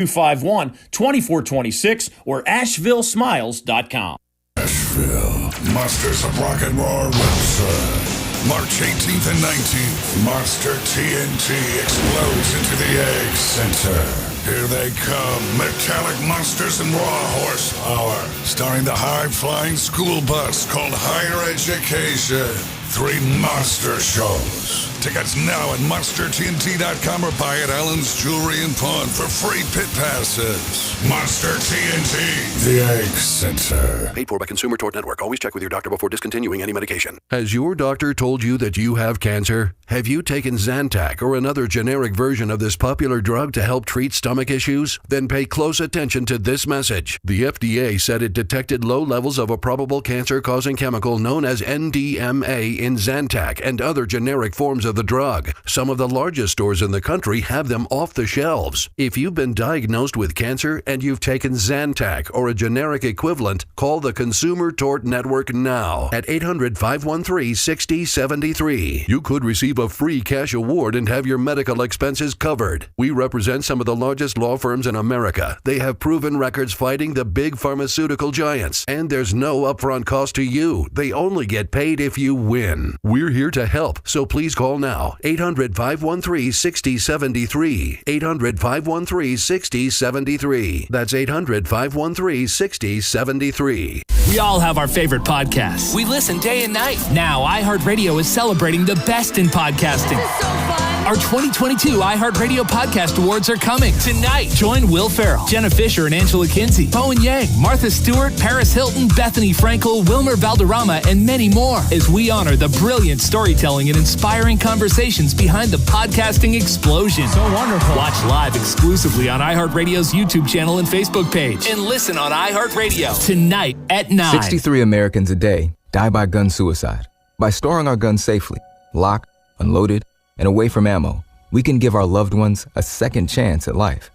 251-2426 or AshevilleSmiles.com. Asheville, Monsters of Rock and Roll website. March 18th and 19th, Monster TNT explodes into the Egg Center. Here they come, metallic monsters and raw horsepower, starring the high-flying school bus called Higher Education. 3 monster shows. Tickets now at monstertnt.com or buy at Allen's Jewelry and Pawn for free pit passes. Monster TNT, the Egg Center. Paid for by Consumer Tort Network. Always check with your doctor before discontinuing any medication. Has your doctor told you that you have cancer? Have you taken Zantac or another generic version of this popular drug to help treat stomach issues? Then pay close attention to this message. The FDA said it detected low levels of a probable cancer-causing chemical known as NDMA in Zantac and other generic forms of the drug. Some of the largest stores in the country have them off the shelves. If you've been diagnosed with cancer and you've taken Zantac or a generic equivalent, call the Consumer Tort Network now at 800-513-6073. You could receive a free cash award and have your medical expenses covered. We represent some of the largest law firms in America. They have proven records fighting the big pharmaceutical giants, and there's no upfront cost to you. They only get paid if you win. We're here to help, so please call now. 800-513-6073. 800-513-6073. That's 800-513-6073. We all have our favorite podcasts. We listen day and night. Now, iHeartRadio is celebrating the best in podcasting. This is so fun. Our 2022 iHeartRadio Podcast Awards are coming. Tonight, join Will Ferrell, Jenna Fisher and Angela Kinsey, Bowen Yang, Martha Stewart, Paris Hilton, Bethany Frankel, Wilmer Valderrama, and many more as we honor the brilliant storytelling and inspiring conversations behind the podcasting explosion. So wonderful. Watch live exclusively on iHeartRadio's YouTube channel and Facebook page. And listen on iHeartRadio tonight at 9. 63 Americans a day die by gun suicide. By storing our guns safely, locked, unloaded, and away from ammo, we can give our loved ones a second chance at life.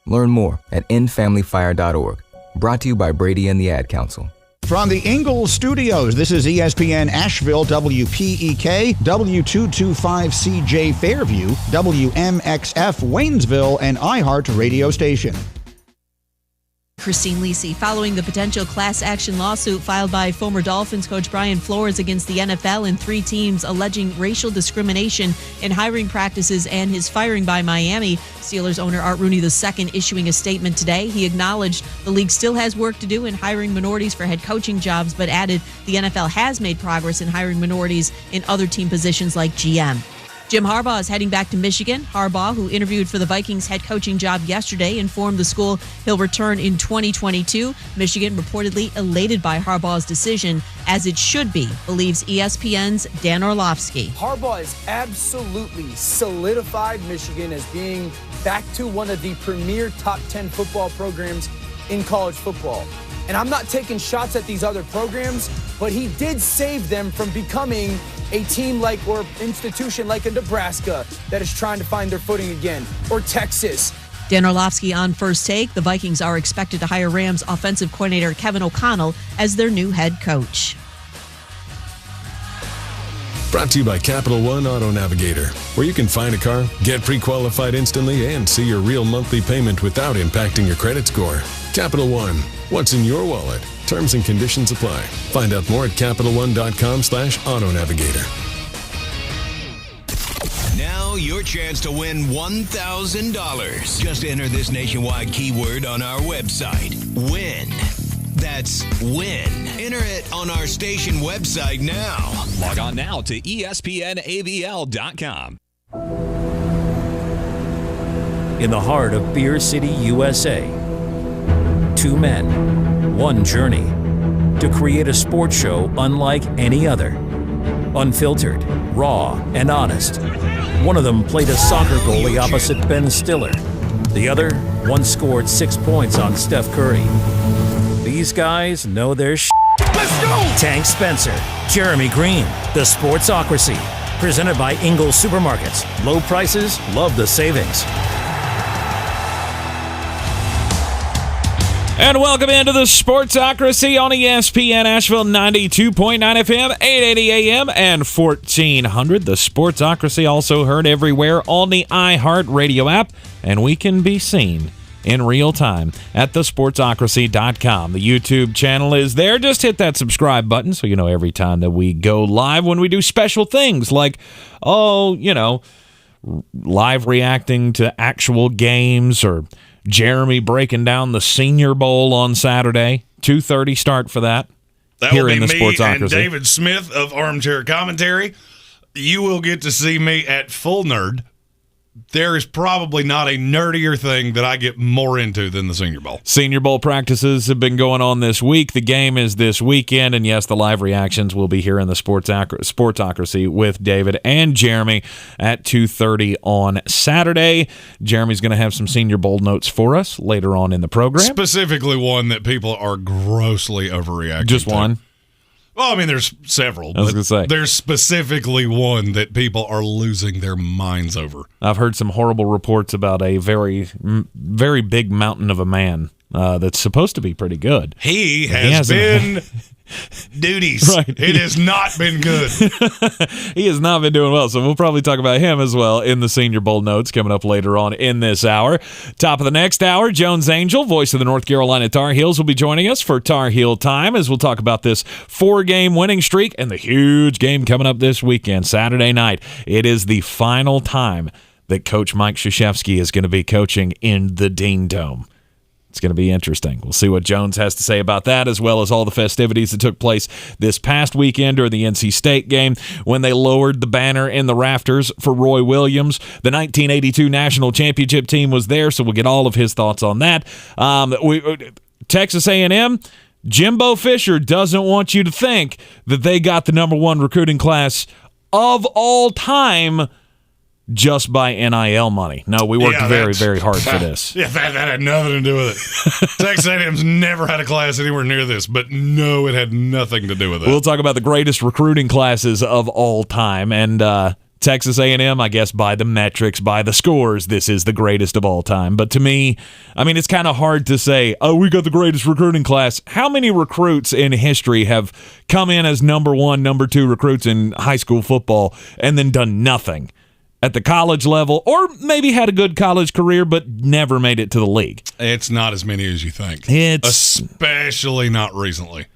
Learn more at endfamilyfire.org. Brought to you by Brady and the Ad Council. From the Ingalls Studios, this is ESPN Asheville, WPEK, W225CJ Fairview, WMXF Waynesville, and iHeart Radio Station. Christine Lisi, following the potential class action lawsuit filed by former Dolphins coach Brian Flores against the NFL and 3 teams alleging racial discrimination in hiring practices and his firing by Miami, Steelers owner Art Rooney II issuing a statement today. He acknowledged the league still has work to do in hiring minorities for head coaching jobs, but added the NFL has made progress in hiring minorities in other team positions like GM. Jim Harbaugh is heading back to Michigan. Harbaugh, who interviewed for the Vikings head coaching job yesterday, informed the school he'll return in 2022. Michigan reportedly elated by Harbaugh's decision, as it should be, believes ESPN's Dan Orlovsky. Harbaugh has absolutely solidified Michigan as being back to one of the premier top 10 football programs in college football. And I'm not taking shots at these other programs, but he did save them from becoming a team like or institution like a Nebraska that is trying to find their footing again, or Texas. Dan Orlovsky on First Take. The Vikings are expected to hire Rams offensive coordinator Kevin O'Connell as their new head coach. Brought to you by Capital One Auto Navigator, where you can find a car, get pre-qualified instantly, and see your real monthly payment without impacting your credit score. Capital One, what's in your wallet? Terms and conditions apply. Find out more at CapitalOne.com/Auto Navigator. Now your chance to win $1,000. Just enter this nationwide keyword on our website. WIN. That's WIN. Enter it on our station website now. Log on now to ESPNABL.com. In the heart of Beer City, USA, 2 men, 1 journey to create a sports show unlike any other. Unfiltered, raw, and honest. One of them played a soccer goalie opposite Ben Stiller. The other once scored 6 points on Steph Curry. These guys know their shit. Let's go! Tank Spencer, Jeremy Greene, The Sportsocracy. Presented by Ingalls Supermarkets. Low prices, love the savings. And welcome into the Sportsocracy on ESPN Asheville 92.9 FM, 880 AM, and 1400. The Sportsocracy also heard everywhere on the iHeart Radio app, and we can be seen in real time at thesportsocracy.com. The YouTube channel is there. Just hit that subscribe button so you know every time that we go live when we do special things like, live reacting to actual games, or Jeremy breaking down the Senior Bowl on Saturday. 2:30 start for that. That here will be in the me Sportsocracy. and David Smith of Armchair Commentary. You will get to see me at Full Nerd. There is probably not a nerdier thing that I get more into than the Senior Bowl. Senior Bowl practices have been going on this week. The game is this weekend, and yes, the live reactions will be here in the Sportsocracy with David and Jeremy at 2:30 on Saturday. Jeremy's going to have some Senior Bowl notes for us later on in the program. Specifically one that people are grossly overreacting Just to. one? Well, I mean, there's several. I was going to say. There's specifically one that people are losing their minds over. I've heard some horrible reports about a very, very big mountain of a man that's supposed to be pretty good. He has been duties. Right. It has not been good. He has not been doing well, so we'll probably talk about him as well in the Senior Bowl notes coming up later on in this hour. Top of the next hour, Jones Angel, voice of the North Carolina Tar Heels, will be joining us for Tar Heel Time as we'll talk about this 4-game winning streak and the huge game coming up this weekend, Saturday night. It is the final time that Coach Mike Krzyzewski is going to be coaching in the Dean Dome. It's going to be interesting. We'll see what Jones has to say about that, as well as all the festivities that took place this past weekend during the NC State game when they lowered the banner in the rafters for Roy Williams. The 1982 National Championship team was there, so we'll get all of his thoughts on that. Texas A&M, Jimbo Fisher doesn't want you to think that they got the number 1 recruiting class of all time just by NIL money. No, we worked very, very hard for this. Yeah, that had nothing to do with it. Texas A&M's never had a class anywhere near this, but no, it had nothing to do with it. We'll talk about the greatest recruiting classes of all time, and Texas A&M, I guess by the metrics, by the scores, this is the greatest of all time. But to me, I mean, it's kind of hard to say, oh, we got the greatest recruiting class. How many recruits in history have come in as number 1, number 2 recruits in high school football and then done nothing at the college level, or maybe had a good college career but never made it to the league? It's not as many as you think. Especially not recently.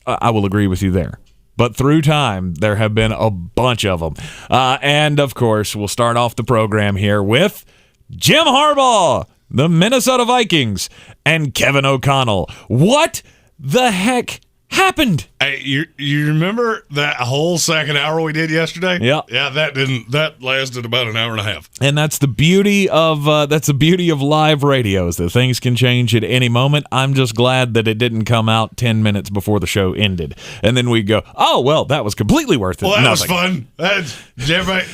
I will agree with you there. But through time, there have been a bunch of them. And, of course, we'll start off the program here with Jim Harbaugh, the Minnesota Vikings, and Kevin O'Connell. What the heck happened? Hey, you remember that whole second hour we did yesterday? Yeah. Yeah, that lasted about an hour and a half. And that's the beauty of live radio, is that things can change at any moment. I'm just glad that it didn't come out 10 minutes before the show ended. And then we go, oh, well, that was completely worth it. Well, that was fun. Did everybody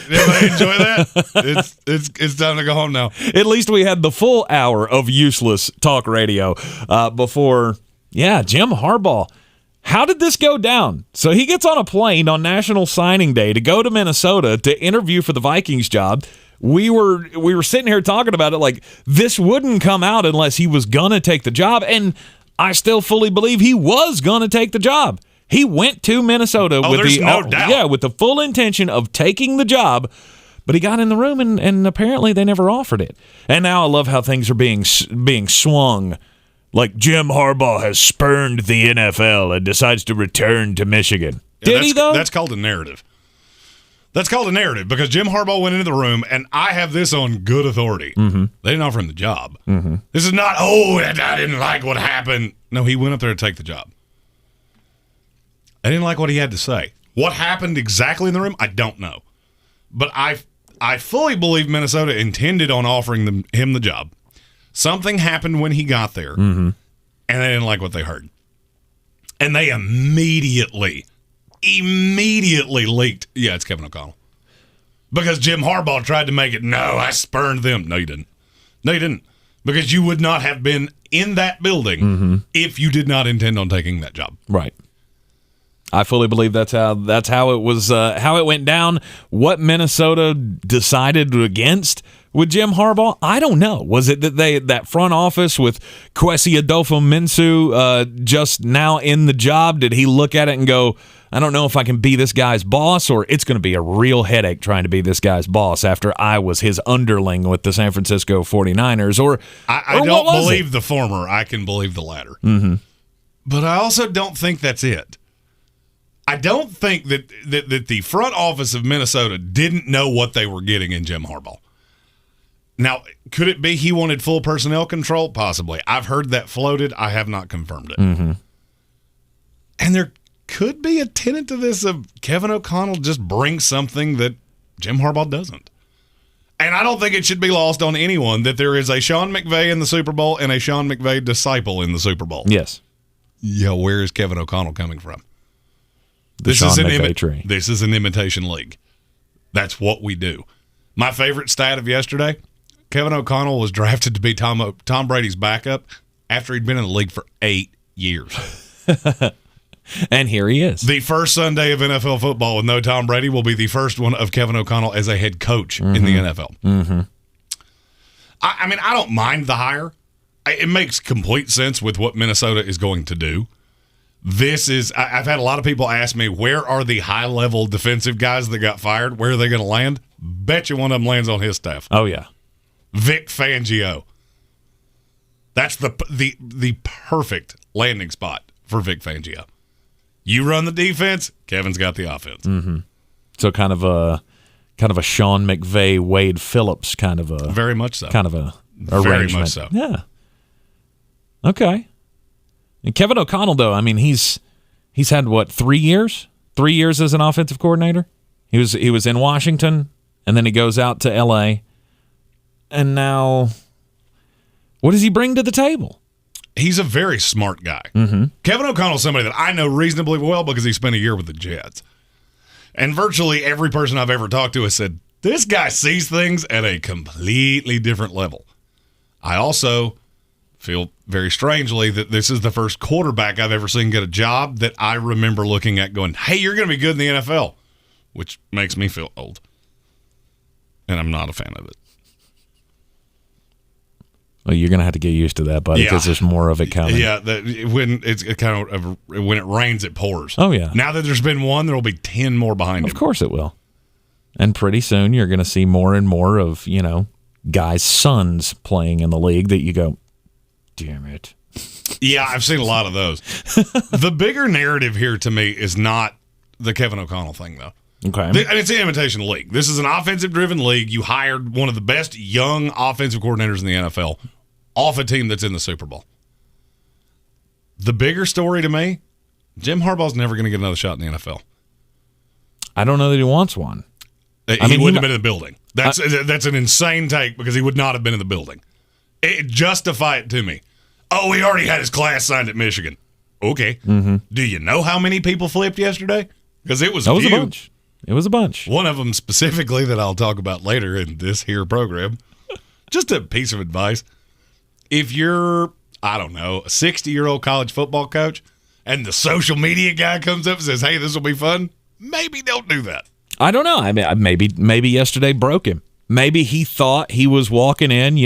enjoy that? It's time to go home now. At least we had the full hour of useless talk radio before, Jim Harbaugh. How did this go down? So he gets on a plane on National Signing Day to go to Minnesota to interview for the Vikings job. We were sitting here talking about it like this wouldn't come out unless he was going to take the job, and I still fully believe he was going to take the job. He went to Minnesota with the full intention of taking the job, but he got in the room and apparently they never offered it. And now I love how things are being swung. Like Jim Harbaugh has spurned the NFL and decides to return to Michigan. Did he, though? That's called a narrative. That's called a narrative because Jim Harbaugh went into the room, and I have this on good authority. Mm-hmm. They didn't offer him the job. Mm-hmm. This is not, I didn't like what happened. No, he went up there to take the job. I didn't like what he had to say. What happened exactly in the room, I don't know. But I fully believe Minnesota intended on offering him the job. Something happened when he got there, mm-hmm. and they didn't like what they heard. And they immediately leaked, yeah, it's Kevin O'Connell. Because Jim Harbaugh tried to make it, no, I spurned them. No, you didn't. No, you didn't. Because you would not have been in that building mm-hmm. if you did not intend on taking that job. Right. I fully believe that's how it was, how it went down. What Minnesota decided against with Jim Harbaugh, I don't know. Was it that that front office with Kwesi Adolfo-Mensah just now in the job, did he look at it and go, I don't know if I can be this guy's boss, or it's going to be a real headache trying to be this guy's boss after I was his underling with the San Francisco 49ers. Or I don't believe the former. I can believe the latter. Mm-hmm. But I also don't think that's it. I don't think that the front office of Minnesota didn't know what they were getting in Jim Harbaugh. Now, could it be he wanted full personnel control? Possibly. I've heard that floated. I have not confirmed it. Mm-hmm. And there could be a tenet to this of Kevin O'Connell just brings something that Jim Harbaugh doesn't. And I don't think it should be lost on anyone that there is a Sean McVay in the Super Bowl and a Sean McVay disciple in the Super Bowl. Yes. Yeah, where is Kevin O'Connell coming from? This is an imitation league. That's what we do. My favorite stat of yesterday, Kevin O'Connell was drafted to be Tom Brady's backup after he'd been in the league for 8 years. And here he is. The first Sunday of NFL football with no Tom Brady will be the first one of Kevin O'Connell as a head coach in the NFL. Mm-hmm. I mean, I don't mind the hire. It makes complete sense with what Minnesota is going to do. I've had a lot of people ask me, where are the high-level defensive guys that got fired? Where are they going to land? Bet you one of them lands on his staff. Oh, yeah. Vic Fangio. That's the perfect landing spot for Vic Fangio. You run the defense, Kevin's got the offense. Mm-hmm. So kind of a Sean McVay, Wade Phillips kind of a very much so kind of a very arrangement. much so. Yeah. Okay. And Kevin O'Connell, though, I mean, he's had what, 3 years? 3 years as an offensive coordinator. He was in Washington, and then he goes out to L.A. And now, what does he bring to the table? He's a very smart guy. Mm-hmm. Kevin O'Connell's somebody that I know reasonably well because he spent a year with the Jets. And virtually every person I've ever talked to has said, this guy sees things at a completely different level. I also feel very strangely that this is the first quarterback I've ever seen get a job that I remember looking at going, hey, you're going to be good in the NFL, which makes me feel old. And I'm not a fan of it. Well, you're going to have to get used to that, buddy, because there's more of it coming. Yeah, when it rains, it pours. Oh, yeah. Now that there's been one, there will be 10 more behind him. Of course it will. And pretty soon you're going to see more and more of, guys' sons playing in the league that you go, damn it. Yeah, I've seen a lot of those. The bigger narrative here to me is not the Kevin O'Connell thing, though. Okay. It's an imitation league. This is an offensive-driven league. You hired one of the best young offensive coordinators in the NFL off a team that's in the Super Bowl. The bigger story to me, Jim Harbaugh's never going to get another shot in the NFL. I don't know that he wants one. He wouldn't have been in the building. That's an insane take because he would not have been in the building. Justify it to me. Oh, he already had his class signed at Michigan. Okay. Mm-hmm. Do you know how many people flipped yesterday? Because it was a few. bunch. It was a bunch. One of them specifically that I'll talk about later in this here program. Just a piece of advice. If you're, I don't know, a 60-year-old college football coach and the social media guy comes up and says, hey, this will be fun, maybe don't do that. I don't know. I mean, maybe yesterday broke him. Maybe he thought he was walking in,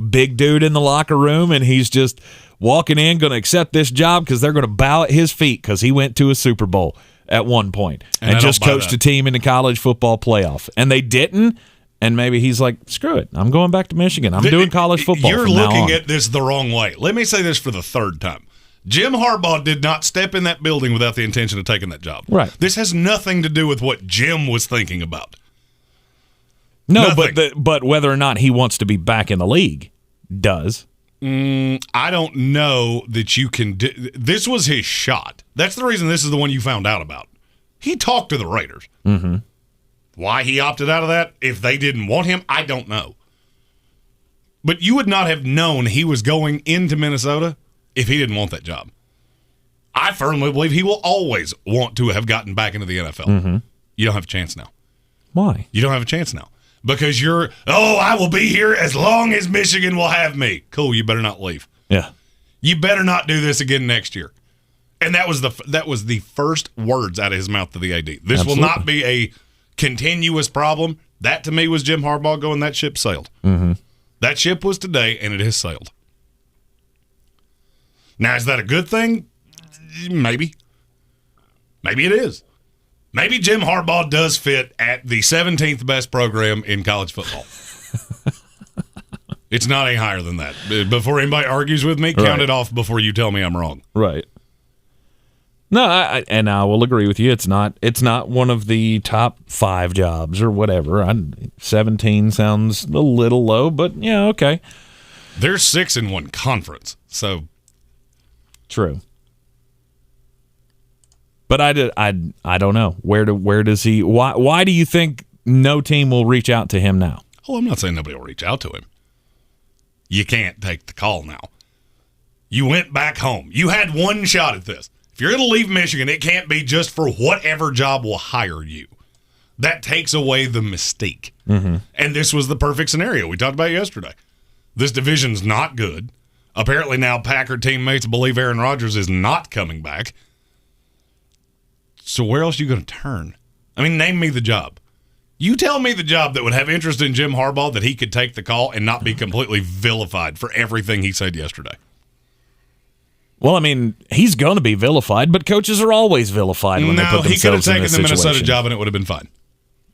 big dude in the locker room, and he's just walking in, going to accept this job because they're going to bow at his feet because he went to a Super Bowl at one point and just coached a team in the college football playoff. And they didn't, and maybe he's like, screw it. I'm going back to Michigan. I'm doing college football You're from now looking on. at this the wrong way. Let me say this for the third time. Jim Harbaugh did not step in that building without the intention of taking that job. Right. This has nothing to do with what Jim was thinking about. No, but whether or not he wants to be back in the league does. I don't know that you can do. This was his shot. That's the reason this is the one you found out about. He talked to the Raiders. Mm-hmm. Why he opted out of that, if they didn't want him, I don't know. But you would not have known he was going into Minnesota if he didn't want that job. I firmly believe he will always want to have gotten back into the NFL. Mm-hmm. You don't have a chance now. Why? You don't have a chance now. Because I will be here as long as Michigan will have me. Cool, you better not leave. Yeah. You better not do this again next year. And that was the first words out of his mouth to the AD. This will not be a continuous problem. That, to me, was Jim Harbaugh going, that ship sailed. Mm-hmm. That ship was today, and it has sailed. Now, is that a good thing? Maybe. Maybe it is. Maybe Jim Harbaugh does fit at the 17th best program in college football. It's not any higher than that. Before anybody argues with me, count it off before you tell me I'm wrong. Right. No, I will agree with you. It's not one of the top 5 jobs or whatever. 17 sounds a little low, but yeah, okay. They're 6 in one conference, so true. But I don't know. Where does he? Why do you think no team will reach out to him now? Oh, I'm not saying nobody will reach out to him. You can't take the call now. You went back home. You had one shot at this. If you're going to leave Michigan, it can't be just for whatever job will hire you. That takes away the mystique. Mm-hmm. And this was the perfect scenario we talked about yesterday. This division's not good. Apparently now Packer teammates believe Aaron Rodgers is not coming back. So where else are you going to turn? I mean, name me the job. You tell me the job that would have interest in Jim Harbaugh that he could take the call and not be completely vilified for everything he said yesterday. Well, I mean, he's going to be vilified, but coaches are always vilified when they put themselves in this situation. He could have taken the Minnesota job and it would have been fine.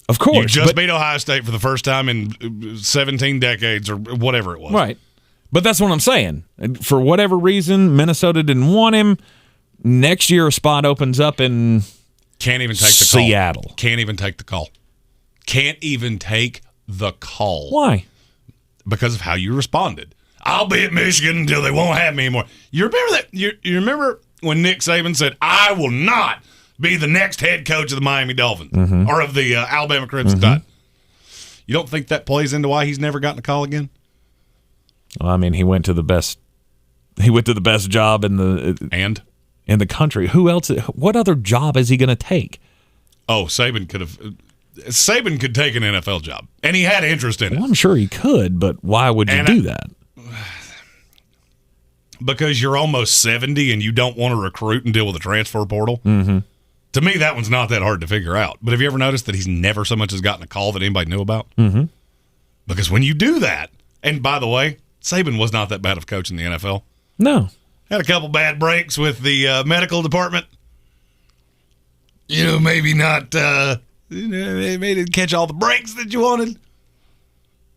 Of course. You just beat Ohio State for the first time in 17 decades or whatever it was. Right. But that's what I'm saying. For whatever reason, Minnesota didn't want him. Next year, a spot opens up in Can't even take the call. Seattle. Can't even take the call. Can't even take the call. Why? Because of how you responded. I'll be at Michigan until they won't have me anymore. You remember that? You remember when Nick Saban said, I will not be the next head coach of the Miami Dolphins or of the Alabama Crimson Tide? You don't think that plays into why he's never gotten a call again? Well, I mean, he went to the best job in the country. Who else? What other job is he going to take? Oh, Saban could take an NFL job, and he had interest in it. Well, I'm sure he could, but why would you do that? Because you're almost 70 and you don't want to recruit and deal with a transfer portal. Mm-hmm. To me, that one's not that hard to figure out. But have you ever noticed that he's never so much as gotten a call that anybody knew about? Mm-hmm. Because when you do that, and by the way, Saban was not that bad of a coach in the NFL. No. Had a couple bad breaks with the medical department. Maybe not, maybe didn't catch all the breaks that you wanted.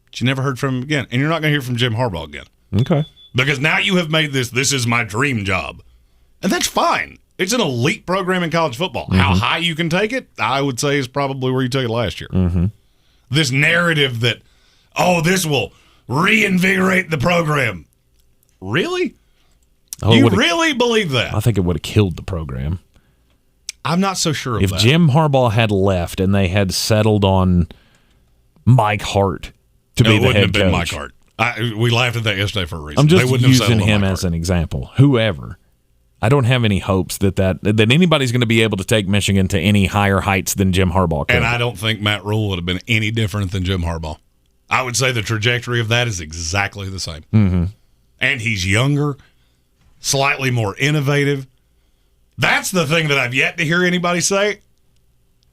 But you never heard from him again. And you're not going to hear from Jim Harbaugh again. Okay. Because now you have made this is my dream job. And that's fine. It's an elite program in college football. Mm-hmm. How high you can take it, I would say, is probably where you took it last year. Mm-hmm. This narrative that, this will reinvigorate the program. Really? You really believe that? I think it would have killed the program. I'm not so sure of that. If Jim Harbaugh had left and they had settled on Mike Hart to be the head coach. It wouldn't have been Mike Hart. We laughed at that yesterday for a reason. I'm just using him as an example. Whoever. I don't have any hopes that anybody's going to be able to take Michigan to any higher heights than Jim Harbaugh could. And I don't think Matt Rule would have been any different than Jim Harbaugh. I would say the trajectory of that is exactly the same. Mm-hmm. And he's younger, slightly more innovative. That's the thing that I've yet to hear anybody say.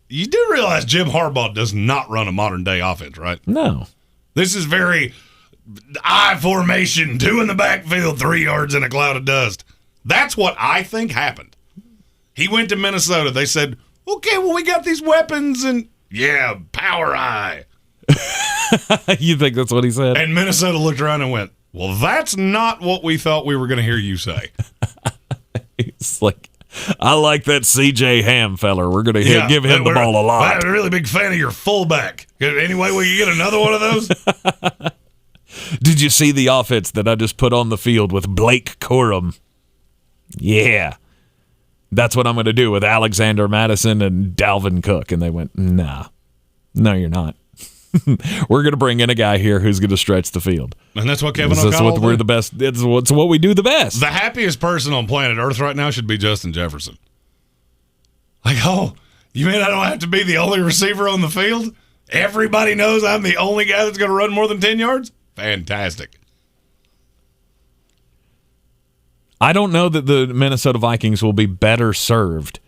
You do realize Jim Harbaugh does not run a modern-day offense, right? No. This is very I formation, 2 in the backfield, 3 yards in a cloud of dust. That's what I think happened. He went to Minnesota. They said, okay, well, we got these weapons, and power eye. You think that's what he said? And Minnesota looked around and went, well, that's not what we thought we were going to hear you say. It's like, I like that C.J. Ham feller. We're going to give him the ball a lot. I'm a really big fan of your fullback. Anyway, will you get another one of those? Did you see the offense that I just put on the field with Blake Corum? Yeah. That's what I'm going to do with Alexander Madison and Dalvin Cook. And they went, nah. No, you're not. We're going to bring in a guy here who's going to stretch the field. And that's what Kevin O'Connell we're the best. It's what we do the best. The happiest person on planet Earth right now should be Justin Jefferson. Like, you mean I don't have to be the only receiver on the field? Everybody knows I'm the only guy that's going to run more than 10 yards? Fantastic. I don't know that the Minnesota Vikings will be better served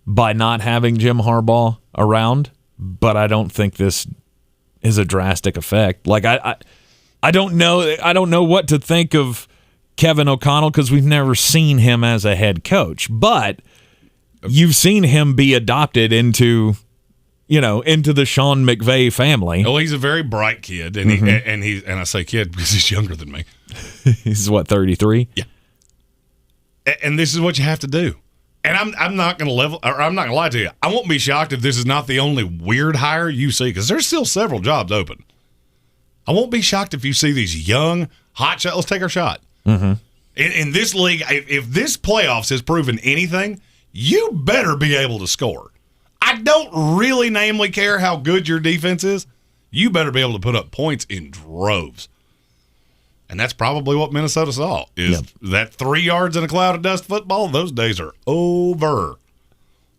by not having Jim Harbaugh around, but I don't think this is a drastic effect. Like I don't know what to think of Kevin O'Connell because we've never seen him as a head coach. But you've seen him be adopted into the Sean McVay family. Oh, he's a very bright kid, and and I say kid because he's younger than me. He's what, 33? Yeah. And this is what you have to do. And I'm not going to lie to you. I won't be shocked if this is not the only weird hire you see, because there's still several jobs open. I won't be shocked if you see these young hot shots. Let's take our shot. Mm-hmm. In this league, if this playoffs has proven anything, you better be able to score. I don't really namely care how good your defense is. You better be able to put up points in droves. And that's probably what Minnesota saw, is that 3 yards in a cloud of dust football. Those days are over.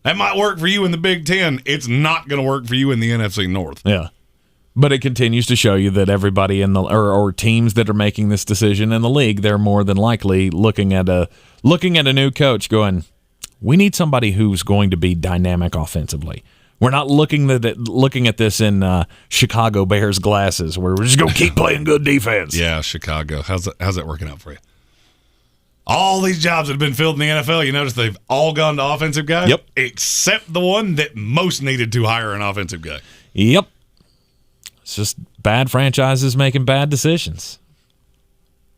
That might work for you in the Big Ten. It's not going to work for you in the NFC North. Yeah. But it continues to show you that everybody in the or teams that are making this decision in the league, they're more than likely looking at a new coach going, we need somebody who's going to be dynamic offensively. We're not looking at this in Chicago Bears glasses, where we're just going to keep playing good defense. Yeah, Chicago. How's that working out for you? All these jobs that have been filled in the NFL, you notice they've all gone to offensive guys? Yep. Except the one that most needed to hire an offensive guy. Yep. It's just bad franchises making bad decisions.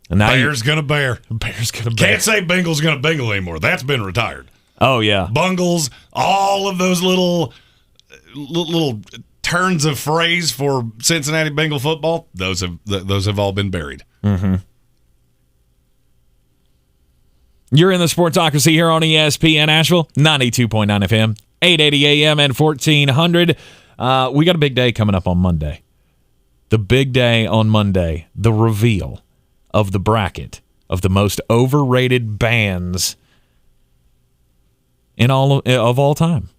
And now Bears going to bear. Bears going to bear. Can't say Bengals going to bingle anymore. That's been retired. Oh, yeah. Bungles, all of those little turns of phrase for Cincinnati Bengal football, those have all been buried. Mm-hmm. You're in the Sportsocracy here on ESPN Asheville, 92.9 FM, 880 AM, and 1400. We got a big day coming up on Monday. The big day on Monday, the reveal of the bracket of the most overrated bands of all time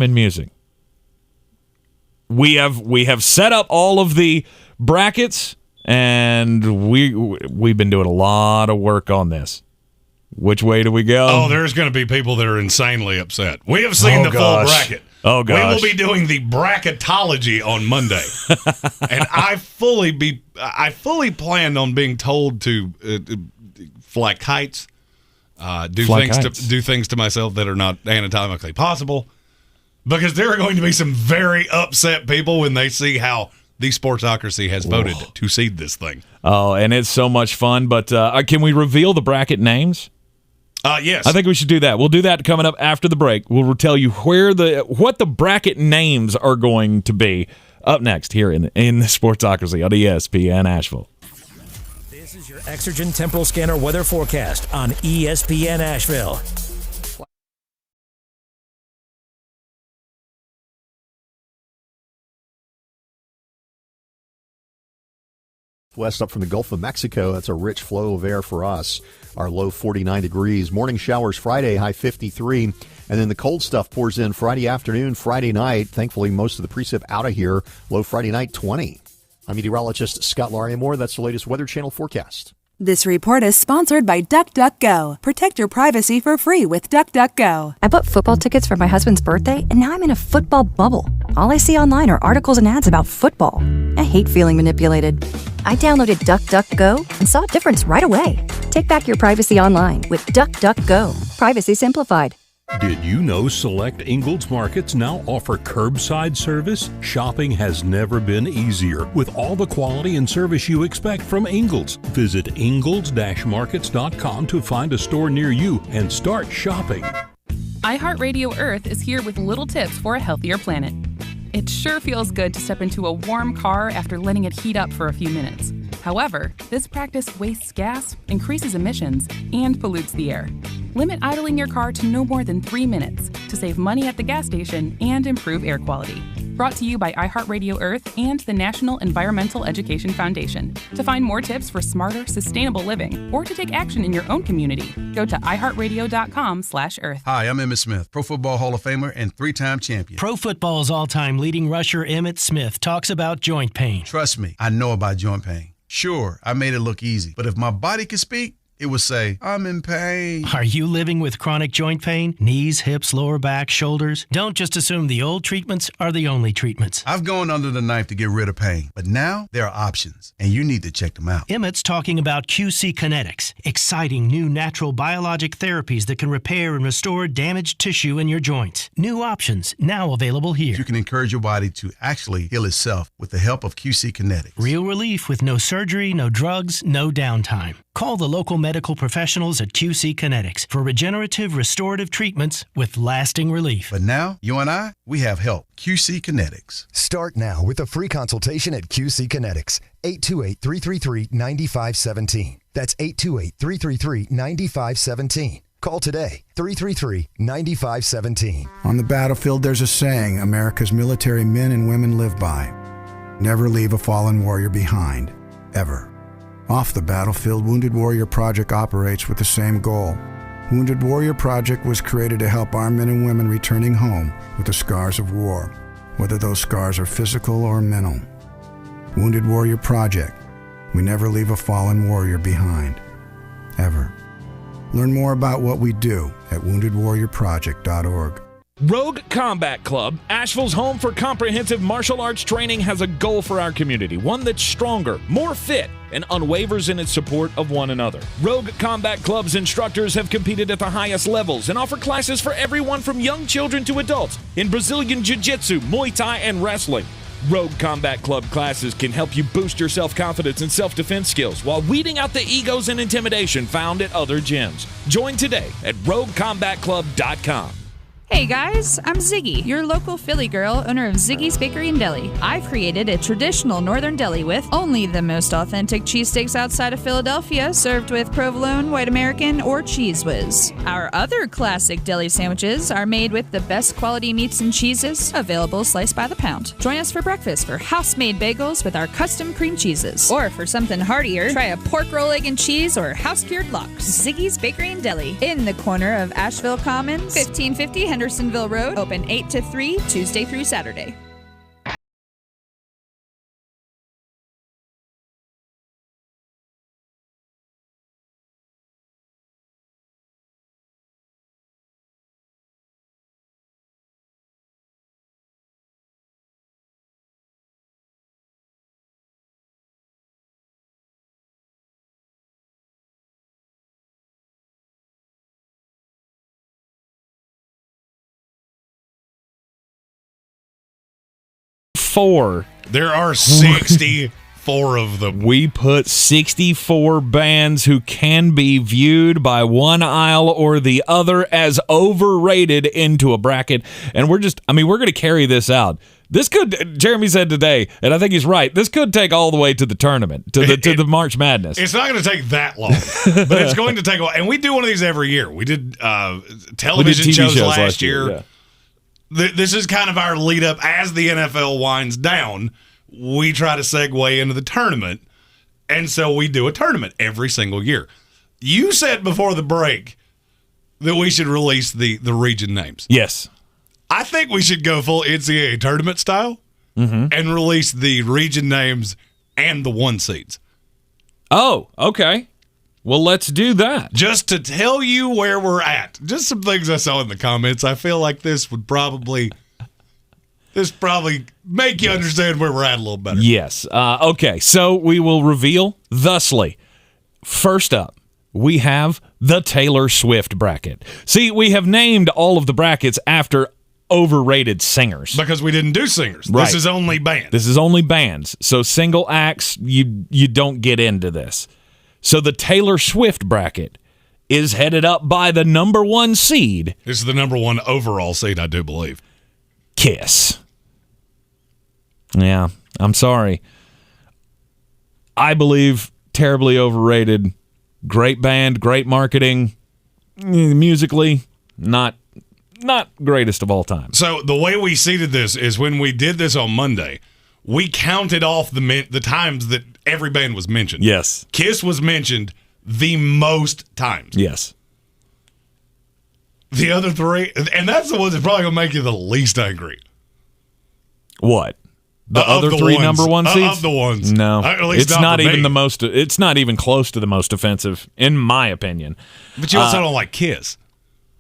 in music. We have set up all of the brackets, and we've been doing a lot of work on this. Which way do we go? Oh, there's going to be people that are insanely upset. We have seen the full bracket. Oh, gosh. We will be doing the bracketology on Monday. And I fully planned on being told to fly kites, do things to myself that are not anatomically possible, because there are going to be some very upset people when they see how the Sportsocracy has voted to seed this thing. Oh, and it's so much fun. But can we reveal the bracket names? Yes. I think we should do that. We'll do that coming up after the break. We'll tell you what the bracket names are going to be up next here in the Sportsocracy on ESPN Asheville. This is your Exergen Temporal Scanner weather forecast on ESPN Asheville. West up from the Gulf of Mexico. That's a rich flow of air for us. Our low 49 degrees. Morning showers Friday, high 53. And then the cold stuff pours in Friday afternoon, Friday night. Thankfully, most of the precip out of here. Low Friday night, 20. I'm meteorologist Scott Larimore. That's the latest Weather Channel forecast. This report is sponsored by DuckDuckGo. Protect your privacy for free with DuckDuckGo. I bought football tickets for my husband's birthday, and now I'm in a football bubble. All I see online are articles and ads about football. I hate feeling manipulated. I downloaded DuckDuckGo and saw a difference right away. Take back your privacy online with DuckDuckGo. Privacy simplified. Did you know select Ingalls markets now offer curbside service? Shopping has never been easier with all the quality and service you expect from Ingalls. Visit Ingalls-markets.com to find a store near you and start shopping. iHeartRadio Earth is here with little tips for a healthier planet. It sure feels good to step into a warm car after letting it heat up for a few minutes. However, this practice wastes gas, increases emissions, and pollutes the air. Limit idling your car to no more than 3 minutes to save money at the gas station and improve air quality. Brought to you by iHeartRadio Earth and the National Environmental Education Foundation. To find more tips for smarter, sustainable living or to take action in your own community, go to iHeartRadio.com/Earth. Hi, I'm Emmitt Smith, Pro Football Hall of Famer and 3-time champion. Pro Football's all-time leading rusher Emmitt Smith talks about joint pain. Trust me, I know about joint pain. Sure, I made it look easy, but if my body could speak, it would say, I'm in pain. Are you living with chronic joint pain? Knees, hips, lower back, shoulders? Don't just assume the old treatments are the only treatments. I've gone under the knife to get rid of pain, but now there are options, and you need to check them out. Emmett's talking about QC Kinetics, exciting new natural biologic therapies that can repair and restore damaged tissue in your joints. New options now available here. You can encourage your body to actually heal itself with the help of QC Kinetics. Real relief with no surgery, no drugs, no downtime. Call the local medical professionals at QC Kinetics for regenerative restorative treatments with lasting relief. But now, you and I, we have help. QC Kinetics. Start now with a free consultation at QC Kinetics. 828-333-9517. That's 828-333-9517. Call today, 333-9517. On the battlefield, there's a saying America's military men and women live by. Never leave a fallen warrior behind, ever. Off the battlefield, Wounded Warrior Project operates with the same goal. Wounded Warrior Project was created to help our men and women returning home with the scars of war, whether those scars are physical or mental. Wounded Warrior Project. We never leave a fallen warrior behind, ever. Learn more about what we do at woundedwarriorproject.org. Rogue Combat Club, Asheville's home for comprehensive martial arts training, has a goal for our community, one that's stronger, more fit, and unwavers in its support of one another. Rogue Combat Club's instructors have competed at the highest levels and offer classes for everyone from young children to adults in Brazilian Jiu-Jitsu, Muay Thai, and wrestling. Rogue Combat Club classes can help you boost your self-confidence and self-defense skills while weeding out the egos and intimidation found at other gyms. Join today at roguecombatclub.com. Hey guys, I'm Ziggy, your local Philly girl, owner of Ziggy's Bakery and Deli. I've created a traditional northern deli with only the most authentic cheesesteaks outside of Philadelphia, served with provolone, white American, or Cheese Whiz. Our other classic deli sandwiches are made with the best quality meats and cheeses, available sliced by the pound. Join us for breakfast for house-made bagels with our custom cream cheeses. Or for something heartier, try a pork roll, egg, and cheese or house-cured lox. Ziggy's Bakery and Deli, in the corner of Asheville Commons, 1550 Hendersonville Road, open 8 to 3, Tuesday through Saturday. There are 64 of them. We put 64 bands who can be viewed by one aisle or the other as overrated into a bracket. And we're going to carry this out. This could, Jeremy said today, and I think he's right, this could take all the way to the tournament, to the March Madness. It's not going to take that long, but it's going to take a while. And we do one of these every year. We did television shows last year. Yeah. This is kind of our lead up as the NFL winds down. We try to segue into the tournament, and so we do a tournament every single year. You said before the break that we should release the region names. Yes. I think we should go full NCAA tournament style and release the region names and the 1 seeds. Oh, okay. Well, let's do that. Just to tell you where we're at. Just some things I saw in the comments. I feel like this would probably make you understand where we're at a little better. Yes. Okay, so we will reveal thusly. First up, we have the Taylor Swift bracket. See, we have named all of the brackets after overrated singers. Because we didn't do singers. Right. This is only bands. This is only bands. So single acts, you don't get into this. So the Taylor Swift bracket is headed up by the number 1 seed. This is the number 1 overall seed, I do believe. Kiss. Yeah, I'm sorry. I believe terribly overrated. Great band, great marketing. Musically, not greatest of all time. So the way we seeded this is when we did this on Monday, we counted off the times that every band was mentioned. Yes. Kiss was mentioned the most times. Yes. The other 3, and that's the ones that's probably going to make you the least angry. What? The other three ones. number one seeds? Of the ones. No. At least It's not for even me. the most. It's not even close to the most offensive, in my opinion. But you also don't like Kiss.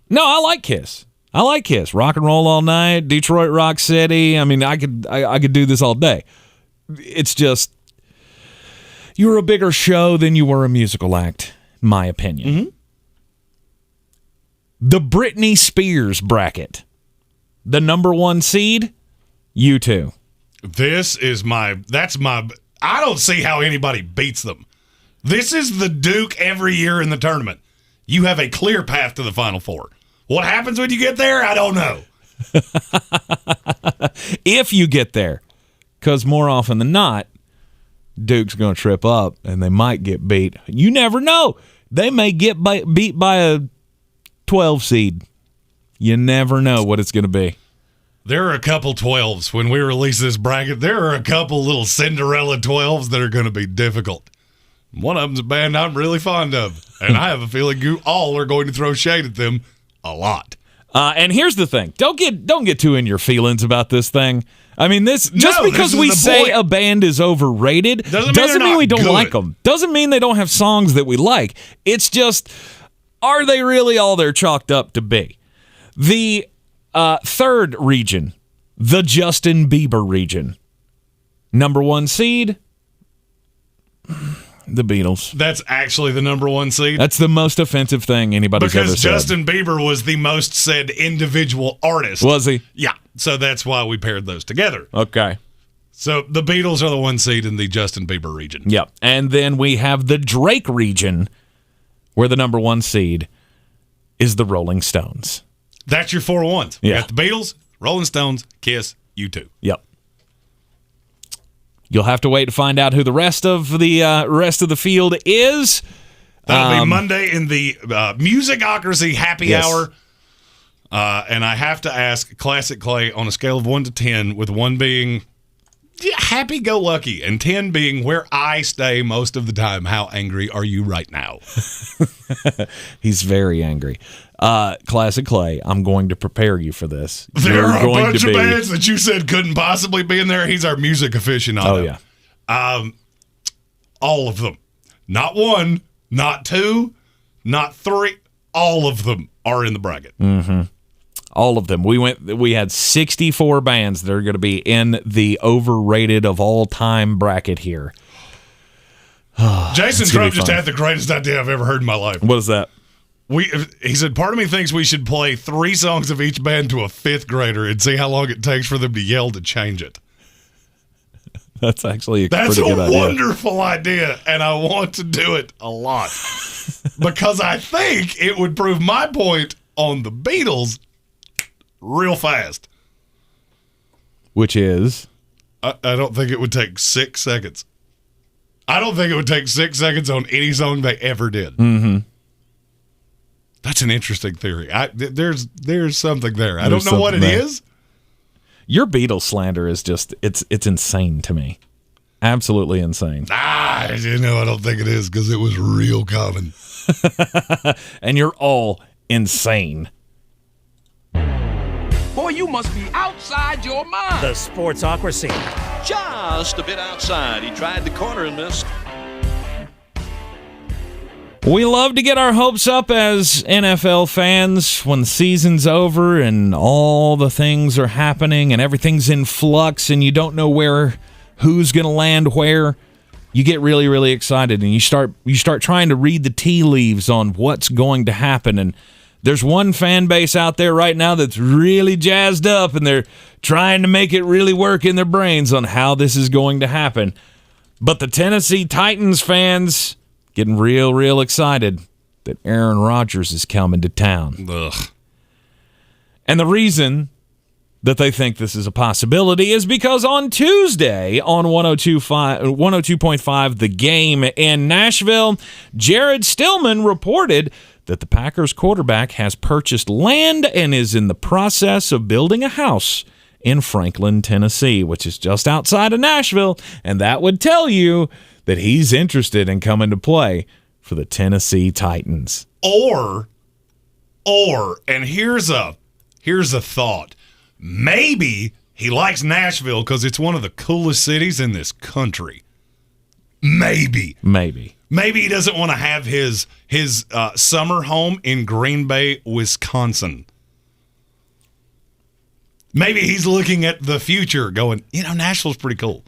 No, I like Kiss. I like Kiss. Rock and Roll All Night, Detroit Rock City. I mean, I could do this all day. It's just, you were a bigger show than you were a musical act, in my opinion. Mm-hmm. The Britney Spears bracket. The number one seed, U2. I don't see how anybody beats them. This is the Duke every year in the tournament. You have a clear path to the Final Four. What happens when you get there, I don't know. If you get there, because more often than not, Duke's going to trip up and they might get beat. You never know. They may get beat by a 12 seed. You never know what it's going to be. There are a couple 12s. When we release this bracket, there are a couple little Cinderella 12s that are going to be difficult. One of them's a band I'm really fond of, and I have a feeling you all are going to throw shade at them a lot. And here's the thing: don't get too in your feelings about this thing. I mean, because we say a band is overrated doesn't mean we don't like them. Doesn't mean they don't have songs that we like. It's just, are they really all they're chalked up to be? The third region, the Justin Bieber region, number one seed, the Beatles. That's actually the number one seed. That's the most offensive thing anybody's ever said. Because Justin Bieber was the most said individual artist. Was he? Yeah. So that's why we paired those together. Okay. So the Beatles are the one seed in the Justin Bieber region. Yep. And then we have the Drake region, where the number one seed is the Rolling Stones. That's your 4 ones. Yeah. You got the Beatles, Rolling Stones, Kiss, U2. Yep. You'll have to wait to find out who the rest of the field is. That'll be Monday in the Musicocracy Happy Hour. And I have to ask Classic Clay, on a scale of 1 to 10, with 1 being happy-go-lucky and 10 being where I stay most of the time, how angry are you right now? He's very angry. Classic Clay, I'm going to prepare you for this. There are a bunch of bands that you said couldn't possibly be in there. He's our music aficionado. Oh, yeah. All of them. Not 1, not 2, not 3. All of them are in the bracket. Mm-hmm. All of them. We had 64 bands that are going to be in the overrated of all time bracket here. Jason Trump just had the greatest idea I've ever heard in my life. What is that? He said, part of me thinks we should play 3 songs of each band to a 5th grader and see how long it takes for them to yell to change it. That's actually a That's pretty good idea. Wonderful idea, and I want to do it a lot. Because I think it would prove my point on the Beatles real fast. Which is? I don't think it would take 6 seconds. I don't think it would take 6 seconds on any song they ever did. Mm-hmm. That's an interesting theory. There's something there. I don't know what it is. Your Beatles slander is just, it's insane to me. Absolutely insane. I don't think it is, because it was real common. And you're all insane. Boy, you must be outside your mind. The Sportsocracy. Just a bit outside. He tried the corner and missed. We love to get our hopes up as NFL fans when the season's over and all the things are happening and everything's in flux and you don't know who's going to land where. You get really, really excited and you start trying to read the tea leaves on what's going to happen. And there's one fan base out there right now that's really jazzed up and they're trying to make it really work in their brains on how this is going to happen. But the Tennessee Titans fans getting real, real excited that Aaron Rodgers is coming to town. Ugh. And the reason that they think this is a possibility is because on Tuesday on 102.5 The Game in Nashville, Jared Stillman reported that the Packers quarterback has purchased land and is in the process of building a house in Franklin, Tennessee, which is just outside of Nashville, and that would tell you that he's interested in coming to play for the Tennessee Titans. Or, and here's a thought. Maybe he likes Nashville because it's one of the coolest cities in this country. Maybe he doesn't want to have his summer home in Green Bay, Wisconsin. Maybe he's looking at the future going, Nashville's pretty cool.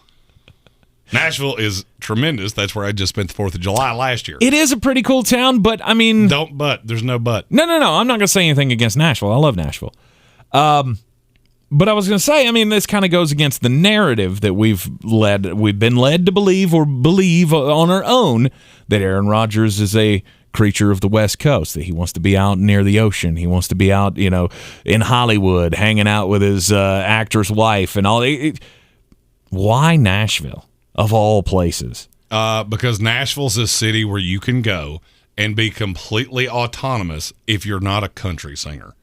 Nashville is tremendous. That's where I just spent the 4th of July last year. It is a pretty cool town, but I mean... There's no but. No. I'm not going to say anything against Nashville. I love Nashville. But I was going to say, this kind of goes against the narrative that we've been led to believe or believe on our own that Aaron Rodgers is a creature of the West Coast, that he wants to be out near the ocean. He wants to be out, in Hollywood, hanging out with his actor's wife and all. Why Nashville, of all places? Because Nashville's a city where you can go and be completely autonomous if you're not a country singer.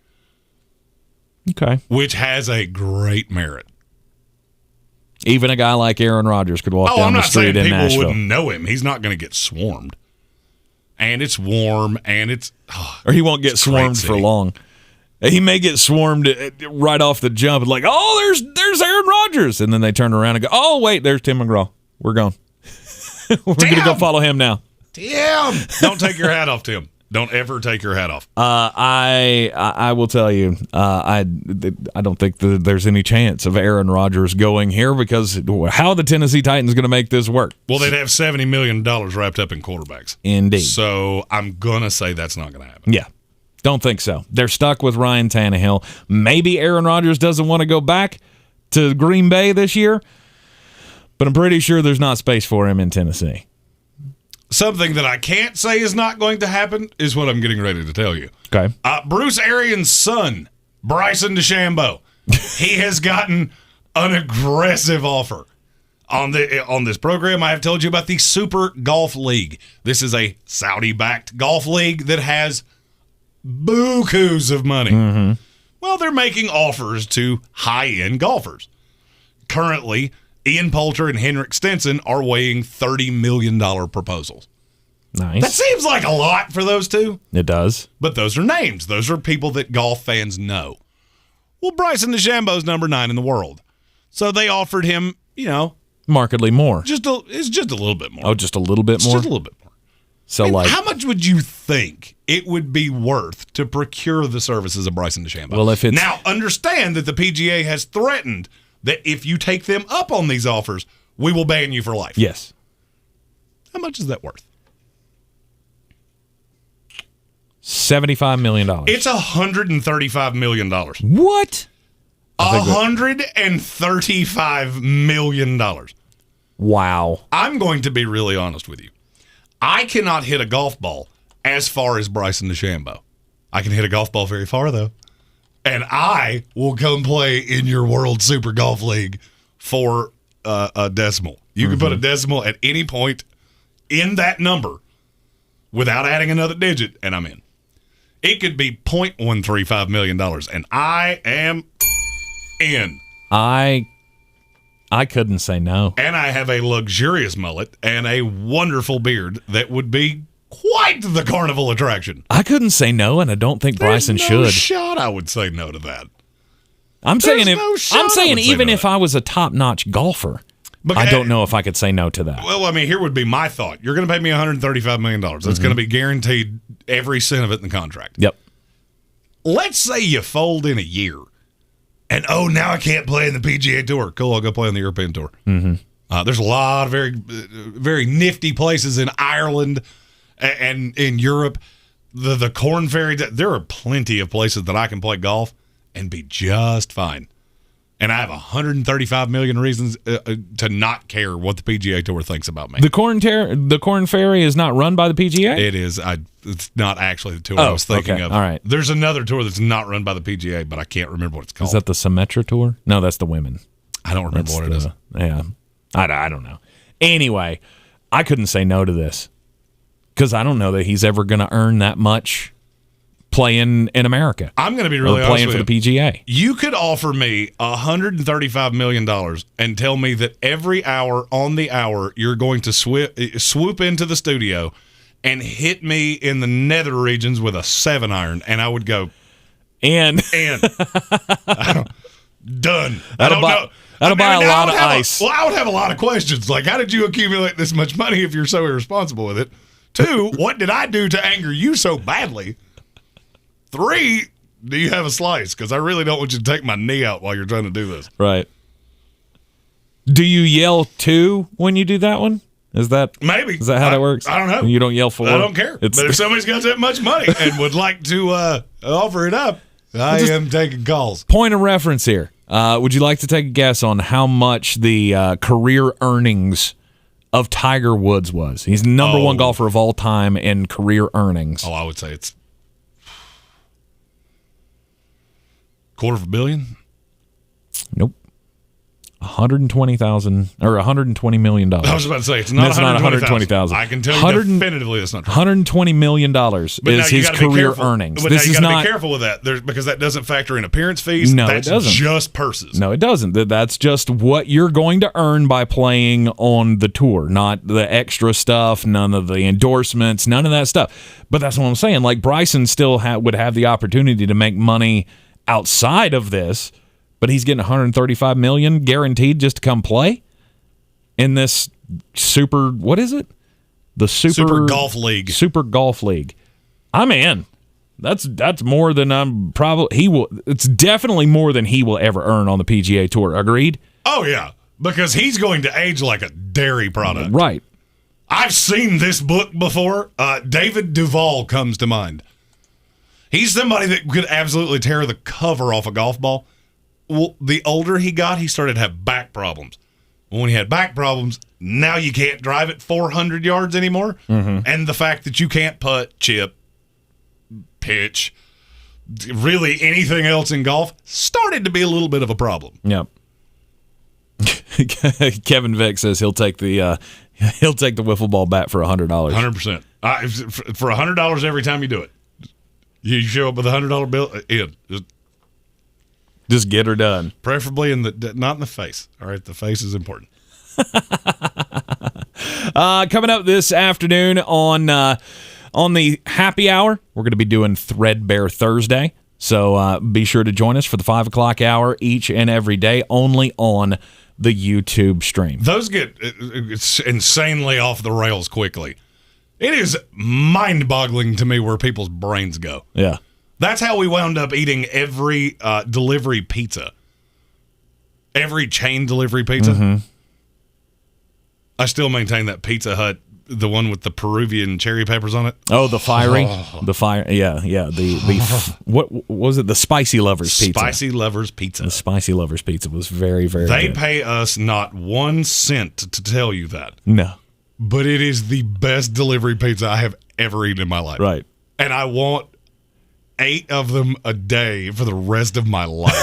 Okay. Which has a great merit. Even a guy like Aaron Rodgers could walk down the street in Nashville. I'm not saying people wouldn't know him. He's not going to get swarmed. And it's warm, and it's... or he won't get swarmed for long. He may get swarmed right off the jump. Like, there's Aaron Rodgers. And then they turn around and go, oh, wait, there's Tim McGraw. We're gone. We're going to go follow him now. Tim! Don't take your hat off, Tim. Don't ever take your hat off. I will tell you, I don't think that there's any chance of Aaron Rodgers going here, because how are the Tennessee Titans going to make this work? Well, they'd have $70 million wrapped up in quarterbacks. Indeed. So I'm going to say that's not going to happen. Yeah. Don't think so. They're stuck with Ryan Tannehill. Maybe Aaron Rodgers doesn't want to go back to Green Bay this year, but I'm pretty sure there's not space for him in Tennessee. Something that I can't say is not going to happen is what I'm getting ready to tell you. Okay. Bruce Arians' son, Bryson DeChambeau, he has gotten an aggressive offer on this program. I have told you about the Super Golf League. This is a Saudi-backed golf league that has bukus of money. Mm-hmm. Well, they're making offers to high-end golfers. Currently, Ian Poulter and Henrik Stenson are weighing $30 million proposals. Nice. That seems like a lot for those two. It does. But those are names. Those are people that golf fans know. Well, Bryson DeChambeau's number 9 in the world. So they offered him, markedly more. It's just a little bit more. Oh, just a little bit more? Just a little bit more. So, how much would you think it would be worth to procure the services of Bryson DeChambeau? Well, if it's... Now, understand that the PGA has threatened that if you take them up on these offers, we will ban you for life. Yes. How much is that worth? $75 million. It's $135 million. What? $135 million. Wow. I'm going to be really honest with you. I cannot hit a golf ball as far as Bryson DeChambeau. I can hit a golf ball very far, though. And I will come play in your World Super Golf League for a decimal. You can put a decimal at any point in that number without adding another digit, and I'm in. It could be $0.135 million, and I am in. I couldn't say no. And I have a luxurious mullet and a wonderful beard that would be quite the carnival attraction. I couldn't say no, and I don't think Bryson There's no should. shot I would say no to that. I'm saying even if I was a top-notch golfer, I don't know if I could say no to that. Well, here would be my thought. You're going to pay me $135 million. That's going to be guaranteed, every cent of it in the contract. Yep. Let's say you fold in a year, and now I can't play in the PGA Tour. Cool, I'll go play on the European Tour. Mm-hmm. There's a lot of very, very nifty places in Ireland and in Europe. The Corn Ferry, there are plenty of places that I can play golf and be just fine. And I have 135 million reasons to not care what the PGA Tour thinks about me. The Corn Ferry is not run by the PGA? It is. It's not actually the tour I was thinking of. All right. There's another tour that's not run by the PGA, but I can't remember what it's called. Is that the Symetra Tour? No, that's the women. I don't remember what it is. Yeah. I don't know. Anyway, I couldn't say no to this because I don't know that he's ever going to earn that much playing in America. I'm going to be really honest playing with for the PGA. You could offer me $135 million and tell me that every hour on the hour you're going to swoop into the studio and hit me in the nether regions with a 7-iron, and I would go, and Done. That'll buy a lot of ice. I would have a lot of questions. Like, how did you accumulate this much money if you're so irresponsible with it? 2, what did I do to anger you so badly? 3, do you have a slice? Because I really don't want you to take my knee out while you're trying to do this. Right. Do you yell 2 when you do that one? Is that how that works? I don't know. You don't yell 4? I don't care. But if somebody's got that much money and would like to offer it up, I am taking calls. Point of reference here. Would you like to take a guess on how much the career earnings of Tiger Woods was? He's the number one golfer of all time in career earnings. Oh, I would say it's $250 million. Nope. $120,000 or $120 million. I was about to say it's not $120,000. I can tell you definitively it's not true. $120 million is his career earnings. But this now you is got to not be careful with that because that doesn't factor in appearance fees. No, That's it doesn't. Just purses. No, it doesn't. That's just what you're going to earn by playing on the tour, not the extra stuff, none of the endorsements, none of that stuff. But that's what I'm saying. Like Bryson still would have the opportunity to make money outside of this. But he's getting $135 million guaranteed just to come play in this super. What is it? The Super Golf League. Super Golf League. I'm in. That's more than I'm probably. He will. It's definitely more than he will ever earn on the PGA Tour. Agreed? Oh yeah, because he's going to age like a dairy product. Right. I've seen this book before. David Duval comes to mind. He's somebody that could absolutely tear the cover off a golf ball. Well, the older he got, he started to have back problems. When he had back problems, now you can't drive it 400 yards anymore. Mm-hmm. And the fact that you can't putt, chip, pitch, really anything else in golf started to be a little bit of a problem. Yep. Kevin Vick says he'll take the wiffle ball bat for $100. 100%. For $100 every time you do it. You show up with a $100 bill in. Just get her done. Preferably not in the face. All right, the face is important. Coming up this afternoon on the happy hour, we're going to be doing Threadbare Thursday. So be sure to join us for the 5 o'clock hour each and every day, only on the YouTube stream. Those get insanely off the rails quickly. It is mind-boggling to me where people's brains go. Yeah. That's how we wound up eating every delivery pizza. Every chain delivery pizza. Mm-hmm. I still maintain that Pizza Hut, the one with the Peruvian cherry peppers on it. Oh, the fiery? The fire. Yeah. What was it? The Spicy Lovers Pizza. Spicy Lovers Pizza. The Spicy Lovers Pizza was very, very They good. pay us not 1 cent to tell you that. No. But it is the best delivery pizza I have ever eaten in my life. Right. And I want 8 of them a day for the rest of my life.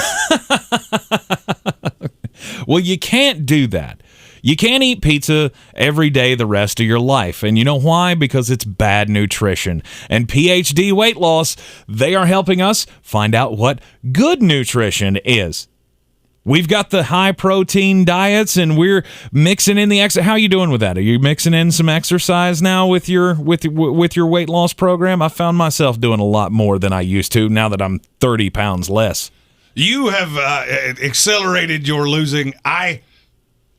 Well, you can't do that. You can't eat pizza every day the rest of your life. And you know why? Because it's bad nutrition. And PhD Weight Loss, they are helping us find out what good nutrition is. We've got the high-protein diets, and we're mixing in the exercise. How are you doing with that? Are you mixing in some exercise now with your weight loss program? I found myself doing a lot more than I used to now that I'm 30 pounds less. You have accelerated your losing. I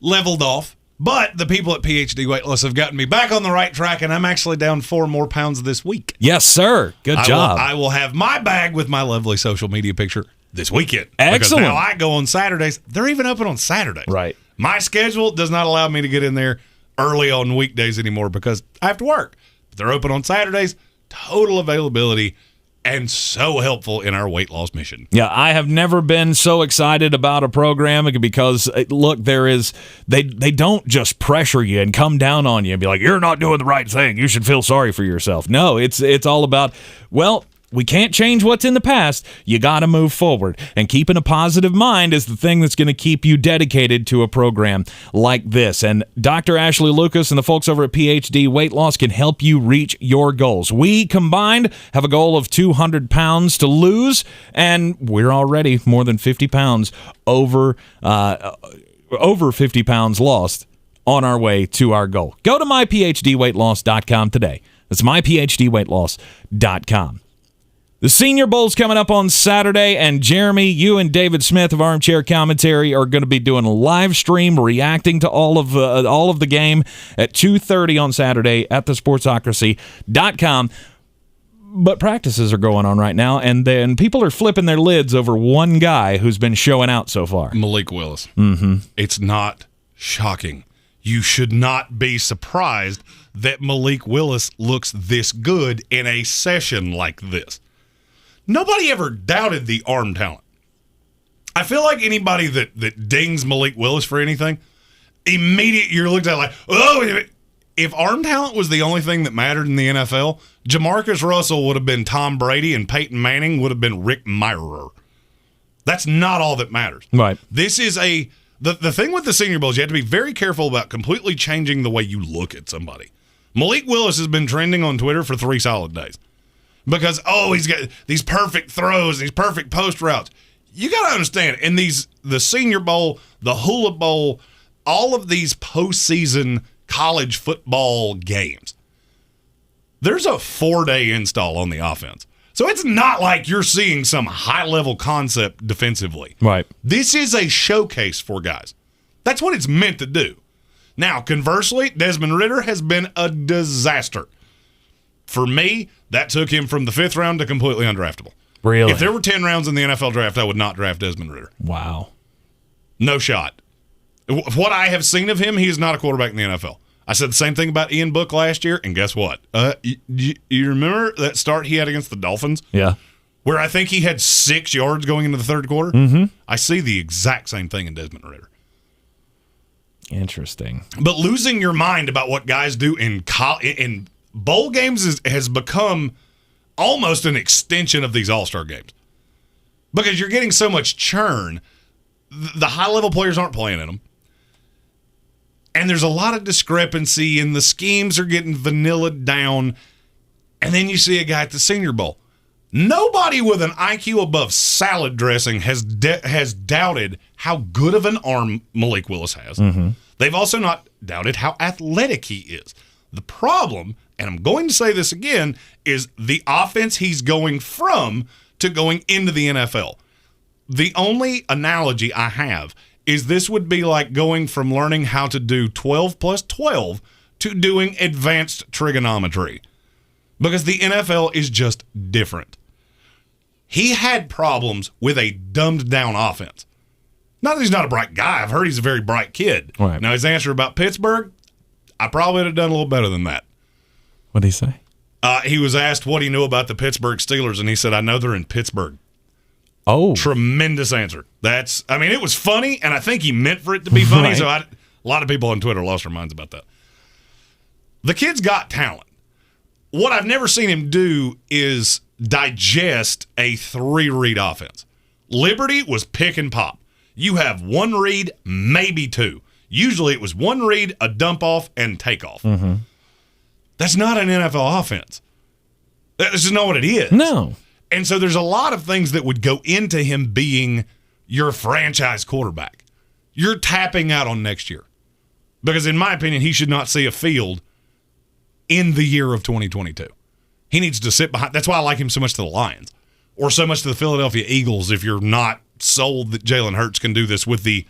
leveled off, but the people at PhD Weight Loss have gotten me back on the right track, and I'm actually down 4 more pounds this week. Yes, sir. Good job. I will have my bag with my lovely social media picture this weekend. Excellent. Because now I go on Saturdays. They're even open on Saturdays. Right. My schedule does not allow me to get in there early on weekdays anymore because I have to work. But they're open on Saturdays. Total availability and so helpful in our weight loss mission. Yeah, I have never been so excited about a program because, look, they don't just pressure you and come down on you and be like, you're not doing the right thing. You should feel sorry for yourself. No, it's all about, well, we can't change what's in the past. You got to move forward. And keeping a positive mind is the thing that's going to keep you dedicated to a program like this. And Dr. Ashley Lucas and the folks over at PhD Weight Loss can help you reach your goals. We combined have a goal of 200 pounds to lose, and we're already more than 50 pounds over 50 pounds lost on our way to our goal. Go to myphdweightloss.com today. That's myphdweightloss.com. The Senior Bowl's coming up on Saturday, and Jeremy, you and David Smith of Armchair Commentary are going to be doing a live stream reacting to all of the game at 2:30 on Saturday at thesportsocracy.com. But practices are going on right now, and then people are flipping their lids over one guy who's been showing out so far. Malik Willis. Mm-hmm. It's not shocking. You should not be surprised that Malik Willis looks this good in a session like this. Nobody ever doubted the arm talent. I feel like anybody that dings Malik Willis for anything, immediately you're looked at like, oh, if arm talent was the only thing that mattered in the NFL, Jamarcus Russell would have been Tom Brady and Peyton Manning would have been Rick Mirer. That's not all that matters. Right. This is the thing with the Senior Bowl is you have to be very careful about completely changing the way you look at somebody. Malik Willis has been trending on Twitter for 3 solid days. Because, he's got these perfect throws, these perfect post routes. You got to understand, in the Senior Bowl, the Hula Bowl, all of these postseason college football games, there's a 4-day install on the offense. So it's not like you're seeing some high-level concept defensively. Right. This is a showcase for guys. That's what it's meant to do. Now, conversely, Desmond Ridder has been a disaster. For me, that took him from the 5th round to completely undraftable. Really? If there were 10 rounds in the NFL draft, I would not draft Desmond Ridder. Wow. No shot. What I have seen of him, he is not a quarterback in the NFL. I said the same thing about Ian Book last year, and guess what? You remember that start he had against the Dolphins? Yeah. Where I think he had 6 yards going into the third quarter? Mm-hmm. I see the exact same thing in Desmond Ridder. Interesting. But losing your mind about what guys do in bowl games has become almost an extension of these all-star games. Because you're getting so much churn, the high-level players aren't playing in them. And there's a lot of discrepancy, and the schemes are getting vanillaed down. And then you see a guy at the Senior Bowl. Nobody with an IQ above salad dressing has doubted how good of an arm Malik Willis has. Mm-hmm. They've also not doubted how athletic he is. The problem, and I'm going to say this again, is the offense he's going from to going into the NFL. The only analogy I have is this would be like going from learning how to do 12 plus 12 to doing advanced trigonometry. Because the NFL is just different. He had problems with a dumbed-down offense. Not that he's not a bright guy. I've heard he's a very bright kid. Right. Now, his answer about Pittsburgh, I probably would have done a little better than that. What did he say? He was asked what he knew about the Pittsburgh Steelers, and he said, I know they're in Pittsburgh. Oh. Tremendous answer. It was funny, and I think he meant for it to be funny, Right. so a lot of people on Twitter lost their minds about that. The kid's got talent. What I've never seen him do is digest a 3-read offense. Liberty was pick and pop. You have 1 read, maybe 2. Usually it was 1 read, a dump off, and takeoff. Mm-hmm. That's not an NFL offense. That's just not what it is. No. And so there's a lot of things that would go into him being your franchise quarterback. You're tapping out on next year. Because in my opinion, he should not see a field in the year of 2022. He needs to sit behind. That's why I like him so much to the Lions or so much to the Philadelphia Eagles if you're not sold that Jalen Hurts can do this with the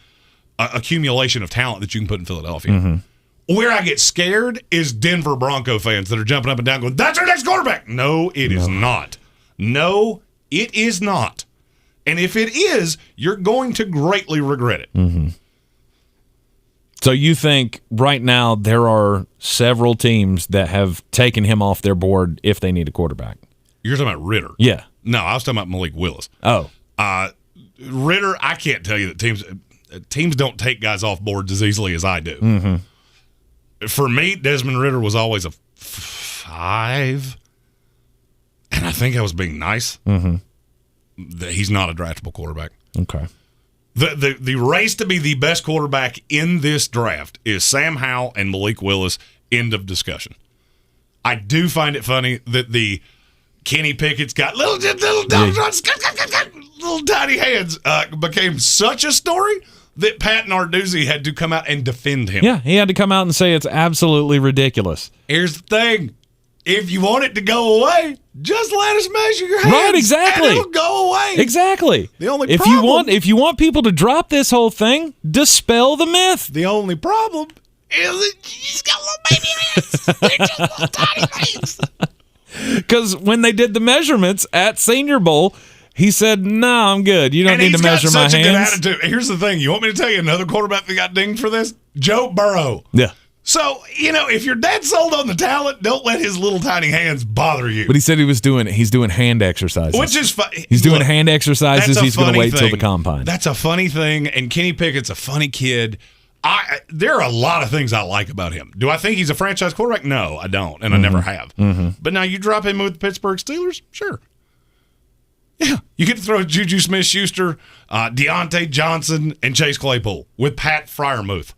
accumulation of talent that you can put in Philadelphia. Mm-hmm. Where I get scared is Denver Bronco fans that are jumping up and down going, that's our next quarterback. No, it is not. No, it is not. And if it is, you're going to greatly regret it. Mm-hmm. So you think right now there are several teams that have taken him off their board if they need a quarterback? You're talking about Ridder? Yeah. No, I was talking about Malik Willis. Oh. Ridder, I can't tell you that teams don't take guys off boards as easily as I do. Mm-hmm. For me, Desmond Ridder was always a 5, and I think I was being nice. Mm-hmm. He's not a draftable quarterback. Okay. The race to be the best quarterback in this draft is Sam Howell and Malik Willis. End of discussion. I do find it funny that the Kenny Pickett's got little tiny hands became such a story that Pat Narduzzi had to come out and defend him. Yeah, he had to come out and say it's absolutely ridiculous. Here's the thing. If you want it to go away, Just let us measure your hands. Right, exactly. And it'll go away. Exactly. The only if you want people to drop this whole thing, dispel the myth. The only problem is that you just got little baby hands. They're just little tiny things. Because when they did the measurements at Senior Bowl, he said, "No, I'm good. You don't need to measure my hands." He's got such a good attitude. Here's the thing. You want me to tell you another quarterback that got dinged for this? Joe Burrow. Yeah. So, if you're dead sold on the talent, don't let his little tiny hands bother you. But he said he's doing hand exercises. Which is fun. He's doing hand exercises. He's going to wait till the combine. That's a funny thing, and Kenny Pickett's a funny kid. There are a lot of things I like about him. Do I think he's a franchise quarterback? No, I don't, and I never have. Mm-hmm. But now you drop him with the Pittsburgh Steelers? Sure. Yeah, you get to throw Juju Smith-Schuster, Deontay Johnson, and Chase Claypool with Pat Freiermuth.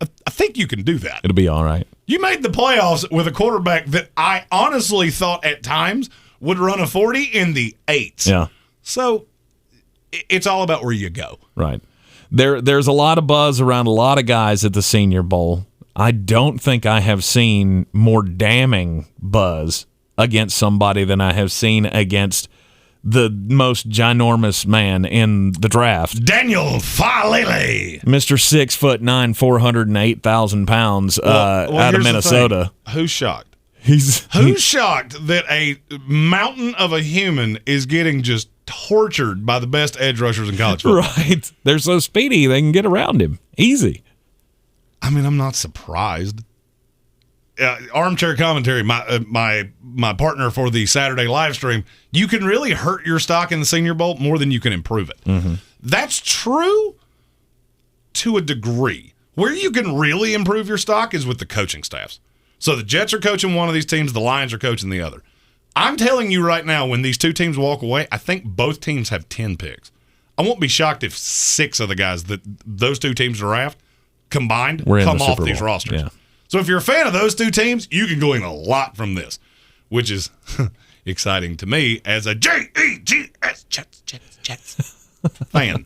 I think you can do that. It'll be all right. You made the playoffs with a quarterback that I honestly thought at times would run a 40 in the 8s. Yeah. So it's all about where you go. Right. There's a lot of buzz around a lot of guys at the Senior Bowl. I don't think I have seen more damning buzz against somebody than I have seen against the most ginormous man in the draft, Daniel Falele, Mr. 6'9", 408,000 pounds, out of Minnesota. Who's shocked? Who's shocked that a mountain of a human is getting just tortured by the best edge rushers in college football? Right, they're so speedy they can get around him easy. I mean, I'm not surprised. Armchair commentary, my partner for the Saturday live stream, you can really hurt your stock in the Senior Bowl more than you can improve it. Mm-hmm. That's true to a degree. Where you can really improve your stock is with the coaching staffs. So the Jets are coaching one of these teams, the Lions are coaching the other. I'm telling you right now, when these two teams walk away, I think both teams have 10 picks. I won't be shocked if 6 of the guys that those two teams draft combined come off these rosters. Yeah. So if you're a fan of those two teams, you can glean a lot from this, which is exciting to me as a Jets fan.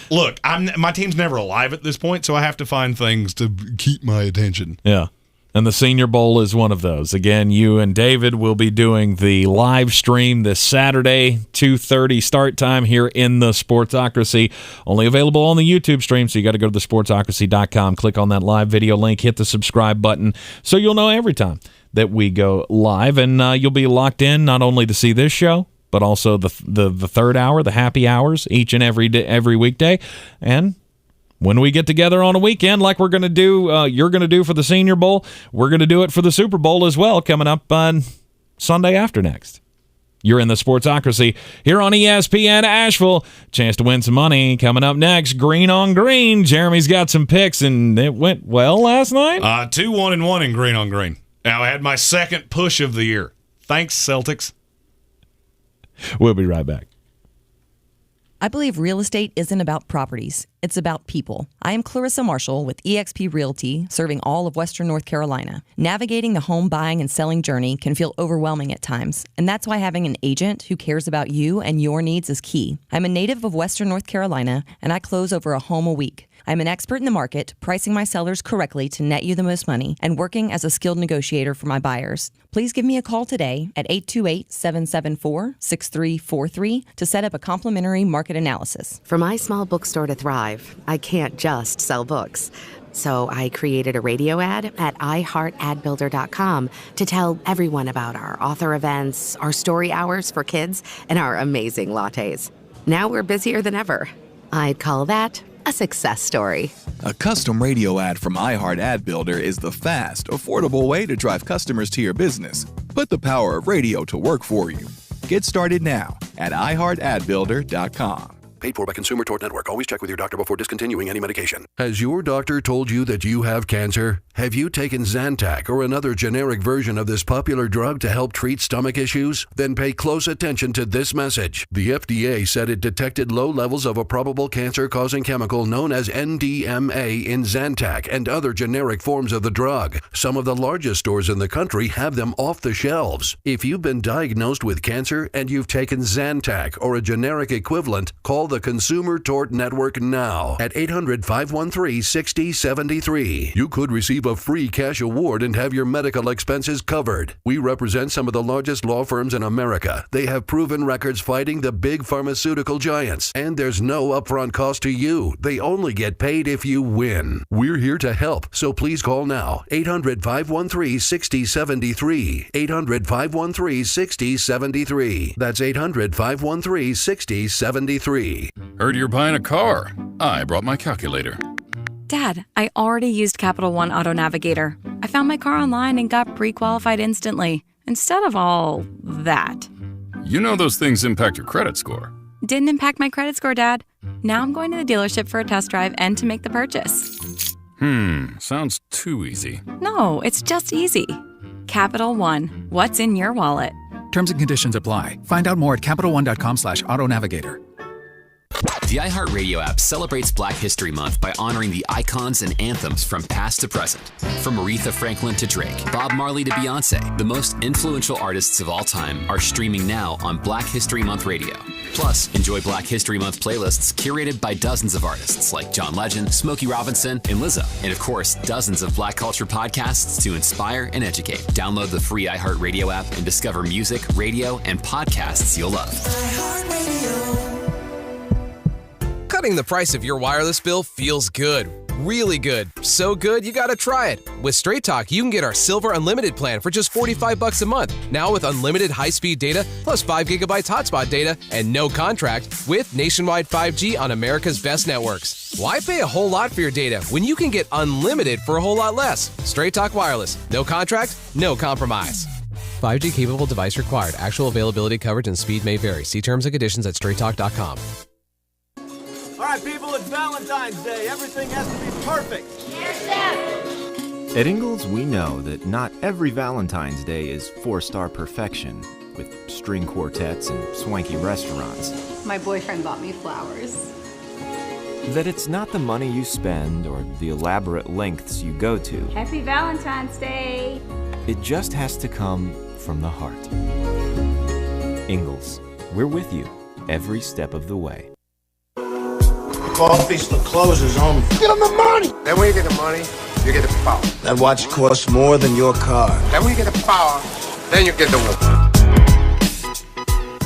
Look, my team's never alive at this point, so I have to find things to keep my attention. Yeah. And the Senior Bowl is one of those. Again, you and David will be doing the live stream this Saturday, 2:30 start time here in the Sportsocracy. Only available on the YouTube stream, so you got to go to thesportsocracy.com, click on that live video link, hit the subscribe button, so you'll know every time that we go live. And you'll be locked in not only to see this show, but also the third hour, the happy hours, each and every day, every weekday. And when we get together on a weekend like we're going to do, you're going to do for the Senior Bowl, we're going to do it for the Super Bowl as well, coming up on Sunday after next. You're in the Sportsocracy here on ESPN Asheville. Chance to win some money coming up next. Green on Green. Jeremy's got some picks, and it went well last night. 2-1-1 in Green on Green. Now, I had my second push of the year. Thanks, Celtics. We'll be right back. I believe real estate isn't about properties. It's about people. I am Clarissa Marshall with eXp Realty, serving all of Western North Carolina. Navigating the home buying and selling journey can feel overwhelming at times, and that's why having an agent who cares about you and your needs is key. I'm a native of Western North Carolina, and I close over a home a week. I'm an expert in the market, pricing my sellers correctly to net you the most money, and working as a skilled negotiator for my buyers. Please give me a call today at 828-774-6343 to set up a complimentary market analysis. For my small bookstore to thrive, I can't just sell books. So I created a radio ad at iHeartAdBuilder.com to tell everyone about our author events, our story hours for kids, and our amazing lattes. Now we're busier than ever. I'd call that a success story. A custom radio ad from iHeart Ad Builder is the fast, affordable way to drive customers to your business. Put the power of radio to work for you. Get started now at iHeartAdBuilder.com. Paid for by Consumer Tort Network. Always check with your doctor before discontinuing any medication. Has your doctor told you that you have cancer? Have you taken Zantac or another generic version of this popular drug to help treat stomach issues? Then pay close attention to this message. The FDA said it detected low levels of a probable cancer-causing chemical known as NDMA in Zantac and other generic forms of the drug. Some of the largest stores in the country have them off the shelves. If you've been diagnosed with cancer and you've taken Zantac or a generic equivalent, call the the Consumer Tort Network now at 800-513-6073. You could receive a free cash award and have your medical expenses covered. We represent some of the largest law firms in America. They have proven records fighting the big pharmaceutical giants, and there's no upfront cost to you. They only get paid if you win. We're here to help, so please call now. 800-513-6073. 800-513-6073. That's 800-513-6073. Heard you're buying a car. I brought my calculator. Dad, I already used Capital One Auto Navigator. I found my car online and got pre-qualified instantly, instead of all that. You know those things impact your credit score. Didn't impact my credit score, Dad. Now I'm going to the dealership for a test drive and to make the purchase. Sounds too easy. No, it's just easy. Capital One. What's in your wallet? Terms and conditions apply. Find out more at CapitalOne.com/autonavigator. The iHeartRadio app celebrates Black History Month by honoring the icons and anthems from past to present. From Aretha Franklin to Drake, Bob Marley to Beyonce, the most influential artists of all time are streaming now on Black History Month Radio. Plus, enjoy Black History Month playlists curated by dozens of artists like John Legend, Smokey Robinson, and Lizzo. And of course, dozens of Black culture podcasts to inspire and educate. Download the free iHeartRadio app and discover music, radio, and podcasts you'll love. Cutting the price of your wireless bill feels good. Really good. So good, you gotta try it. With Straight Talk, you can get our Silver Unlimited plan for just $45 a month. Now with unlimited high-speed data, plus 5 gigabytes hotspot data, and no contract, with nationwide 5G on America's best networks. Why pay a whole lot for your data when you can get unlimited for a whole lot less? Straight Talk Wireless. No contract, no compromise. 5G capable device required. Actual availability, coverage, and speed may vary. See terms and conditions at straighttalk.com. All right, people, it's Valentine's Day. Everything has to be perfect. Yes, Chef. At Ingalls, we know that not every Valentine's Day is 4-star perfection, with string quartets and swanky restaurants. My boyfriend bought me flowers. That it's not the money you spend or the elaborate lengths you go to. Happy Valentine's Day. It just has to come from the heart. Ingalls, we're with you every step of the way. Coffee's for closers only. Get them the money! Then when you get the money, you get the power. That watch costs more than your car. Then when you get the power, then you get the woman.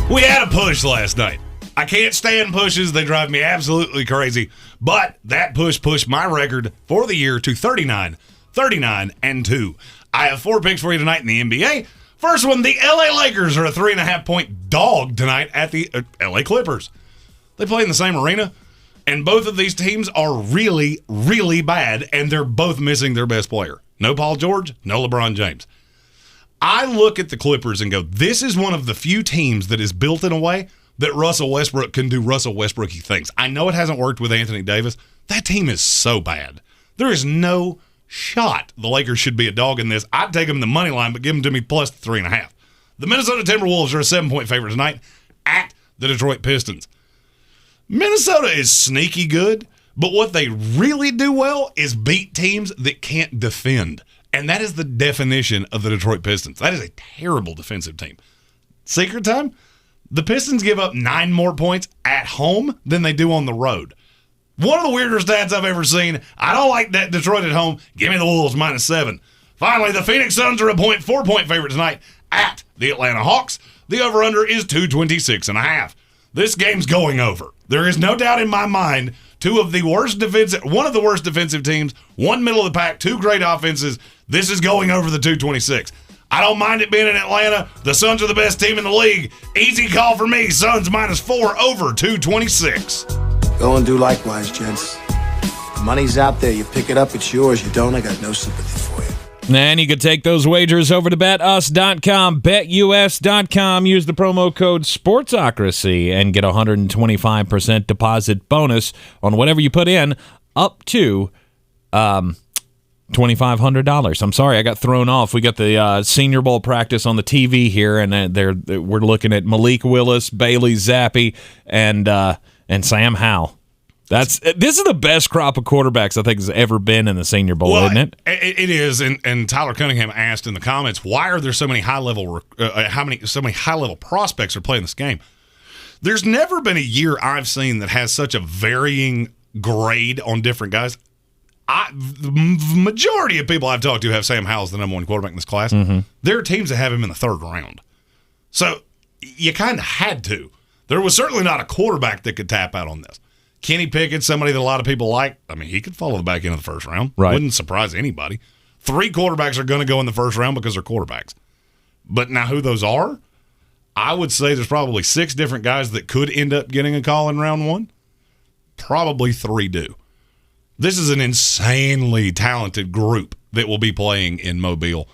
We had a push last night. I can't stand pushes. They drive me absolutely crazy. But that push pushed my record for the year to 39-2. I have 4 picks for you tonight in the NBA. First one, the LA Lakers are a 3.5-point dog tonight at the LA Clippers. They play in the same arena. And both of these teams are really, really bad, and they're both missing their best player. No Paul George, no LeBron James. I look at the Clippers and go, this is one of the few teams that is built in a way that Russell Westbrook can do Russell Westbrook-y things. I know it hasn't worked with Anthony Davis. That team is so bad. There is no shot the Lakers should be a dog in this. I'd take them the money line, but give them to me plus 3.5. The Minnesota Timberwolves are a 7-point favorite tonight at the Detroit Pistons. Minnesota is sneaky good, but what they really do well is beat teams that can't defend. And that is the definition of the Detroit Pistons. That is a terrible defensive team. Secret time? The Pistons give up 9 more points at home than they do on the road. One of the weirder stats I've ever seen. I don't like that Detroit at home. Give me the Wolves -7. Finally, the Phoenix Suns are a 4-point favorite tonight at the Atlanta Hawks. The over-under is 226.5. This game's going over. There is no doubt in my mind one of the worst defensive teams, one middle of the pack, 2 great offenses. This is going over the 226. I don't mind it being in Atlanta. The Suns are the best team in the league. Easy call for me. Suns -4 over 226. Go and do likewise, gents. The money's out there. You pick it up, it's yours. You don't, I got no sympathy for you. And you can take those wagers over to betus.com, betus.com. Use the promo code SPORTSOCRACY and get a 125% deposit bonus on whatever you put in up to $2,500. I'm sorry, I got thrown off. We got the Senior Bowl practice on the TV here, and we're looking at Malik Willis, Bailey Zappi, and Sam Howell. This is the best crop of quarterbacks I think has ever been in the Senior Bowl, isn't it? It is, and Tyler Cunningham asked in the comments, why are there so many high level prospects are playing this game? There's never been a year I've seen that has such a varying grade on different guys. The majority of people I've talked to have Sam Howell as the number one quarterback in this class. Mm-hmm. There are teams that have him in the third round. So you kind of had to. There was certainly not a quarterback that could tap out on this. Kenny Pickett, somebody that a lot of people like, I mean, he could follow the back end of the first round. Right. Wouldn't surprise anybody. 3 quarterbacks are going to go in the first round because they're quarterbacks. But now who those are, I would say there's probably 6 different guys that could end up getting a call in round 1. Probably 3 do. This is an insanely talented group that will be playing in Mobile,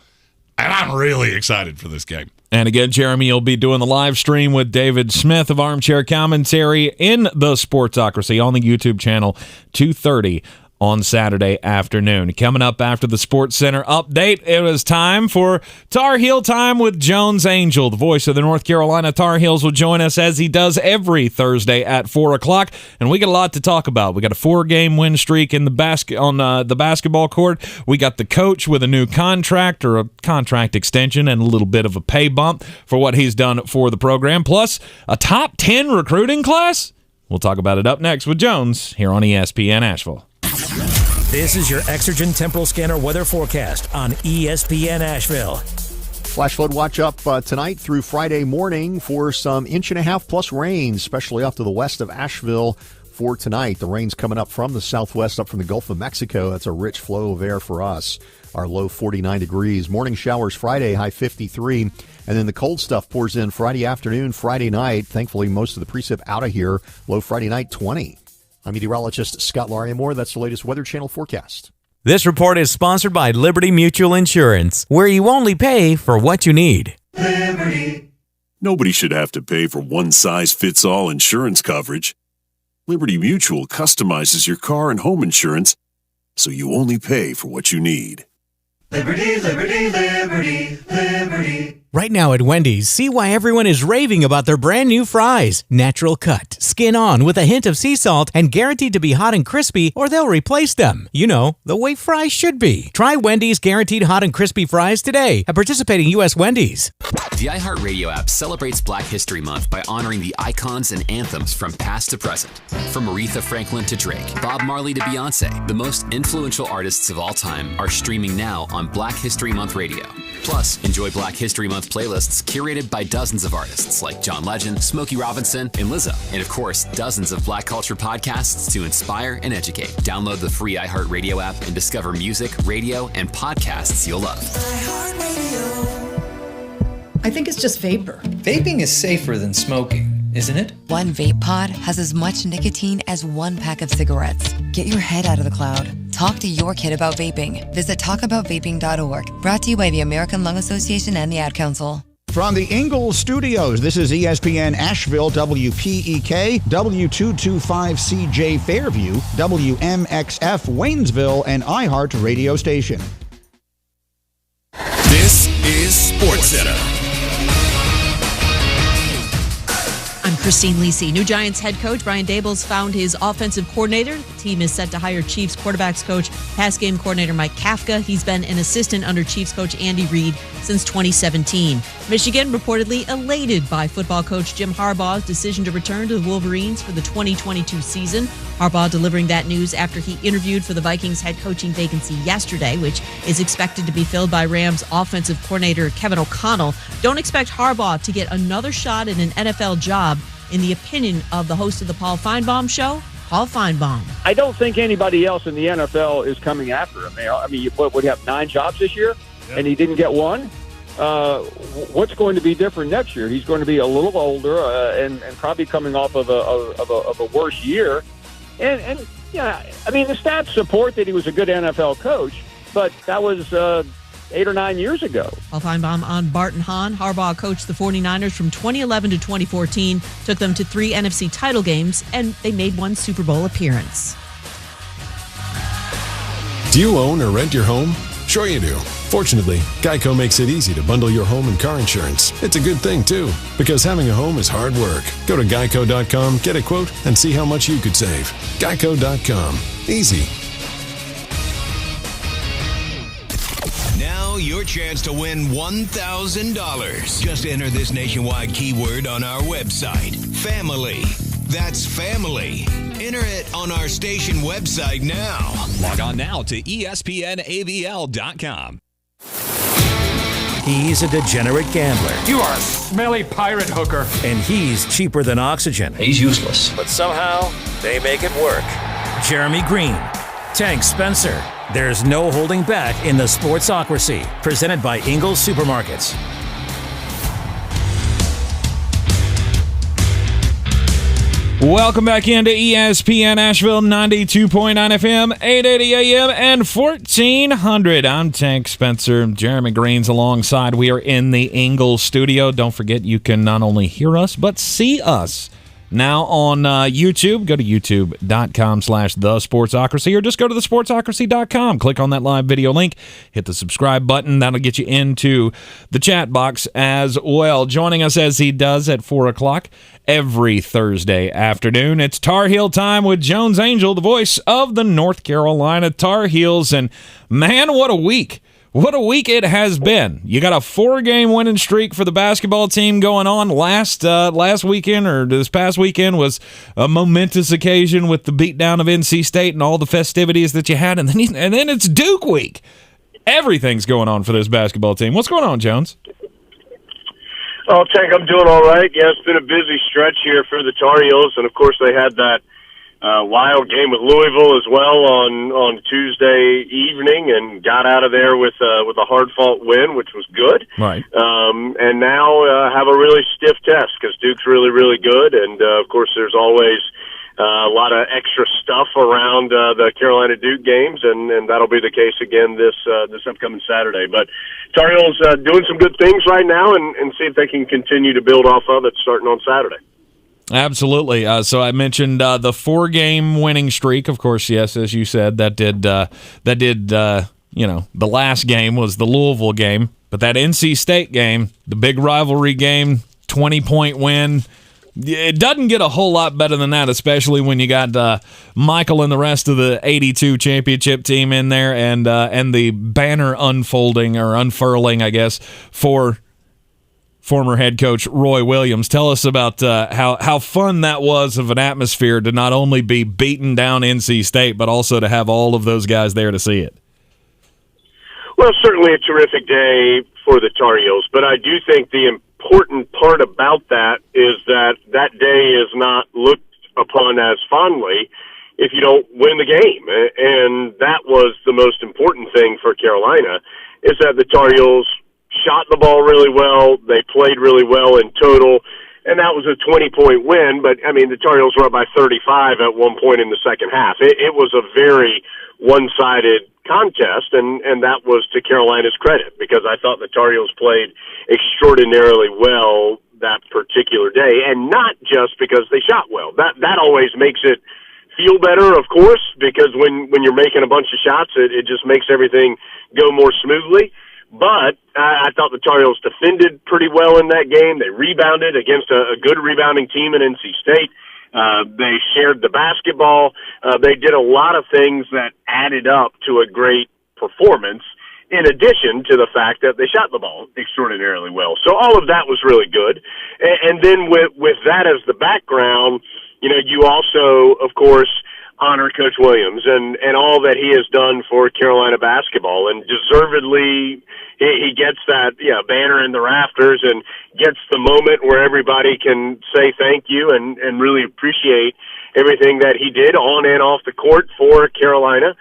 and I'm really excited for this game. And again, Jeremy will be doing the live stream with David Smith of Armchair Commentary in the Sportsocracy on the YouTube channel, 2:30 on Saturday afternoon. Coming up after the Sports Center update, it was time for Tar Heel Time with Jones Angell. The voice of the North Carolina Tar Heels will join us as he does every Thursday at 4 o'clock, and we got a lot to talk about. We got a 4-game win streak in the basketball court. We got the coach with a new contract or a contract extension and a little bit of a pay bump for what he's done for the program, plus a top 10 recruiting class. We'll talk about it up next with Jones here on ESPN Asheville. This is your Exergen Temporal Scanner weather forecast on ESPN Asheville. Flash flood watch up tonight through Friday morning for some 1.5 plus rain, especially off to the west of Asheville for tonight. The rain's coming up from the southwest, up from the Gulf of Mexico. That's a rich flow of air for us. Our low 49 degrees. Morning showers Friday, high 53. And then the cold stuff pours in Friday afternoon, Friday night. Thankfully, most of the precip out of here. Low Friday night, 20. I'm meteorologist Scott Lariamore. That's the latest Weather Channel forecast. This report is sponsored by Liberty Mutual Insurance, where you only pay for what you need. Liberty. Nobody should have to pay for one-size-fits-all insurance coverage. Liberty Mutual customizes your car and home insurance so you only pay for what you need. Liberty, liberty, liberty, liberty. Right now at Wendy's, see why everyone is raving about their brand new fries. Natural cut, skin on with a hint of sea salt, and guaranteed to be hot and crispy, or they'll replace them. You know, the way fries should be. Try Wendy's guaranteed hot and crispy fries today at participating U.S. Wendy's. The iHeartRadio app celebrates Black History Month by honoring the icons and anthems from past to present. From Aretha Franklin to Drake, Bob Marley to Beyonce, the most influential artists of all time are streaming now on Black History Month Radio. Plus, enjoy Black History Month playlists curated by dozens of artists like John Legend, Smokey Robinson, and Lizzo. And of course, dozens of Black culture podcasts to inspire and educate. Download the free iHeartRadio app and discover music, radio, and podcasts you'll love. I think it's just vapor. Vaping is safer than smoking, isn't it? One vape pod has as much nicotine as 1 pack of cigarettes. Get your head out of the cloud. Talk to your kid about vaping. Visit talkaboutvaping.org. Brought to you by the American Lung Association and the Ad Council. From the Ingalls Studios, this is ESPN Asheville, WPEK, W225CJ Fairview, WMXF Waynesville, and iHeart Radio Station. This is Sports Center. I'm Christine Lisi. New Giants head coach Brian Daboll's found his offensive coordinator. The team is set to hire Chiefs quarterbacks coach, pass game coordinator Mike Kafka. He's been an assistant under Chiefs coach Andy Reid since 2017. Michigan reportedly elated by football coach Jim Harbaugh's decision to return to the Wolverines for the 2022 season. Harbaugh delivering that news after he interviewed for the Vikings head coaching vacancy yesterday, which is expected to be filled by Rams offensive coordinator Kevin O'Connell. Don't expect Harbaugh to get another shot at an NFL job, in the opinion of the host of the Paul Feinbaum Show, Paul Feinbaum. I don't think anybody else in the NFL is coming after him. I mean, would have 9 jobs this year, and he didn't get one? What's going to be different next year? He's going to be a little older and probably coming off of a worse year. And yeah, I mean, the stats support that he was a good NFL coach, but that was 8 or 9 years ago. Paul Feinbaum on Bart and Hahn. Harbaugh coached the 49ers from 2011 to 2014, took them to 3 NFC title games, and they made 1 Super Bowl appearance. Do you own or rent your home? Sure you do. Fortunately, Geico makes it easy to bundle your home and car insurance. It's a good thing, too, because having a home is hard work. Go to geico.com, get a quote, and see how much you could save. Geico.com. Easy. Now Now your chance to win $1,000. Just enter this nationwide keyword on our website, family. That's family. Enter it on our station website now. Log on now to ESPNABL.com. He's a degenerate gambler. You are a smelly pirate hooker. And he's cheaper than oxygen. He's useless. But somehow, they make it work. Jeremy Greene, Tank Spencer. There's no holding back in the Sportsocracy. Presented by Ingles Supermarkets. Welcome back into ESPN Asheville 92.9 FM, 880 AM, and 1400. I'm Tank Spencer. Jeremy Greene's alongside. We are in the Ingles studio. Don't forget, you can not only hear us, but see us now on YouTube. Go to youtube.com/thesportsocracy or just go to thesportsocracy.com. Click on that live video link. Hit the subscribe button. That'll get you into the chat box as well. Joining us as he does at 4 o'clock every Thursday afternoon, it's Tar Heel time with Jones Angell, the voice of the North Carolina Tar Heels. And man, what a week. What a week it has been. You got a 4-game winning streak for the basketball team going on. Last weekend, or this past weekend, was a momentous occasion with the beatdown of NC State and all the festivities that you had. And then it's Duke week. Everything's going on for this basketball team. What's going on, Jones? Oh, Tank, I'm doing all right. Yeah, it's been a busy stretch here for the Tar Heels. And, of course, they had that wild game with Louisville as well on Tuesday evening, and got out of there with a hard-fought win, which was good. Right. And now have a really stiff test because Duke's really, really good. And, of course, there's always a lot of extra stuff around the Carolina-Duke games, and that'll be the case again this upcoming Saturday. But Tar Heels doing some good things right now, and see if they can continue to build off of it starting on Saturday. Absolutely. So I mentioned the 4-game winning streak. Of course, yes, as you said, that did the last game was the Louisville game, but that NC State game, the big rivalry game, 20-point win. It doesn't get a whole lot better than that, especially when you got Michael and the rest of the 82 championship team in there, and the banner unfurling, I guess, for former head coach Roy Williams. Tell us about how fun that was of an atmosphere to not only be beating down NC State, but also to have all of those guys there to see it. Well, certainly a terrific day for the Tar Heels, but I do think the important part about that is that day is not looked upon as fondly if you don't win the game. And that was the most important thing for Carolina, is that the Tar Heels shot the ball really well. They played really well in total, and that was a 20-point win. But, I mean, the Tar Heels were up by 35 at one point in the second half. It was a very one-sided contest, and that was to Carolina's credit, because I thought the Tar Heels played extraordinarily well that particular day, and not just because they shot well. That always makes it feel better, of course, because when you're making a bunch of shots, it just makes everything go more smoothly. But I thought the Tar Heels defended pretty well in that game. They rebounded against a good rebounding team in NC State. They shared the basketball. They did a lot of things that added up to a great performance, in addition to the fact that they shot the ball extraordinarily well. So all of that was really good. And then with that as the background, you also, of course, honor Coach Williams and all that he has done for Carolina basketball, and deservedly he gets that banner in the rafters and gets the moment where everybody can say thank you and really appreciate everything that he did on and off the court for Carolina.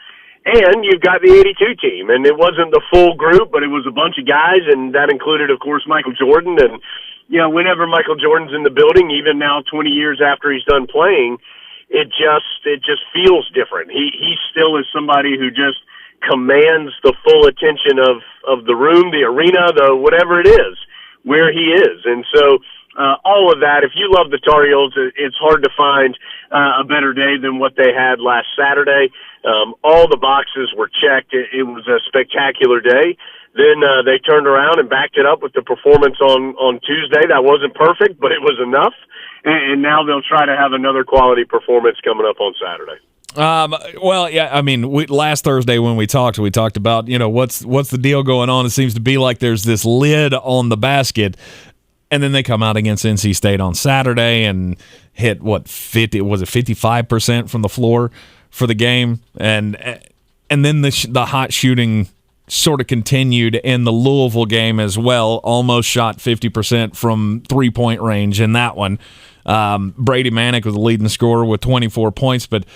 And you've got the 82 team, and it wasn't the full group, but it was a bunch of guys, and that included, of course, Michael Jordan. And whenever Michael Jordan's in the building, even now 20 years after he's done playing, it just feels different. He still is somebody who just commands the full attention of the room, the arena, the whatever it is, where he is. And so all of that, if you love the Tar Heels, it's hard to find a better day than what they had last Saturday. All the boxes were checked. It was a spectacular day. Then they turned around and backed it up with the performance on Tuesday. That wasn't perfect, but it was enough. And now they'll try to have another quality performance coming up on Saturday. Well, yeah, I mean, last Thursday when we talked about, what's the deal going on? It seems to be like there's this lid on the basket, and then they come out against NC State on Saturday and hit 55% from the floor for the game, and then the hot shooting sort of continued in the Louisville game as well. Almost shot 50% from 3-point range in that one. Brady Manick was the leading scorer with 24 points, but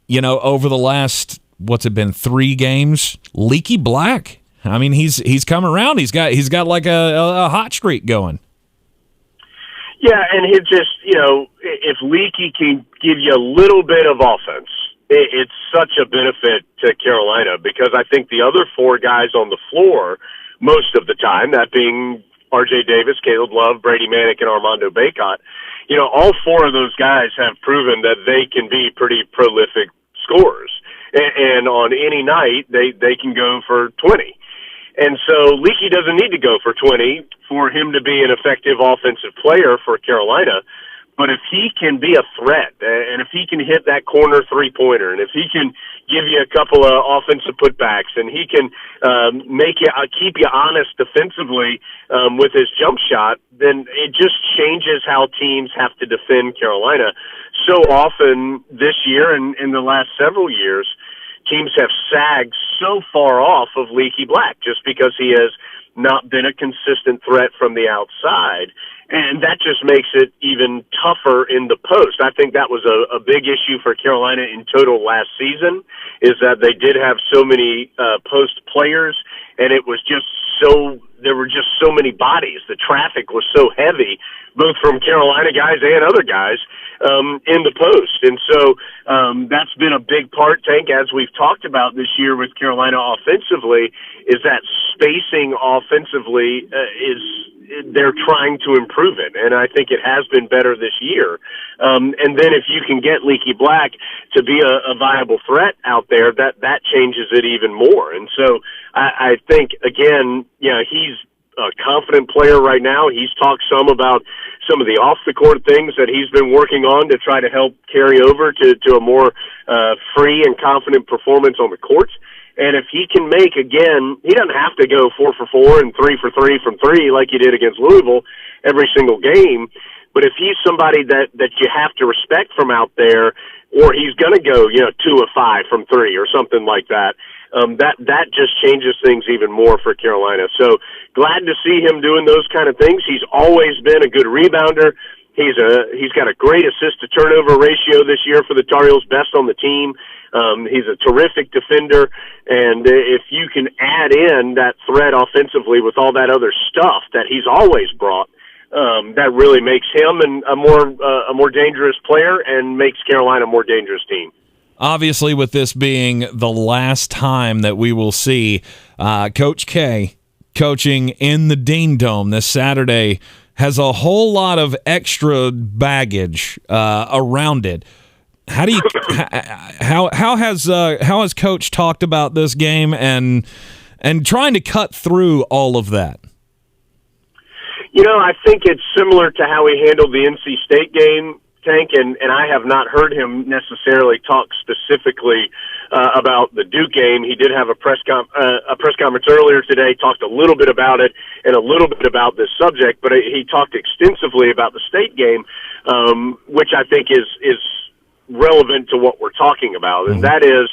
over the last, 3 games, Leaky Black. I mean, he's come around. He's got like a hot streak going. Yeah, and he just, if Leaky can give you a little bit of offense, it's such a benefit to Carolina, because I think the other 4 guys on the floor, most of the time, that being R.J. Davis, Caleb Love, Brady Manick, and Armando Bacot, all 4 of those guys have proven that they can be pretty prolific scorers. And on any night, they can go for 20. And so Leaky doesn't need to go for 20 for him to be an effective offensive player for Carolina. But if he can be a threat, and if he can hit that corner three-pointer, and if he can give you a couple of offensive putbacks, and he can keep you honest defensively with his jump shot, then it just changes how teams have to defend Carolina. So often this year and in the last several years, teams have sagged so far off of Leaky Black just because he has not been a consistent threat from the outside. And that just makes it even tougher in the post. I think that was a big issue for Carolina in total last season, is that they did have so many post players, and it was just there were just so many bodies. The traffic was so heavy, both from Carolina guys and other guys, in the post. And so that's been a big part, Tank, as we've talked about this year with Carolina offensively, is that spacing offensively they're trying to improve it, and I think it has been better this year. And then if you can get Leaky Black to be a viable threat out there, that changes it even more. And so I think, again, he's a confident player right now. He's talked some about some of the off-the-court things that he's been working on to try to help carry over to a more free and confident performance on the court. And if he can make, again, he doesn't have to go 4 for 4 and 3 for 3 from 3 like he did against Louisville every single game. But if he's somebody that you have to respect from out there, or he's going to go, 2 of 5 from 3 or something like that, that just changes things even more for Carolina. So glad to see him doing those kind of things. He's always been a good rebounder. He's got a great assist to turnover ratio this year for the Tar Heels, best on the team. He's a terrific defender, and if you can add in that threat offensively with all that other stuff that he's always brought, that really makes him a more dangerous player and makes Carolina a more dangerous team. Obviously, with this being the last time that we will see Coach K coaching in the Dean Dome this Saturday, has a whole lot of extra baggage around it. How do you how has Coach talked about this game and trying to cut through all of that? I think it's similar to how he handled the NC State game, Tank, and I have not heard him necessarily talk specifically about the Duke game. He did have a press conference earlier today, talked a little bit about it and a little bit about this subject, but he talked extensively about the State game, which I think is relevant to what we're talking about, and that is,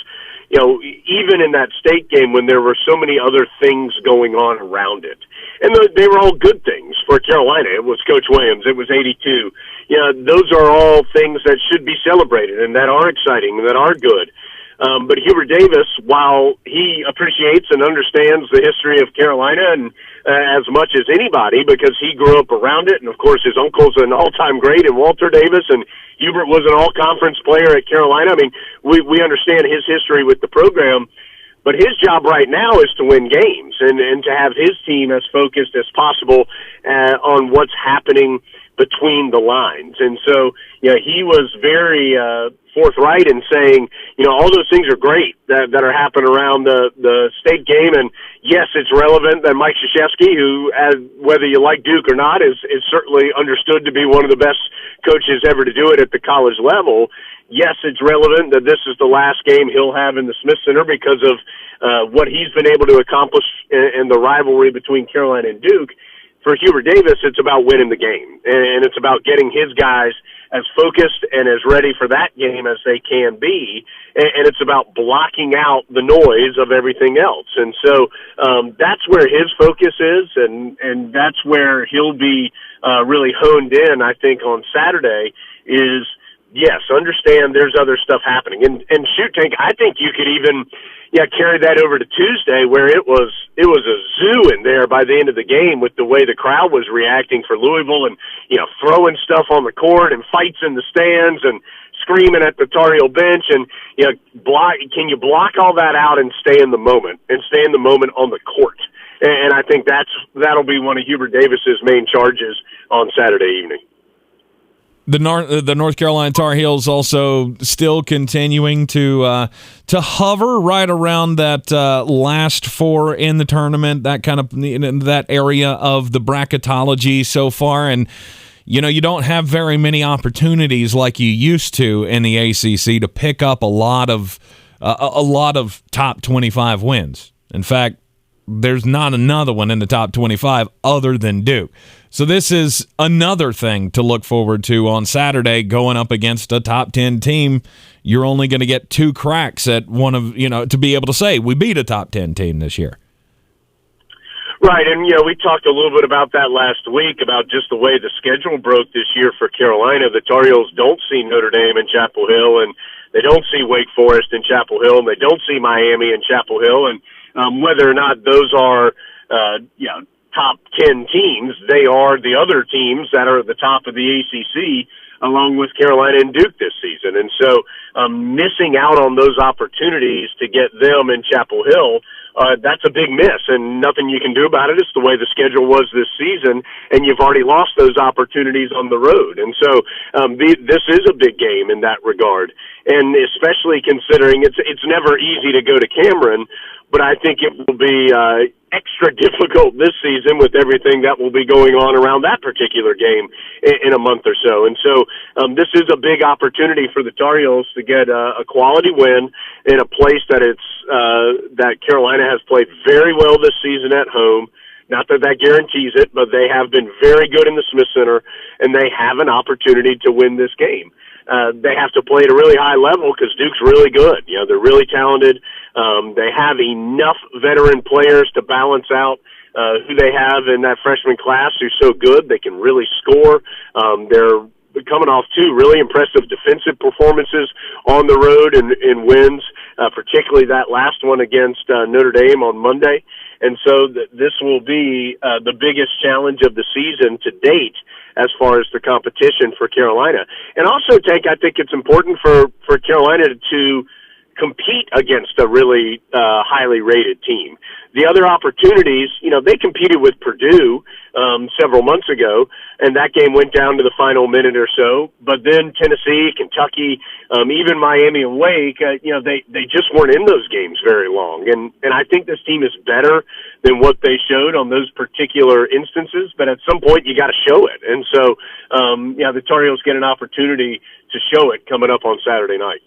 even in that State game when there were so many other things going on around it, and they were all good things for Carolina. It was Coach Williams. It was 82. Those are all things that should be celebrated and that are exciting and that are good. But Hubert Davis, while he appreciates and understands the history of Carolina and as much as anybody, because he grew up around it, and of course his uncle's an all-time great in Walter Davis, and Hubert was an all-conference player at Carolina. I mean, we understand his history with the program, but his job right now is to win games and to have his team as focused as possible on what's happening between the lines. And so, he was very forthright in saying, all those things are great that are happening around the State game. And yes, it's relevant that Mike Krzyzewski, who, whether you like Duke or not, is certainly understood to be one of the best coaches ever to do it at the college level, yes, it's relevant that this is the last game he'll have in the Smith Center because of what he's been able to accomplish in the rivalry between Carolina and Duke. For Hubert Davis, it's about winning the game, and it's about getting his guys as focused and as ready for that game as they can be, and it's about blocking out the noise of everything else. And so that's where his focus is, and that's where he'll be really honed in, I think, on Saturday is, yes, understand there's other stuff happening. And shoot, Tank, I think you could even carry that over to Tuesday, where it was a zoo in there by the end of the game with the way the crowd was reacting for Louisville and, throwing stuff on the court and fights in the stands and screaming at the Tar Heel bench. And, can you block all that out and stay in the moment on the court? And I think that'll be one of Hubert Davis's main charges on Saturday evening. The North Carolina Tar Heels also still continuing to hover right around that last four in the tournament, that kind of that area of the bracketology so far, and you don't have very many opportunities like you used to in the ACC to pick up a lot of top 25 wins. In fact, there's not another one in the top 25 other than Duke. So this is another thing to look forward to on Saturday, going up against a top 10 team. You're only going to get two cracks at one of, to be able to say we beat a top 10 team this year. Right, and we talked a little bit about that last week, about just the way the schedule broke this year for Carolina. The Tar Heels don't see Notre Dame and Chapel Hill, and they don't see Wake Forest and Chapel Hill, and they don't see Miami and Chapel Hill, and whether or not those are, top 10 teams, they are the other teams that are at the top of the ACC, along with Carolina and Duke this season. And so missing out on those opportunities to get them in Chapel Hill, that's a big miss, and nothing you can do about it. It's the way the schedule was this season, and you've already lost those opportunities on the road. And so this is a big game in that regard, and especially considering it's never easy to go to Cameron, but I think it will be extra difficult this season with everything that will be going on around that particular game in a month or so. And so this is a big opportunity for the Tar Heels to get a quality win in a place that that Carolina has played very well this season at home. Not that guarantees it, but they have been very good in the Smith Center, and they have an opportunity to win this game. They have to play at a really high level because Duke's really good. They're really talented. They have enough veteran players to balance out who they have in that freshman class who's so good. They can really score. They're coming off two really impressive defensive performances on the road in wins, particularly that last one against Notre Dame on Monday. And so this will be the biggest challenge of the season to date as far as the competition for Carolina. And also, I think it's important for Carolina to compete against a really highly rated team. The other opportunities, they competed with Purdue several months ago, and that game went down to the final minute or so. But then Tennessee, Kentucky, even Miami and Wake, they just weren't in those games very long. And I think this team is better than what they showed on those particular instances. But at some point, you got to show it. And so, the Tar Heels get an opportunity to show it coming up on Saturday night.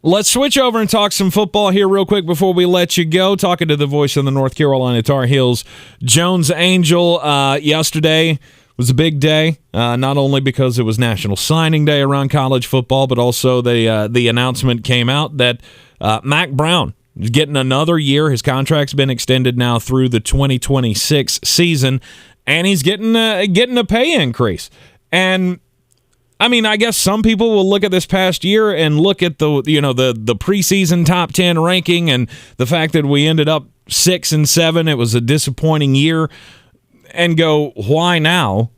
Let's switch over and talk some football here real quick before we let you go. Talking to the voice of the North Carolina Tar Heels, Jones Angell. Yesterday was a big day, not only because it was National Signing Day around college football, but also the announcement came out that Mack Brown is getting another year. His contract's been extended now through the 2026 season, and he's getting a pay increase. And I mean, I guess some people will look at this past year and look at the preseason top 10 ranking and the fact that we ended up 6 and 7. It was a disappointing year, and go, why now?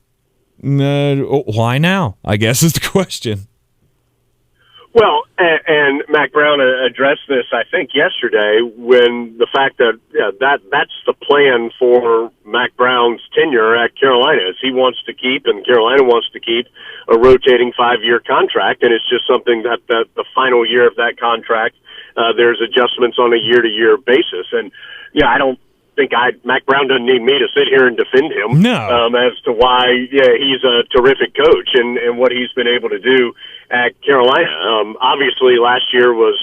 Why now? I guess is the question. Well, and Mack Brown addressed this, I think, yesterday when the fact that that's the plan for Mack Brown's tenure at Carolina is he wants to keep, and Carolina wants to keep, a rotating 5-year contract, and it's just something that the final year of that contract, there's adjustments on a year-to-year basis. And, I don't think Mack Brown doesn't need me to sit here and defend him as to why he's a terrific coach and what he's been able to do at Carolina. Obviously, last year was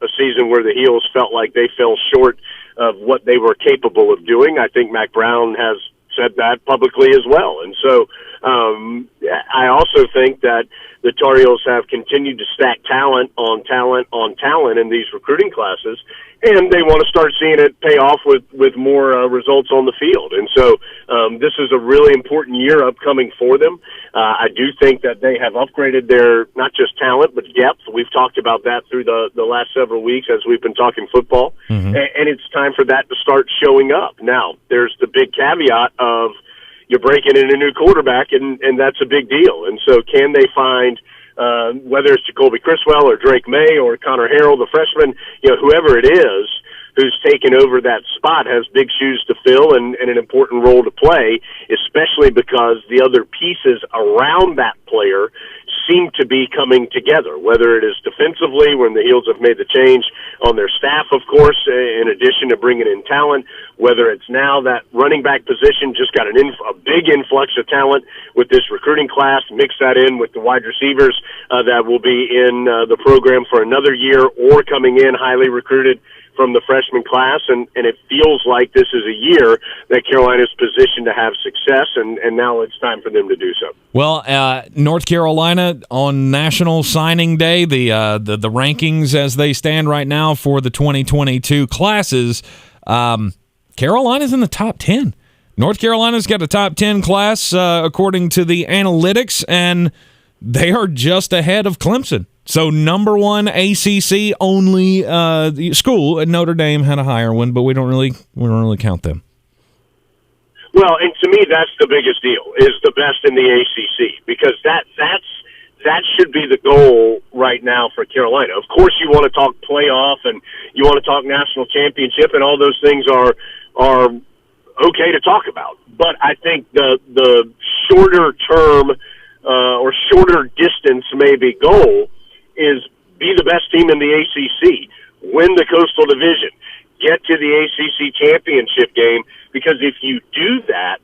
a season where the Heels felt like they fell short of what they were capable of doing. I think Mac Brown has said that publicly as well. And so I also think that the Tar Heels have continued to stack talent on talent on talent in these recruiting classes, and they want to start seeing it pay off with more results on the field. And so this is a really important year upcoming for them. I do think that they have upgraded their not just talent, but depth. We've talked about that through the last several weeks as we've been talking football. Mm-hmm. And it's time for that to start showing up. Now, there's the big caveat of you're breaking in a new quarterback, and that's a big deal. And so can they find whether it's Jacoby Criswell or Drake May or Connor Harrell, the freshman, whoever it is who's taken over that spot has big shoes to fill and an important role to play, especially because the other pieces around that player seem to be coming together, whether it is defensively when the Heels have made the change on their staff, of course, in addition to bringing in talent, whether it's now that running back position just got a big influx of talent with this recruiting class, mix that in with the wide receivers that will be in the program for another year or coming in highly recruited from the freshman class, and it feels like this is a year that Carolina's positioned to have success, and now it's time for them to do so. Well, North Carolina on National Signing Day, the rankings as they stand right now for the 2022 classes, Carolina's in the top 10. North Carolina's got a top 10 class according to the analytics, and they are just ahead of Clemson. So number one ACC only school at Notre Dame had a higher one, but we don't really count them. Well, and to me, that's the biggest deal, is the best in the ACC, because that should be the goal right now for Carolina. Of course, you want to talk playoff and you want to talk national championship, and all those things are okay to talk about. But I think the shorter term or shorter distance maybe goal is be the best team in the ACC, win the Coastal Division, get to the ACC championship game, because if you do that,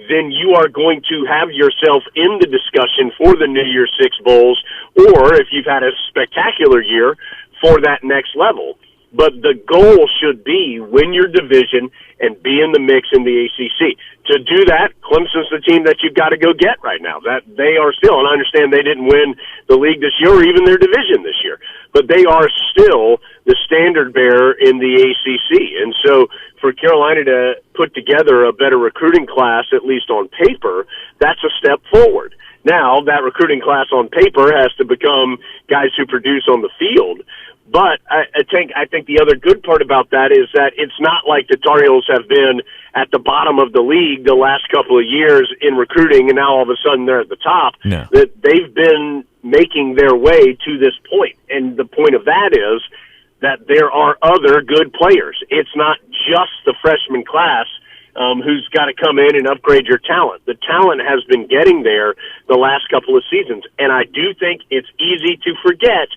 then you are going to have yourself in the discussion for the New Year's Six Bowls, or if you've had a spectacular year, for that next level. But the goal should be win your division and be in the mix in the ACC. To do that, Clemson's the team that you've got to go get right now. That they are still, and I understand they didn't win the league this year or even their division this year, but they are still the standard bearer in the ACC. And so for Carolina to put together a better recruiting class, at least on paper, that's a step forward. Now, that recruiting class on paper has to become guys who produce on the field. But I think the other good part about that is that it's not like the Tar Heels have been at the bottom of the league the last couple of years in recruiting, and now all of a sudden they're at the top. No. That they've been making their way to this point. And the point of that is that there are other good players. It's not just the freshman class who's got to come in and upgrade your talent. The talent has been getting there the last couple of seasons. And I do think it's easy to forget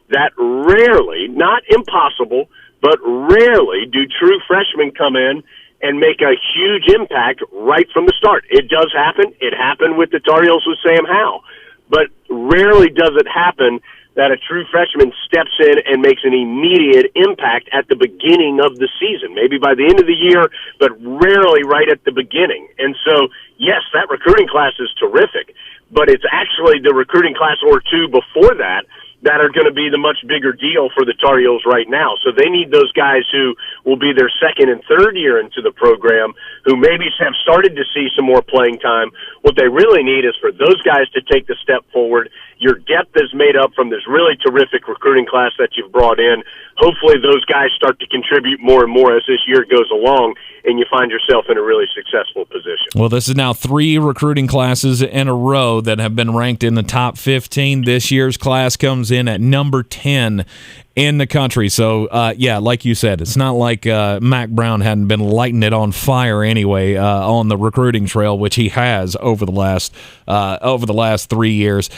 that rarely, not impossible, but rarely do true freshmen come in and make a huge impact right from the start. It does happen. It happened with the Tar Heels with Sam Howell. But rarely does it happen that a true freshman steps in and makes an immediate impact at the beginning of the season, maybe by the end of the year, but rarely right at the beginning. And so, yes, that recruiting class is terrific, but it's actually the recruiting class or two before that are going to be the much bigger deal for the Tar Heels right now. So they need those guys who will be their second and third year into the program, who maybe have started to see some more playing time. What they really need is for those guys to take the step forward. Your depth is made up from this really terrific recruiting class that you've brought in. Hopefully those guys start to contribute more and more as this year goes along, and you find yourself in a really successful position. Well, this is now 3 recruiting classes in a row that have been ranked in the top 15. This year's class comes in at number 10 in the country. So, yeah, like you said, it's not like Mac Brown hadn't been lighting it on fire anyway on the recruiting trail, which he has over the last 3 years.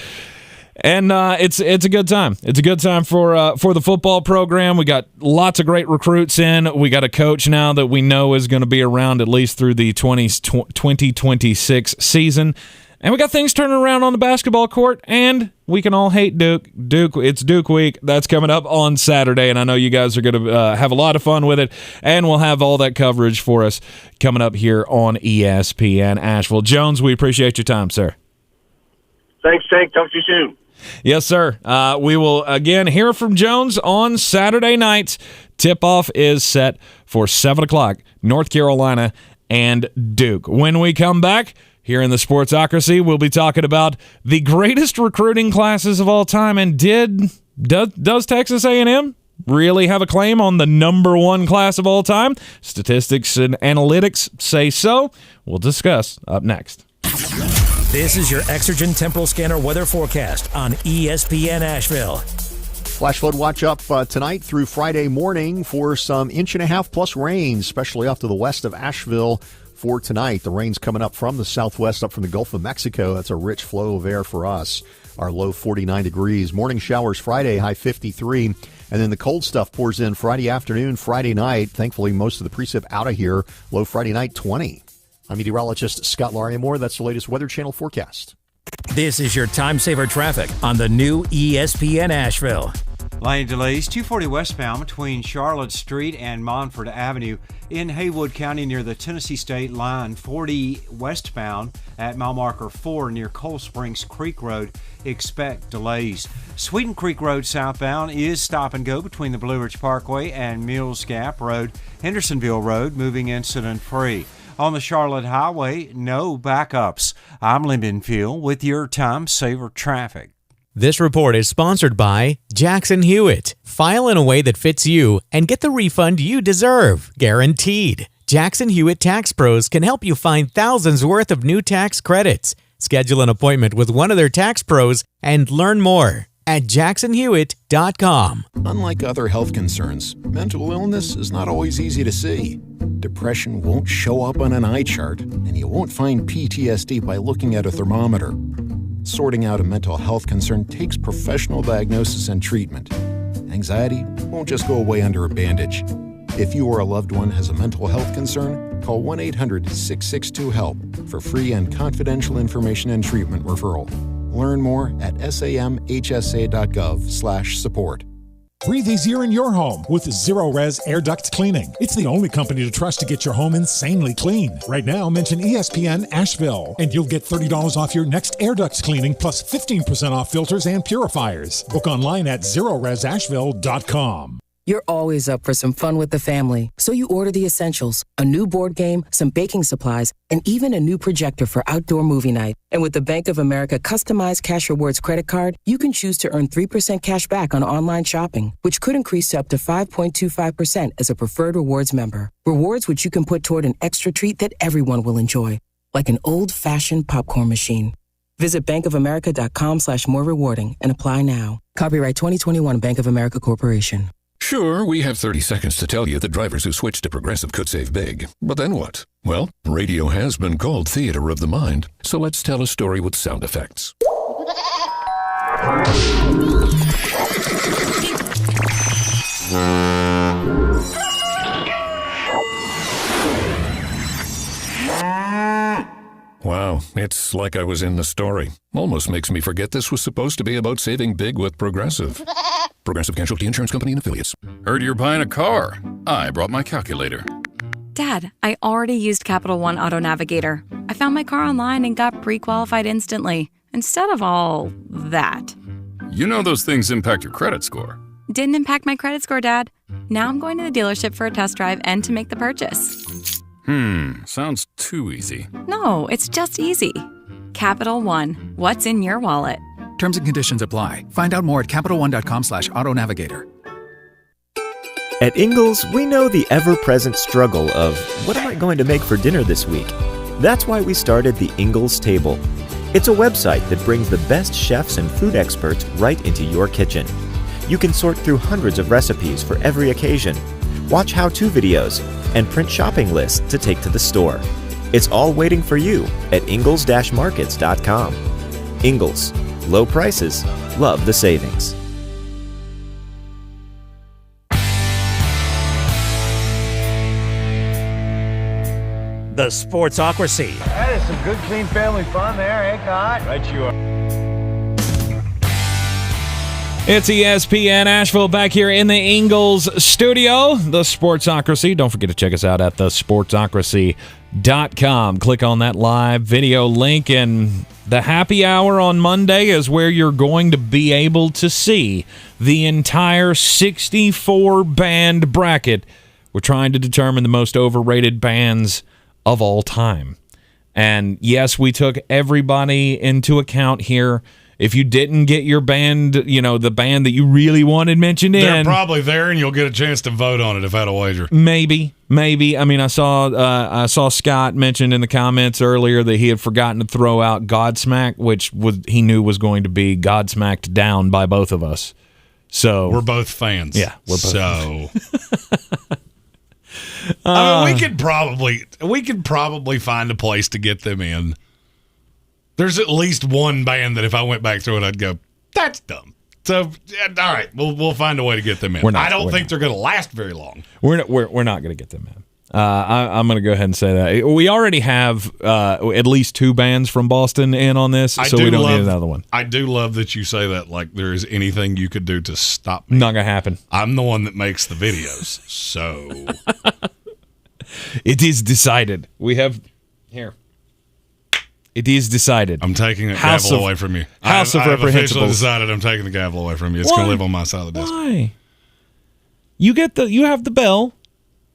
And it's a good time. It's a good time for the football program. We got lots of great recruits in. We got a coach now that we know is going to be around at least through the 2026 season. And we got things turning around on the basketball court, and we can all hate Duke. It's Duke week. That's coming up on Saturday, and I know you guys are going to have a lot of fun with it, and we'll have all that coverage for us coming up here on ESPN Asheville. Jones, we appreciate your time, sir. Thanks, Tank. Talk to you soon. Yes, sir. We will, again, hear from Jones on Saturday night. Tip-off is set for 7 o'clock, North Carolina and Duke. When we come back, here in the Sportsocracy, we'll be talking about the greatest recruiting classes of all time. And does Texas A&M really have a claim on the number one class of all time? Statistics and analytics say so. We'll discuss up next. This is your Exergen Temporal Scanner weather forecast on ESPN Asheville. Flash flood watch up tonight through Friday morning for some 1.5 inches plus rain, especially off to the west of Asheville. For tonight, the rain's coming up from the southwest, up from the Gulf of Mexico. That's a rich flow of air for us. Our low 49 degrees. Morning showers Friday, high 53. And then the cold stuff pours in Friday afternoon, Friday night. Thankfully, most of the precip out of here. Low Friday night, 20. I'm meteorologist Scott Lariamore. That's the latest Weather Channel forecast. This is your time saver traffic on the new ESPN Asheville. Lane delays 240 westbound between Charlotte Street and Montford Avenue in Haywood County near the Tennessee state line. 40 westbound at mile marker 4 near Coal Springs Creek Road. Expect delays. Sweeten Creek Road southbound is stop and go between the Blue Ridge Parkway and Mills Gap Road. Hendersonville Road moving incident free. On the Charlotte Highway, no backups. I'm Lynn Benfield with your time saver traffic. This report is sponsored by Jackson Hewitt. File in a way that fits you and get the refund you deserve, guaranteed. Jackson Hewitt Tax Pros can help you find thousands worth of new tax credits. Schedule an appointment with one of their tax pros and learn more at jacksonhewitt.com. Unlike other health concerns, mental illness is not always easy to see. Depression won't show up on an eye chart, and you won't find PTSD by looking at a thermometer. Sorting out a mental health concern takes professional diagnosis and treatment. Anxiety won't just go away under a bandage. If you or a loved one has a mental health concern, call 1-800-662-HELP for free and confidential information and treatment referral. Learn more at samhsa.gov/support. Breathe easier in your home with Zero Res Air Duct Cleaning. It's the only company to trust to get your home insanely clean. Right now, mention ESPN Asheville, and you'll get $30 off your next air duct cleaning, plus 15% off filters and purifiers. Book online at ZeroResAsheville.com. You're always up for some fun with the family, so you order the essentials, a new board game, some baking supplies, and even a new projector for outdoor movie night. And with the Bank of America customized Cash Rewards credit card, you can choose to earn 3% cash back on online shopping, which could increase to up to 5.25% as a preferred rewards member. Rewards which you can put toward an extra treat that everyone will enjoy, like an old-fashioned popcorn machine. Visit bankofamerica.com/more rewarding and apply now. Copyright 2021 Bank of America Corporation. Sure, we have 30 seconds to tell you that drivers who switch to Progressive could save big. But then what? Well, radio has been called theater of the mind, so let's tell a story with sound effects. Wow, it's like I was in the story. Almost makes me forget this was supposed to be about saving big with Progressive. Progressive Casualty Insurance Company and Affiliates. Heard you're buying a car. I brought my calculator. Dad, I already used Capital One Auto Navigator. I found my car online and got pre-qualified instantly, instead of all that. You know those things impact your credit score. Didn't impact my credit score, Dad. Now I'm going to the dealership for a test drive and to make the purchase. Sounds too easy. No, it's just easy. Capital One, what's in your wallet? Terms and conditions apply. Find out more at CapitalOne.com/autonavigator. At Ingalls, we know the ever-present struggle of, what am I going to make for dinner this week? That's why we started the Ingalls Table. It's a website that brings the best chefs and food experts right into your kitchen. You can sort through hundreds of recipes for every occasion, watch how-to videos, and print shopping lists to take to the store. It's all waiting for you at ingalls-markets.com. Ingalls. Low prices. Love the savings. the Sportsocracy. That is some good, clean family fun there, eh, God? Right you are. It's ESPN Asheville back here in the Ingalls studio, the Sportsocracy. Don't forget to check us out at thesportsocracy.com. Click on that live video link, and the happy hour on Monday is where you're going to be able to see the entire 64-band bracket. We're trying to determine the most overrated bands of all time. And yes, we took everybody into account here. If you didn't get your band, the band that you really wanted mentioned they're probably there, and you'll get a chance to vote on it if I had a wager. Maybe. I mean, I saw Scott mention in the comments earlier that he had forgotten to throw out Godsmack, which he knew was going to be Godsmacked down by both of us. So we're both fans. Yeah, we're both. So I mean, we could probably find a place to get them in. There's at least one band that if I went back through it, I'd go, that's dumb. So, all right, we'll find a way to get them in. I don't think they're going to last very long. We're not going to get them in. I'm going to go ahead and say that. We already have at least two bands from Boston in on this, so we don't need another one. I do love that you say that like there is anything you could do to stop me. Not going to happen. I'm the one that makes the videos, so. It is decided. We have... Here. It is decided. I'm taking the gavel away from you. House of I've officially Reprehensibles. decided I'm taking the gavel away from you. It's going to live on my side of the desk. Why? You have the bell.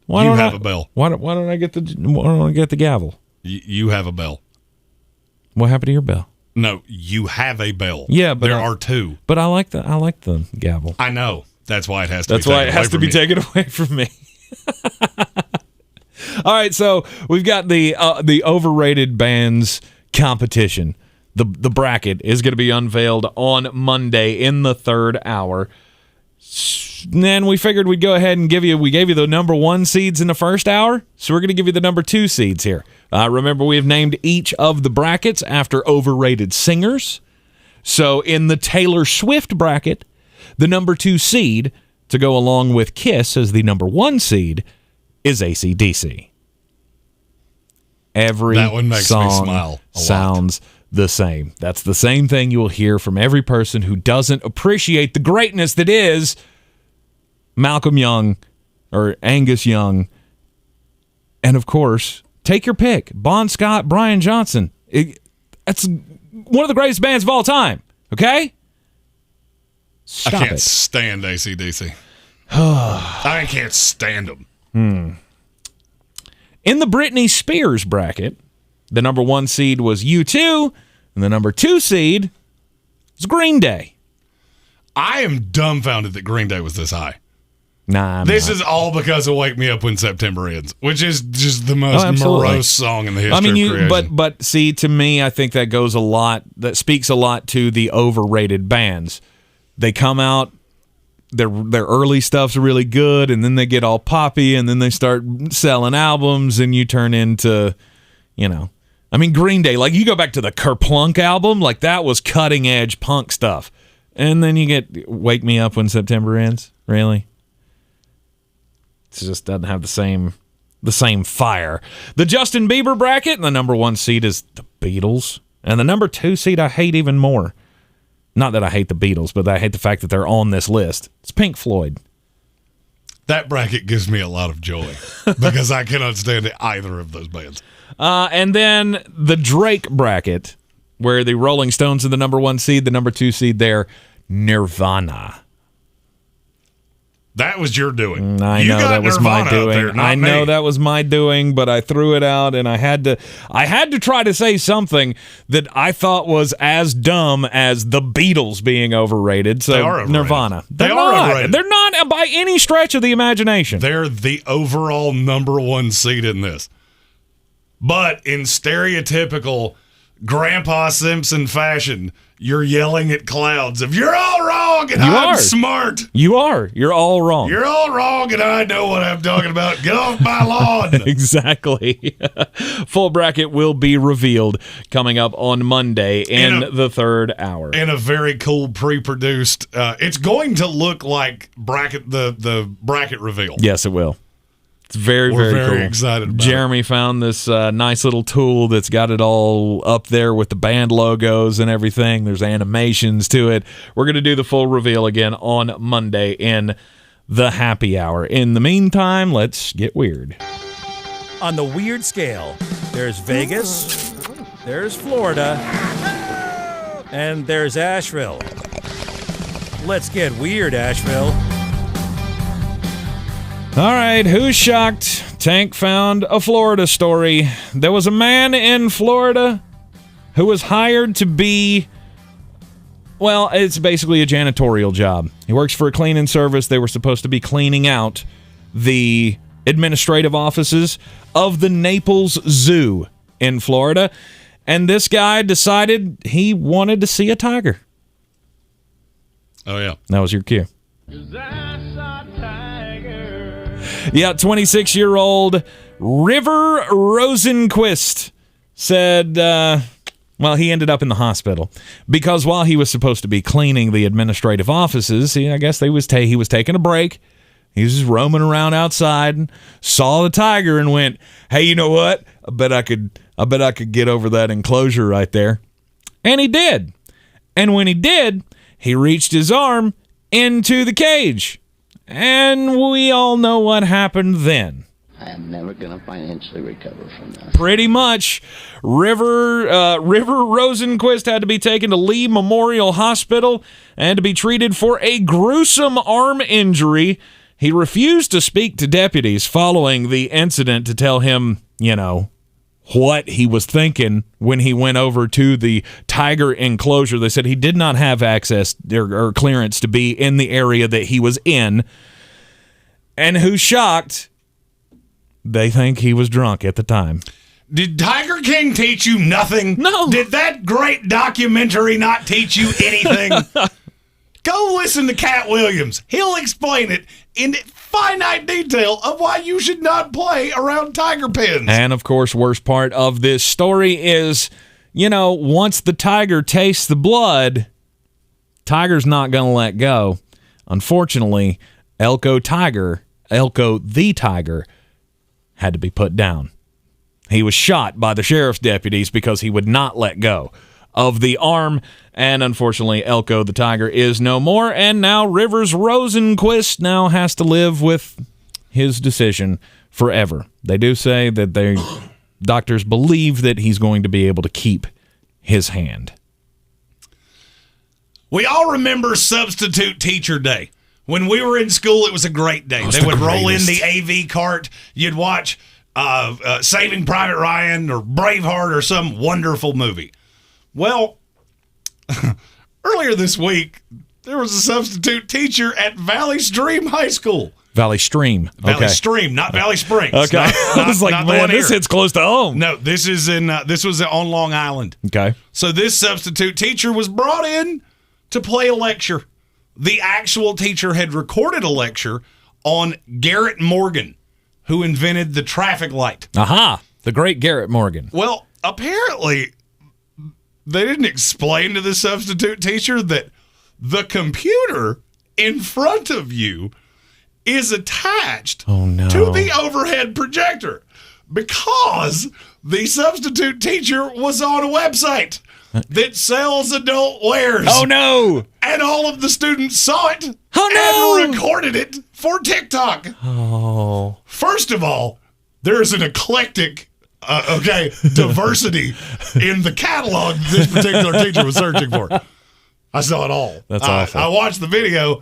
Why you don't have I, a bell. Why don't I get the gavel? You have a bell. What happened to your bell? No, you have a bell. Yeah, but there are two. But I like the gavel. I know. That's why it has to. Be taken away from me. All right, so we've got the overrated bands competition. The bracket is going to be unveiled on Monday in the third hour. Then we figured we'd go ahead and we gave you the number 1 seeds in the first hour, so we're going to give you the number 2 seeds here. Remember, we have named each of the brackets after overrated singers. So in the Taylor Swift bracket, the number 2 seed, to go along with Kiss as the number 1 seed, is AC/DC. Every that one makes song me smile sounds the same. That's the same thing you will hear from every person who doesn't appreciate the greatness that is Malcolm Young or Angus Young. And, of course, take your pick. Bon Scott, Brian Johnson. That's one of the greatest bands of all time, okay? I can't stand AC/DC. I can't stand them. In the Britney Spears bracket, the number 1 seed was U2, and the number 2 seed is Green Day. I am dumbfounded that Green Day was this high. Nah, this is all because of "Wake Me Up When September Ends," which is just the most morose song in the history of creation. But see, to me, I think that goes a lot. That speaks a lot to the overrated bands. They come out. Their early stuff's really good, and then they get all poppy, and then they start selling albums, and you turn into, I mean, Green Day. Like, you go back to the Kerplunk album, like that was cutting edge punk stuff, and then you get "Wake Me Up When September Ends." Really, it just doesn't have the same fire. The Justin Bieber bracket, and the number 1 seed is the Beatles, and the number 2 seed I hate even more. Not that I hate the Beatles, but I hate the fact that they're on this list. It's Pink Floyd. That bracket gives me a lot of joy because I cannot stand either of those bands. And then the Drake bracket, where the Rolling Stones are the number 1 seed, the number 2 seed there, Nirvana. That was your doing. I know that was my doing. I know that was my doing, but I threw it out, and I had to try to say something that I thought was as dumb as the Beatles being overrated. So they are overrated. Nirvana. They are overrated. They're not by any stretch of the imagination. They're the overall number 1 seed in this. But in stereotypical Grandpa Simpson fashion, you're yelling at clouds of "You're all wrong and I'm smart." You are. You're all wrong. You're all wrong and I know what I'm talking about. Get off my lawn. Exactly. Full bracket will be revealed coming up on Monday in the third hour. In a very cool pre-produced. It's going to look like the bracket reveal. Yes, it will. It's very, We're very cool. excited about Jeremy found this nice little tool that's got it all up there with the band logos and everything. There's animations to it. We're going to do the full reveal again on Monday in the happy hour. In the meantime, let's get weird. On the weird scale, there's Vegas, there's Florida, and there's Asheville. Let's get weird, Asheville. All right, who's shocked? Tank found a Florida story. There was a man in Florida who was hired to be, well, it's basically a janitorial job. He works for a cleaning service. They were supposed to be cleaning out the administrative offices of the Naples Zoo in Florida. And this guy decided he wanted to see a tiger. Oh, yeah. That was your cue. Yeah, 26-year-old River Rosenquist said, well, he ended up in the hospital because while he was supposed to be cleaning the administrative offices, I guess he was taking a break. He was just roaming around outside and saw the tiger and went, hey, you know what? I bet I could get over that enclosure right there. And he did. And when he did, he reached his arm into the cage. And we all know what happened then. I am never going to financially recover from that. Pretty much. River Rosenquist had to be taken to Lee Memorial Hospital and to be treated for a gruesome arm injury. He refused to speak to deputies following the incident to tell him, what he was thinking when he went over to the tiger enclosure. They said he did not have access or clearance to be in the area that he was in. And who's shocked? They think he was drunk at the time. Did Tiger King teach you nothing? No. Did that great documentary not teach you anything? Go listen to Cat Williams. He'll explain it in finite detail of why you should not play around tiger pens. And, of course, worst part of this story is, once the tiger tastes the blood, tiger's not going to let go. Unfortunately, Elko the tiger, had to be put down. He was shot by the sheriff's deputies because he would not let go of the arm, and unfortunately, Elko the tiger is no more, and now Rivers Rosenquist now has to live with his decision forever. They do say that doctors believe that he's going to be able to keep his hand. We all remember Substitute Teacher Day. When we were in school, it was a great day. They would roll in the AV cart. You'd watch Saving Private Ryan or Braveheart or some wonderful movie. Well, earlier this week, there was a substitute teacher at Valley Stream High School. Valley Stream. Okay. Valley Stream, not Valley Springs. Okay. I was like, man, this hits close to home. No, this was on Long Island. Okay. So this substitute teacher was brought in to play a lecture. The actual teacher had recorded a lecture on Garrett Morgan, who invented the traffic light. Aha! The great Garrett Morgan. Well, apparently, they didn't explain to the substitute teacher that the computer in front of you is attached to the overhead projector because the substitute teacher was on a website that sells adult wares. Oh, no. And all of the students saw it and recorded it for TikTok. Oh. First of all, there's an eclectic diversity in the catalog this particular teacher was searching for. I saw it all. That's awful. I watched the video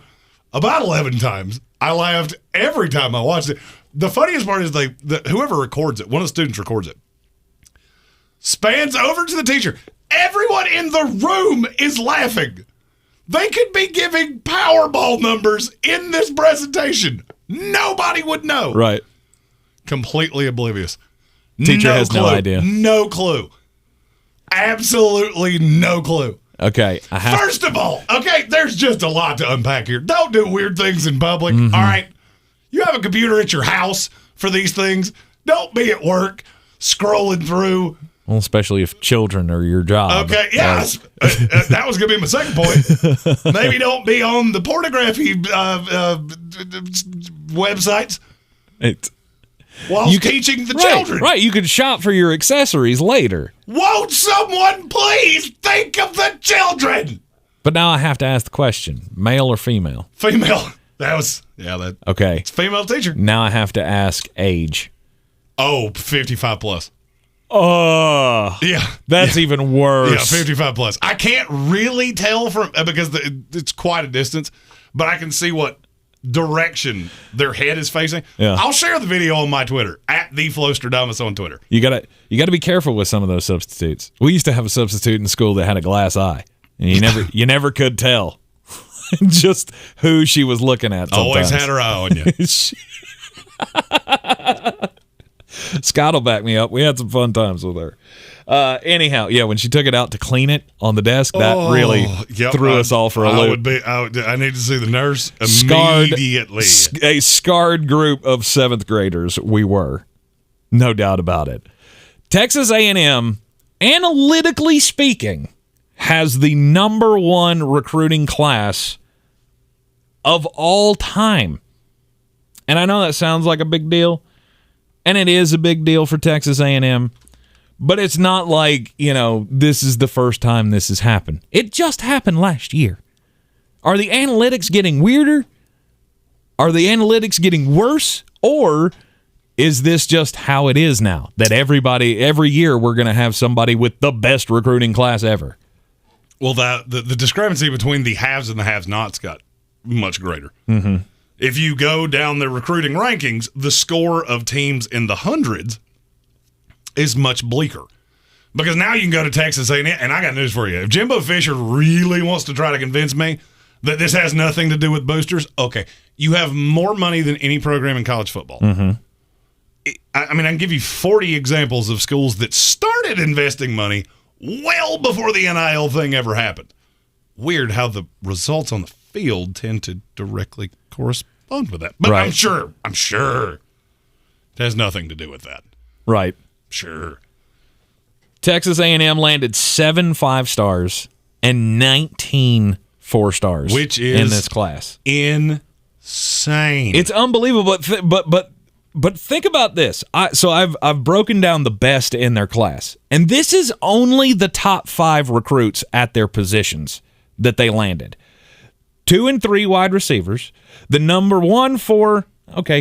about 11 times. I laughed every time I watched it. The funniest part is whoever records it, one of the students records it, spans over to the teacher. Everyone in the room is laughing. They could be giving Powerball numbers in this presentation. Nobody would know. Right. Completely oblivious. Teacher has no idea. No clue. Absolutely no clue. Okay. First of all, there's just a lot to unpack here. Don't do weird things in public. Mm-hmm. All right. You have a computer at your house for these things. Don't be at work scrolling through. Well, especially if children are your job. Okay, yeah. That was going to be my second point. Maybe don't be on the pornography websites. while teaching the children. Right, you could shop for your accessories later. Won't someone please think of the children? But now I have to ask the question, male or female? Female. Okay. It's a female teacher. Now I have to ask age. Oh, 55 plus. Oh. Yeah. That's even worse. Yeah, 55 plus. I can't really tell from because it's quite a distance, but I can see what direction their head is facing. Yeah. I'll share the video on my Twitter at @TheFlostradamus on Twitter. You gotta be careful with some of those substitutes. We used to have a substitute in school that had a glass eye, and you never could tell just who she was looking at. Sometimes. Always had her eye on you. Scott will back me up. We had some fun times with her. Anyhow, yeah, when she took it out to clean it on the desk, that really threw us all for a loop. I need to see the nurse immediately. A scarred group of 7th graders we were. No doubt about it. Texas A&M, analytically speaking, has the number 1 recruiting class of all time. And I know that sounds like a big deal, and it is a big deal for Texas A&M, but it's not like, this is the first time this has happened. It just happened last year. Are the analytics getting weirder? Are the analytics getting worse? Or is this just how it is now? That every year we're going to have somebody with the best recruiting class ever? Well, the discrepancy between the haves and the have-nots got much greater. Mm-hmm. If you go down the recruiting rankings, the score of teams in the hundreds is much bleaker. Because now you can go to Texas A&M, and I got news for you. If Jimbo Fisher really wants to try to convince me that this has nothing to do with boosters, okay, you have more money than any program in college football. Mm-hmm. I can give you 40 examples of schools that started investing money well before the NIL thing ever happened. Weird how the results on the field tend to directly correspond with that. But right. I'm sure it has nothing to do with that. Right. Sure. Texas A&M landed 7 5-stars and 19 4-stars, which is in this class. Insane. It's unbelievable. But think about this. I've broken down the best in their class, and this is only the top 5 recruits at their positions that they landed. 2 and 3 wide receivers, the number 1, 4,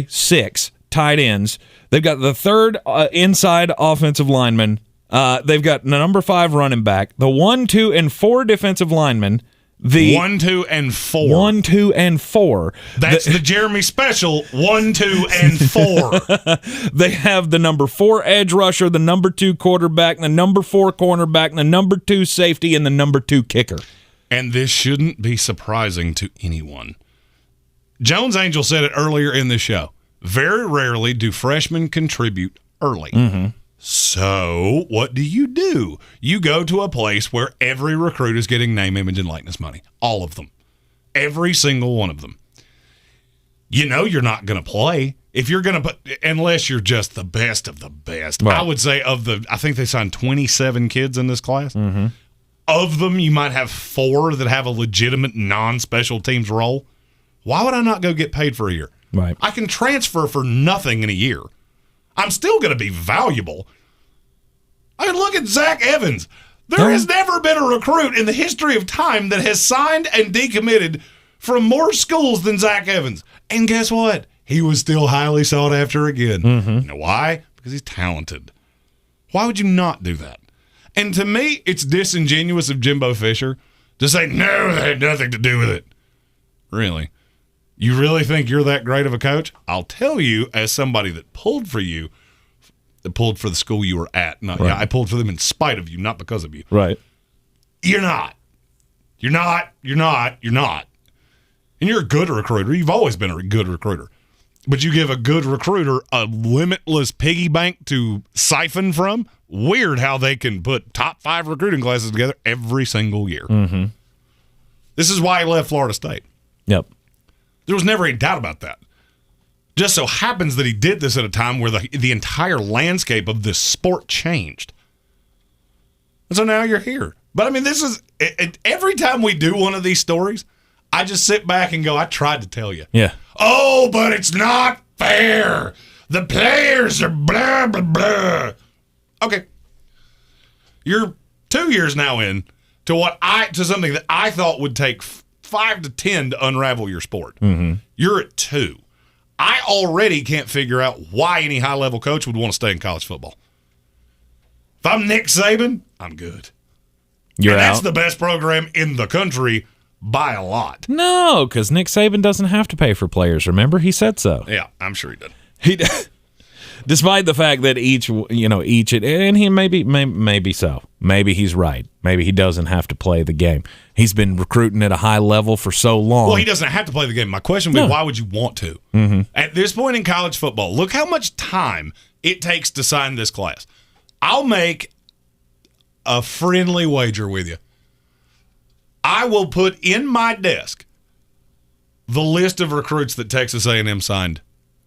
6 tight ends. They've got the 3rd inside offensive lineman. They've got the number 5 running back, the 1, 2, and 4 defensive linemen. The 1, 2, and 4. 1, 2, and 4. That's the Jeremy special. 1, 2, and 4. They have the number 4 edge rusher, the number 2 quarterback, the number 4 cornerback, the number 2 safety, and the number 2 kicker. And this shouldn't be surprising to anyone. Jones Angel said it earlier in the show. Very rarely do freshmen contribute early. Mm-hmm. So what do? You go to a place where every recruit is getting name, image, and likeness money. All of them. Every single one of them. You're not going to play. If you're going to put, unless you're just the best of the best. Right. I would say I think they signed 27 kids in this class. Mm-hmm. Of them, you might have 4 that have a legitimate non-special teams role. Why would I not go get paid for a year? Right. I can transfer for nothing in a year. I'm still going to be valuable. Look at Zach Evans. There has never been a recruit in the history of time that has signed and decommitted from more schools than Zach Evans. And guess what? He was still highly sought after again. Mm-hmm. You know why? Because he's talented. Why would you not do that? And to me, it's disingenuous of Jimbo Fisher to say, no, that had nothing to do with it. Really? You really think you're that great of a coach? I'll tell you, as somebody that pulled for you, that pulled for the school you were at. Right. I pulled for them in spite of you, not because of you. Right. You're not. You're not. You're not. You're not. And you're a good recruiter. You've always been a good recruiter. But you give a good recruiter a limitless piggy bank to siphon from? Weird how they can put top 5 recruiting classes together every single year. Mm-hmm. This is why he left Florida State. Yep. There was never any doubt about that. Just so happens that he did this at a time where the entire landscape of this sport changed. And so now you're here. But, this is every time we do one of these stories, I just sit back and go, I tried to tell you. Yeah. Oh, but it's not fair. The players are blah, blah, blah. Okay. You're 2 years now in to something that I thought would take 5 to 10 to unravel your sport. Mm-hmm. You're at 2. I already can't figure out why any high-level coach would want to stay in college football. If I'm Nick Saban, I'm good. That's the best program in the country by a lot. No, because Nick Saban doesn't have to pay for players. Remember, he said so. Yeah, I'm sure he did. Despite the fact that each, and he maybe so. Maybe he's right. Maybe he doesn't have to play the game. He's been recruiting at a high level for so long. Well, he doesn't have to play the game. My question would be, why would you want to? Mm-hmm. At this point in college football, look how much time it takes to sign this class. I'll make a friendly wager with you. I will put in my desk the list of recruits that Texas A&M signed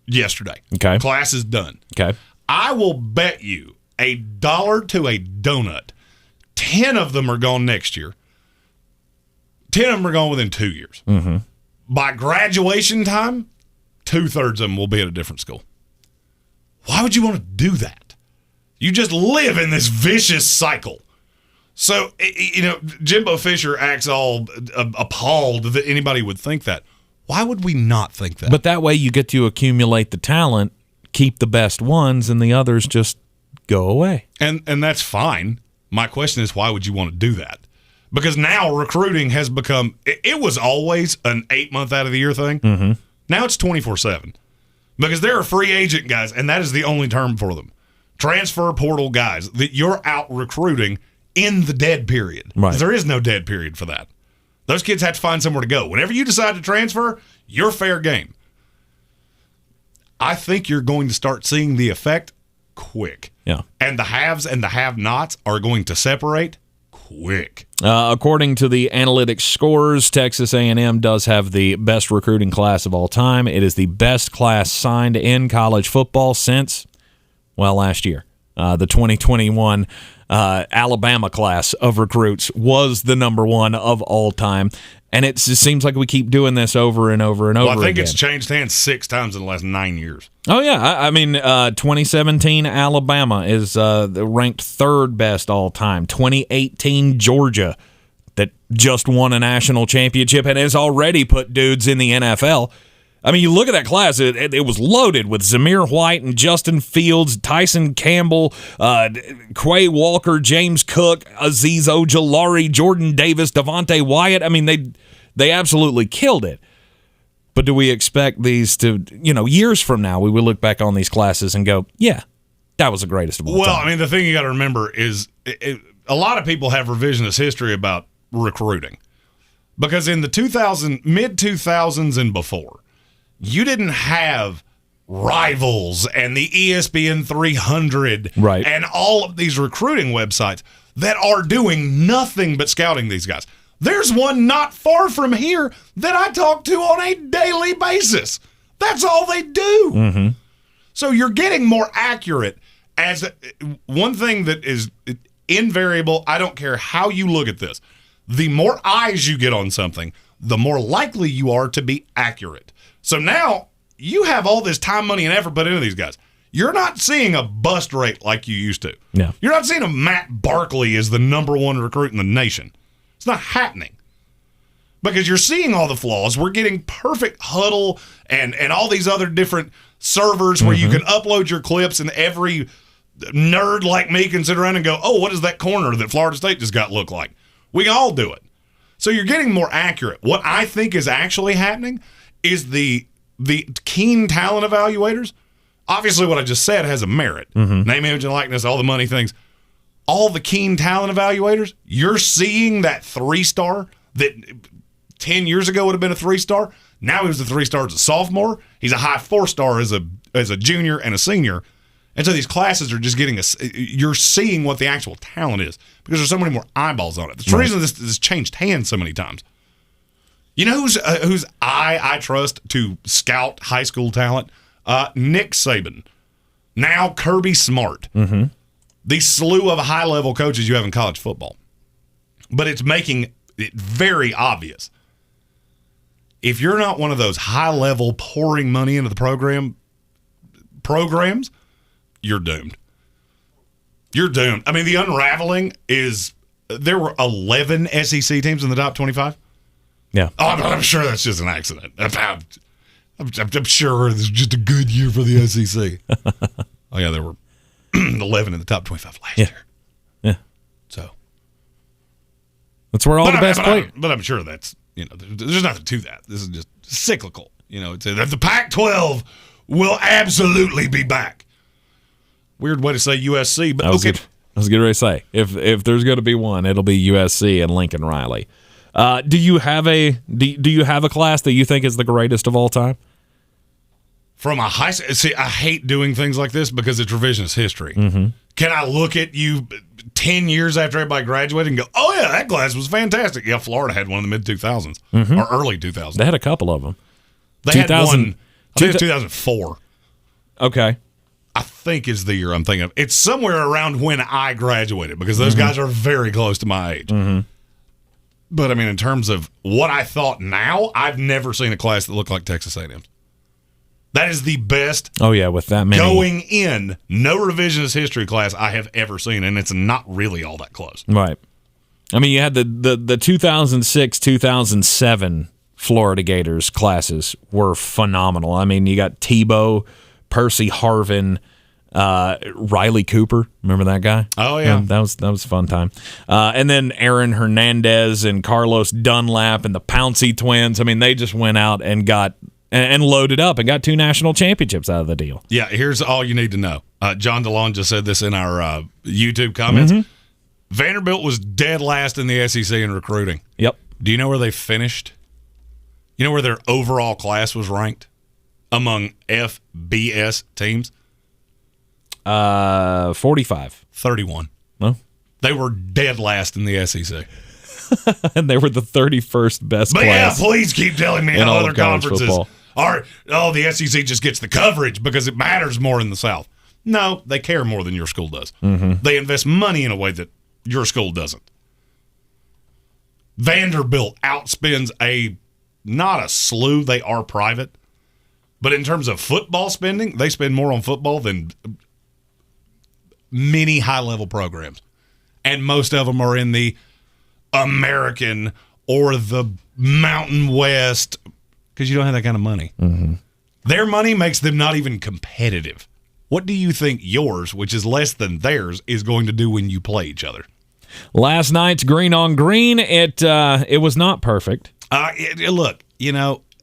yesterday. Okay. Class is done. Okay. I will bet you $1 to a donut 10 of them are gone next year. 10 of them are gone within 2 years. Mm-hmm. By graduation time, 2/3 of them will be at a different school. Why would you want to do that? You just live in this vicious cycle. So, Jimbo Fisher acts all appalled that anybody would think that. Why would we not think that? But that way you get to accumulate the talent, keep the best ones, and the others just go away. And that's fine. My question is, why would you want to do that? Because now recruiting has become – it was always an 8-month out of the year thing. Mm-hmm. Now it's 24/7. Because there are free agent guys, and that is the only term for them. Transfer portal guys that you're out recruiting in the dead period. Right. There is no dead period for that. Those kids have to find somewhere to go. Whenever you decide to transfer, you're fair game. I think you're going to start seeing the effect quick. Yeah. And the haves and the have-nots are going to separate quick. According to the analytics scores, Texas A&M does have the best recruiting class of all time. It is the best class signed in college football since, last year. The 2021 Alabama class of recruits was the number one of all time. And it just seems like we keep doing this over and over and over again. I think it's changed hands 6 times in the last 9 years. Oh, yeah. I mean, 2017 Alabama is ranked 3rd best all time. 2018 Georgia, that just won a national championship and has already put dudes in the NFL. I mean, you look at that class, it was loaded with Zamir White and Justin Fields, Tyson Campbell, Quay Walker, James Cook, Azeez Ojulari, Jordan Davis, Devontae Wyatt. I mean, they absolutely killed it. But do we expect these to, years from now, we will look back on these classes and go, yeah, that was the greatest of all time. Well, I mean, the thing you got to remember is a lot of people have revisionist history about recruiting. Because in the mid-2000s and before, you didn't have Rivals and the ESPN 300 right, and all of these recruiting websites that are doing nothing but scouting these guys. There's one not far from here that I talk to on a daily basis. That's all they do. Mm-hmm. So you're getting more accurate. As one thing that is invariable, I don't care how you look at this, the more eyes you get on something, the more likely you are to be accurate. So now you have all this time, money, and effort put into these guys. You're not seeing a bust rate like you used to. Yeah. You're not seeing a Matt Barkley as the number one recruit in the nation. It's not happening. Because you're seeing all the flaws. We're getting perfect huddle and all these other different servers where you can upload your clips and every nerd like me can sit around and go, oh, what does that corner that Florida State just got look like? We can all do it. So you're getting more accurate. What I think is actually happening is the keen talent evaluators. Obviously, what I just said has a merit. Mm-hmm. Name, image, and likeness, all the money things. All the keen talent evaluators, you're seeing that 3-star that 10 years ago would have been a 3-star. Now he was a 3-star as a sophomore. He's a high 4-star as a junior and a senior. And so these classes are just getting you're seeing what the actual talent is because there's so many more eyeballs on it. That's the reason this has changed hands so many times. You know whose I trust to scout high school talent? Nick Saban. Now Kirby Smart. Mm-hmm. The slew of high-level coaches you have in college football. But it's making it very obvious. If you're not one of those high-level pouring money into the program, programs, you're doomed. You're doomed. I mean, the unraveling is there were 11 SEC teams in the top 25. Yeah. Oh, I'm sure that's just an accident. I'm sure it's just a good year for the SEC. Oh, yeah, there were 11 in the top 25 last year. Yeah. So. That's where all the best play. But I'm sure that's, there's nothing to that. This is just cyclical. It's the Pac-12 will absolutely be back. Weird way to say USC, but okay. I was getting ready to say, if there's going to be one, it'll be USC and Lincoln Riley. Do you have a class that you think is the greatest of all time? From a high school, see, I hate doing things like this because it's revisionist history. Mm-hmm. Can I look at you 10 years after everybody graduated and go, oh, yeah, that class was fantastic? Yeah, Florida had one in the mid-2000s or early 2000s. They had a couple of them. They had one, I think it's 2004. Okay. I think is the year I'm thinking of. It's somewhere around when I graduated because those guys are very close to my age. Mm-hmm. But, I mean, in terms of what I thought now, I've never seen a class that looked like Texas A&M. That is the best. Oh, yeah, with that many. Going in, no revisionist history class I have ever seen, and it's not really all that close. Right. I mean, you had the 2006-2007 Florida Gators classes were phenomenal. I mean, you got Tebow, Percy Harvin, Riley Cooper. Remember that guy? Oh, yeah. That was a fun time. And then Aaron Hernandez and Carlos Dunlap and the Pouncey twins. I mean, they just went out and got and loaded up and got 2 national championships out of the deal. Yeah, here's all you need to know. John DeLon just said this in our YouTube comments. Mm-hmm. Vanderbilt was dead last in the SEC in recruiting. Yep. Do you know where they finished? You know where their overall class was ranked among FBS teams? 45. 31. No. They were dead last in the SEC. And they were the 31st best but class. Yeah, please keep telling me how other conferences football. are. Oh, the SEC just gets the coverage because it matters more in the South. No, they care more than your school does. Mm-hmm. They invest money in a way that your school doesn't. Vanderbilt outspends not a slew. They are private. But in terms of football spending, they spend more on football than many high-level programs. And most of them are in the American or the Mountain West because you don't have that kind of money. Mm-hmm. Their money makes them not even competitive. What do you think yours, which is less than theirs, is going to do when you play each other? Last night's Greene on Greene, it was not perfect. Look,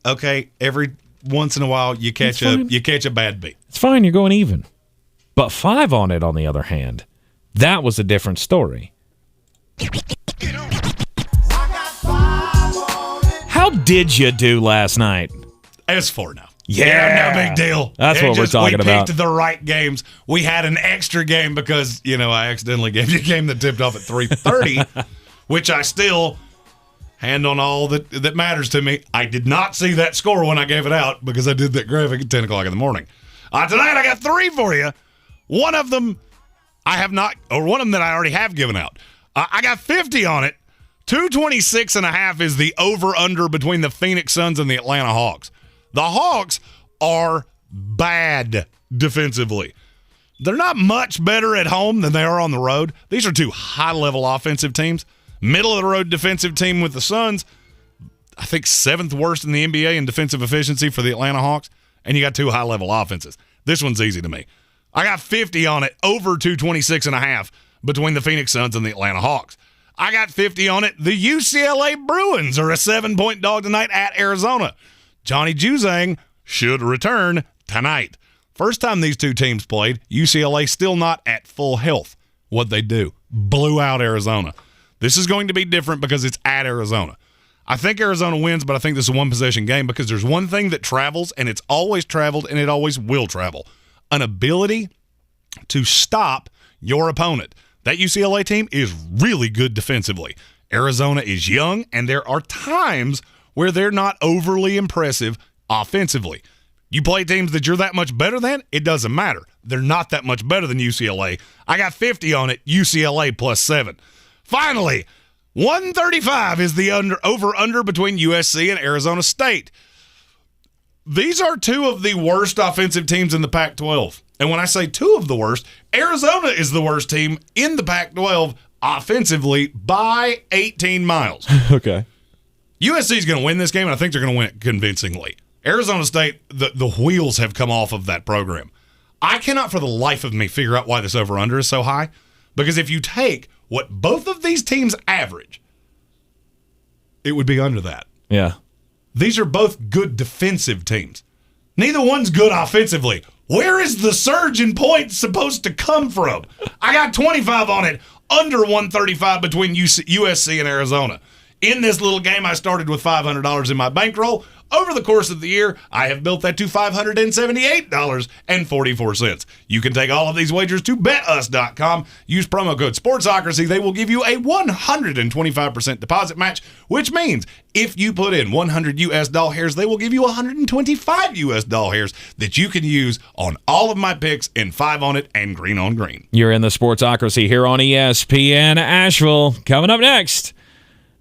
okay, every once in a while you catch a bad beat. It's fine, you're going even. But 5 on it, on the other hand, that was a different story. How did you do last night? It's 4 now. Yeah, no big deal. That's what we're talking about. We picked the right games. We had an extra game because, I accidentally gave you a game that tipped off at 3:30, which I still, hand on all that matters to me, I did not see that score when I gave it out because I did that graphic at 10 o'clock in the morning. Tonight I got 3 for you. One of them I have not, or one of them that I already have given out. I got 50 on it. 226.5 is the over-under between the Phoenix Suns and the Atlanta Hawks. The Hawks are bad defensively. They're not much better at home than they are on the road. These are 2 high-level offensive teams. Middle-of-the-road defensive team with the Suns, I think 7th worst in the NBA in defensive efficiency for the Atlanta Hawks, and you got 2 high-level offenses. This one's easy to me. I got 50 on it, over 226.5 between the Phoenix Suns and the Atlanta Hawks. I got 50 on it. The UCLA Bruins are a 7-point dog tonight at Arizona. Johnny Juzang should return tonight. First time these 2 teams played, UCLA still not at full health. What'd they do? Blew out Arizona. This is going to be different because it's at Arizona. I think Arizona wins, but I think this is a one-possession game because there's one thing that travels, and it's always traveled, and it always will travel. An ability to stop your opponent. That UCLA team is really good defensively. Arizona is young, and there are times where they're not overly impressive offensively. You play teams that you're that much better than, it doesn't matter. They're not that much better than UCLA. I got 50 on it, UCLA plus 7. Finally, 135 is the over-under between USC and Arizona State. these are two of the worst offensive teams in the Pac-12. And when I say two of the worst, Arizona is the worst team in the Pac-12 offensively by 18 miles. Okay. USC is going to win this game, and I think they're going to win it convincingly. Arizona State, the wheels have come off of that program. I cannot for the life of me figure out why this over-under is so high, because if you take what both of these teams average, it would be under that. Yeah. These are both good defensive teams. Neither one's good offensively. Where is the surge in points supposed to come from? I got 25 on it, under 135 between USC and Arizona. In this little game, I started with $500 in my bankroll. Over the course of the year, I have built that to $578.44. You can take all of these wagers to betus.com. Use promo code SPORTSOCRACY. They will give you a 125% deposit match, which means if you put in $100, they will give you $125 that you can use on all of my picks in 5 on it and Green on Green. You're in the Sportsocracy here on ESPN Asheville. Coming up next,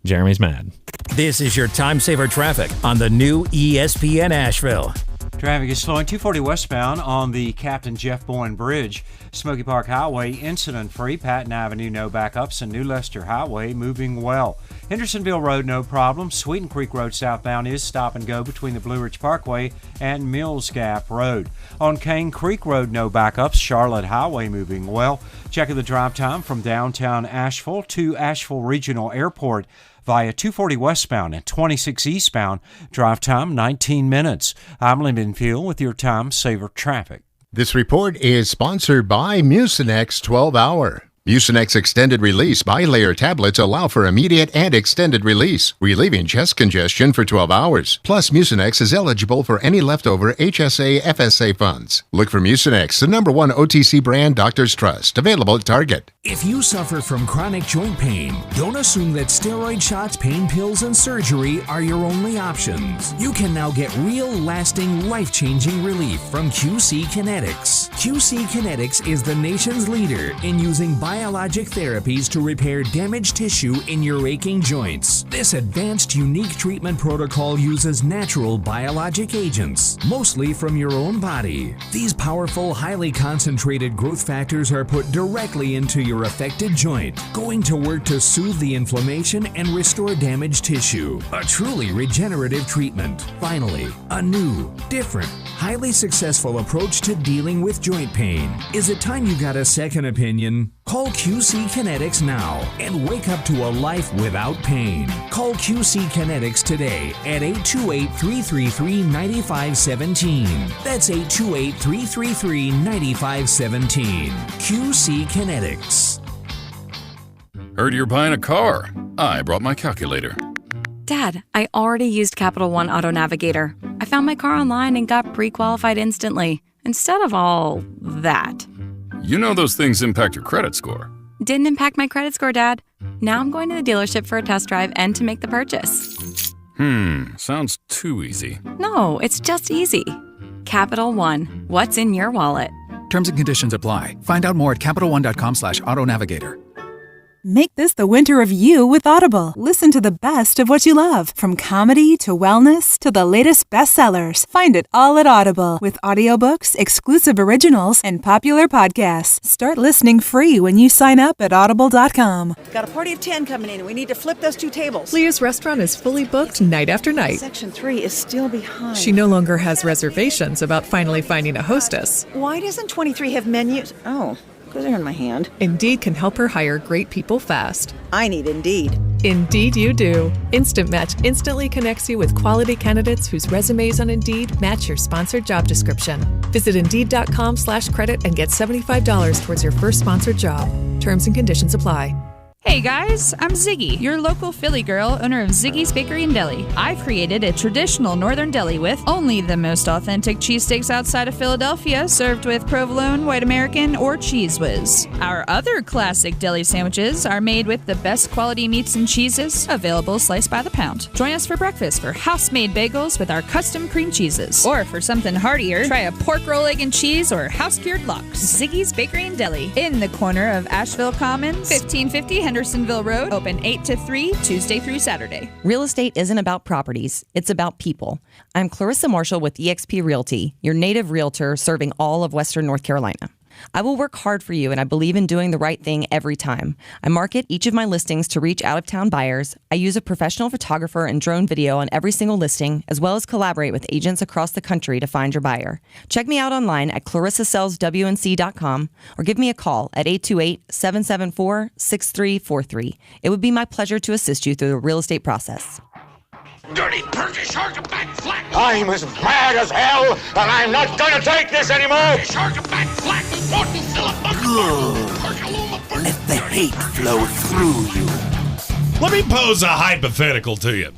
Jeremy's mad. This is your time saver traffic on the new ESPN Asheville. Traffic is slowing 240 westbound on the Captain Jeff Boyne Bridge. Smoky Park Highway incident-free. Patton Avenue no backups, and New Leicester Highway moving well. Hendersonville Road no problem. Sweeten Creek Road southbound is stop and go between the Blue Ridge Parkway and Mills Gap Road. On Cane Creek Road no backups. Charlotte Highway moving well. Checking the drive time from downtown Asheville to Asheville Regional Airport via 240 westbound and 26 eastbound. Drive time 19 minutes. I'm Lyndon Field with your time saver traffic. This report is sponsored by Mucinex 12 Hour. Mucinex Extended Release Bilayer tablets allow for immediate and extended release, relieving chest congestion for 12 hours. Plus, Mucinex is eligible for any leftover HSA FSA funds. Look for Mucinex, the #1 OTC brand doctors trust. Available at Target. If you suffer from chronic joint pain, don't assume that steroid shots, pain pills, and surgery are your only options. You can now get real, lasting, life-changing relief from QC Kinetics. QC Kinetics is the nation's leader in using biologic therapies to repair damaged tissue in your aching joints. This advanced, unique treatment protocol uses natural biologic agents, mostly from your own body. These powerful, highly concentrated growth factors are put directly into your affected joint, going to work to soothe the inflammation and restore damaged tissue. A truly regenerative treatment. Finally, a new, different, highly successful approach to dealing with joint pain. Is it time you got a second opinion? Call QC Kinetics now and wake up to a life without pain. Call QC Kinetics today at 828-333-9517. That's 828-333-9517. QC Kinetics. Heard you're buying a car. I brought my calculator. Dad, I already used Capital One Auto Navigator. I found my car online and got pre-qualified instantly, instead of all that. You know those things impact your credit score. Didn't impact my credit score, Dad. Now I'm going to the dealership for a test drive and to make the purchase. Sounds too easy. No, it's just easy. Capital One, what's in your wallet? Terms and conditions apply. Find out more at CapitalOne.com/autonavigator. Make this the winter of you with Audible. Listen to the best of what you love, from comedy to wellness to the latest bestsellers. Find it all at Audible, with audiobooks, exclusive originals, and popular podcasts. Start listening free when you sign up at audible.com. Got a party of 10 coming in. We need to flip those 2 tables. Leah's restaurant is fully booked night after night. Section 3 is still behind. She no longer has reservations about finally finding a hostess. Why doesn't 23 have menus? Oh, because they're in my hand. Indeed can help her hire great people fast. I need Indeed. Indeed you do. Instant Match instantly connects you with quality candidates whose resumes on Indeed match your sponsored job description. Visit Indeed.com/credit and get $75 towards your first sponsored job. Terms and conditions apply. Hey guys, I'm Ziggy, your local Philly girl, owner of Ziggy's Bakery and Deli. I've created a traditional northern deli with only the most authentic cheesesteaks outside of Philadelphia, served with provolone, white American, or Cheese Whiz. Our other classic deli sandwiches are made with the best quality meats and cheeses, available sliced by the pound. Join us for breakfast for house-made bagels with our custom cream cheeses. Or for something heartier, try a pork roll, egg and cheese, or house-cured lox. Ziggy's Bakery and Deli, in the corner of Asheville Commons, 1550 Henry Hendersonville Road, open 8 to 3, Tuesday through Saturday. Real estate isn't about properties, it's about people. I'm Clarissa Marshall with eXp Realty, your native realtor serving all of Western North Carolina. I will work hard for you, and I believe in doing the right thing every time. I market each of my listings to reach out-of-town buyers. I use a professional photographer and drone video on every single listing, as well as collaborate with agents across the country to find your buyer. Check me out online at clarissasellswnc.com or give me a call at 828-774-6343. It would be my pleasure to assist you through the real estate process. Dirty Turkish shark back flat. I'm as mad as hell, and I'm not gonna take this anymore. Shark back flat. Let the hate flow through you. Let me pose a hypothetical to you.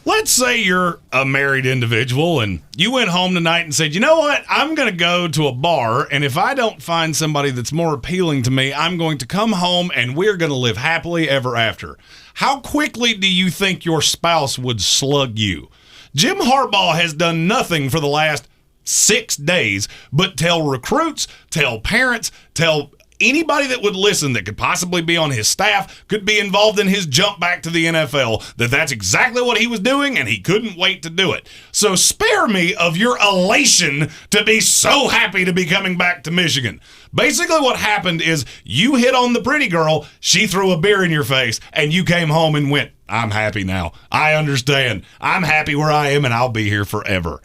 Let's say you're a married individual and you went home tonight and said, you know what, I'm going to go to a bar, and if I don't find somebody that's more appealing to me, I'm going to come home and we're going to live happily ever after. How quickly do you think your spouse would slug you? Jim Harbaugh has done nothing for the last 6 days but tell recruits, tell parents, tell anybody that would listen that could possibly be on his staff, could be involved in his jump back to the NFL, that's exactly what he was doing, and he couldn't wait to do it. So spare me of your elation to be so happy to be coming back to Michigan. Basically what happened is you hit on the pretty girl, she threw a beer in your face, and you came home and went, I'm happy now. I understand. I'm happy where I am, and I'll be here forever.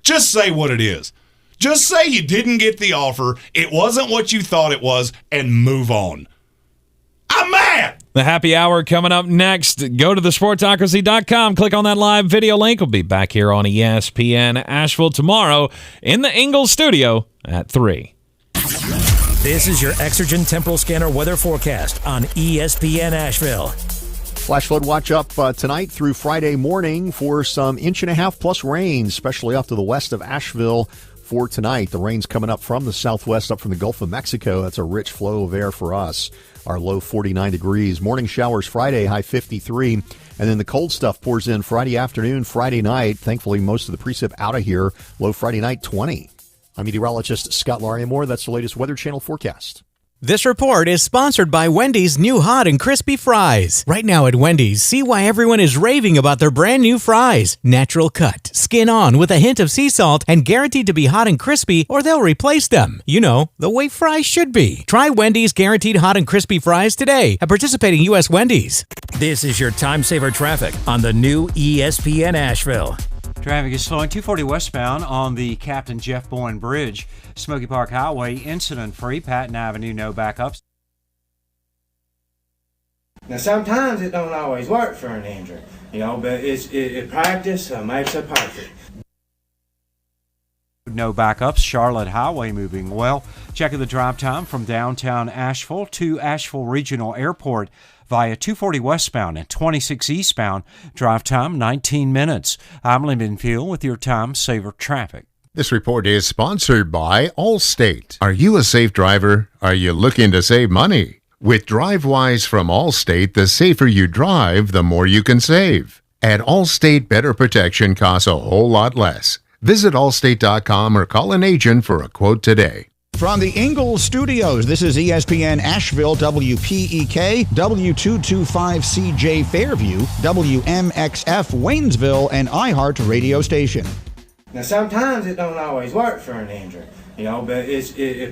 Just say what it is. Just say you didn't get the offer, it wasn't what you thought it was, and move on. I'm mad! The happy hour coming up next. Go to thesportsocracy.com, click on that live video link. We'll be back here on ESPN Asheville tomorrow in the Ingalls studio at 3. This is your Exergen Temporal Scanner weather forecast on ESPN Asheville. Flash flood watch up tonight through Friday morning for some 1.5 inch plus rain, especially up to the west of Asheville for tonight. The rain's coming up from the southwest, up from the Gulf of Mexico. That's a rich flow of air for us. Our low 49 degrees. Morning showers Friday, high 53. And then the cold stuff pours in Friday afternoon, Friday night. Thankfully, most of the precip out of here. Low Friday night, 20. I'm meteorologist Scott Lariamore. That's the latest Weather Channel forecast. This report is sponsored by Wendy's new hot and crispy fries. Right now at Wendy's, see why everyone is raving about their brand new fries. Natural cut, skin on with a hint of sea salt, and guaranteed to be hot and crispy or they'll replace them. You know, the way fries should be. Try Wendy's guaranteed hot and crispy fries today at participating U.S. Wendy's. This is your time saver traffic on the new ESPN Asheville. Traffic is slowing 240 westbound on the Captain Jeff Boyne Bridge. Smoky Park Highway, incident-free. Patton Avenue, no backups. Now, sometimes it don't always work for an injury, but practice makes it perfect. No backups. Charlotte Highway moving well. Checking the drive time from downtown Asheville to Asheville Regional Airport via 240 westbound and 26 eastbound. Drive time 19 minutes. I'm Lyndon Field with your time saver traffic. This report is sponsored by Allstate. Are you a safe driver? Are you looking to save money? With DriveWise from Allstate, the safer you drive, the more you can save. At Allstate, better protection costs a whole lot less. Visit allstate.com or call an agent for a quote today. From the Ingalls Studios, this is ESPN Asheville, WPEK, W225CJ Fairview, WMXF Waynesville, and iHeart radio station. Now, sometimes it don't always work for an injury, but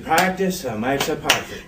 practice makes it perfect.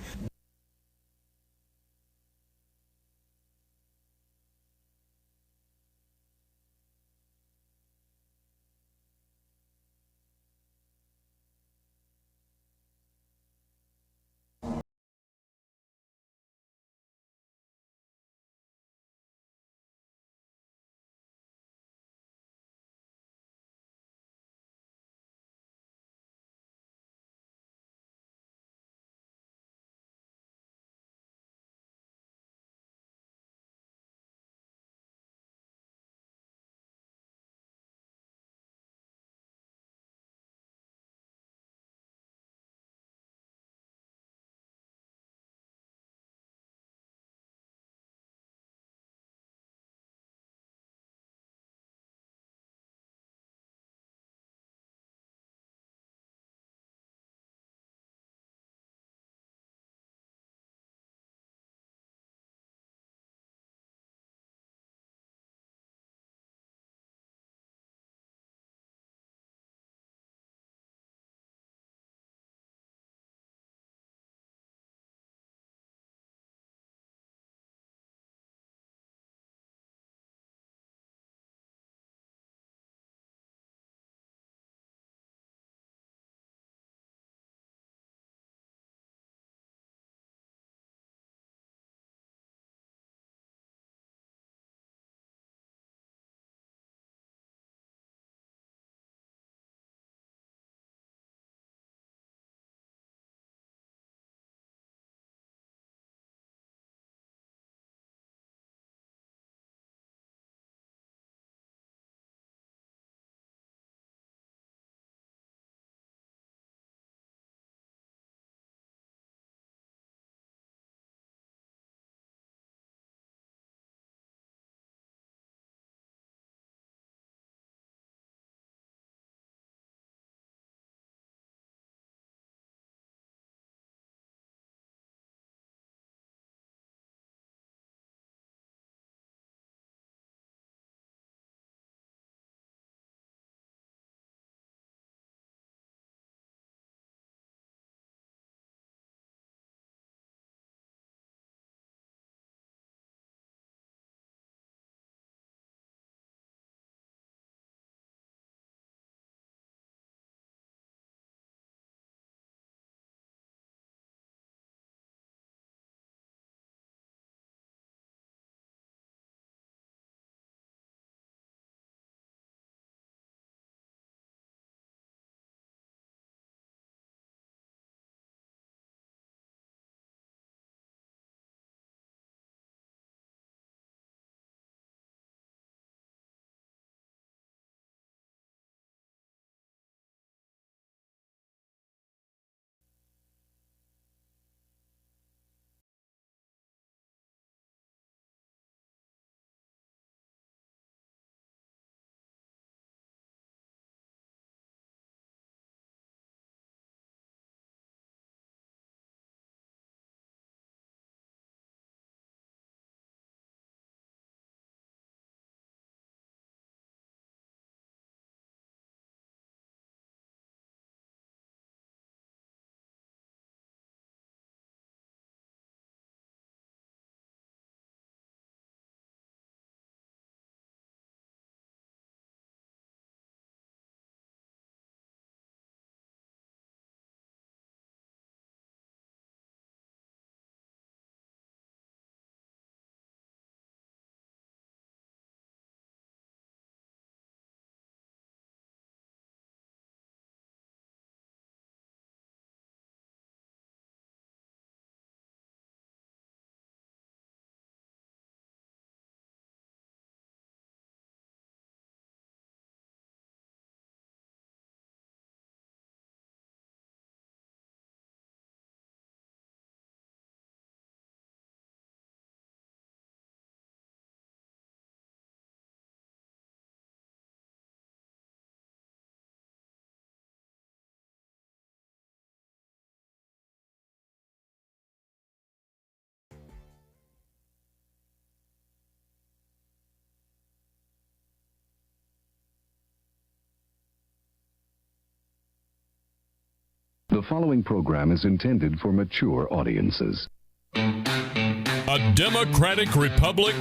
The following program is intended for mature audiences. A democratic republic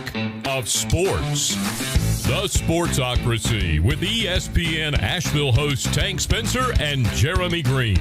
of sports. The Sportsocracy with ESPN Asheville hosts Tank Spencer and Jeremy Greene.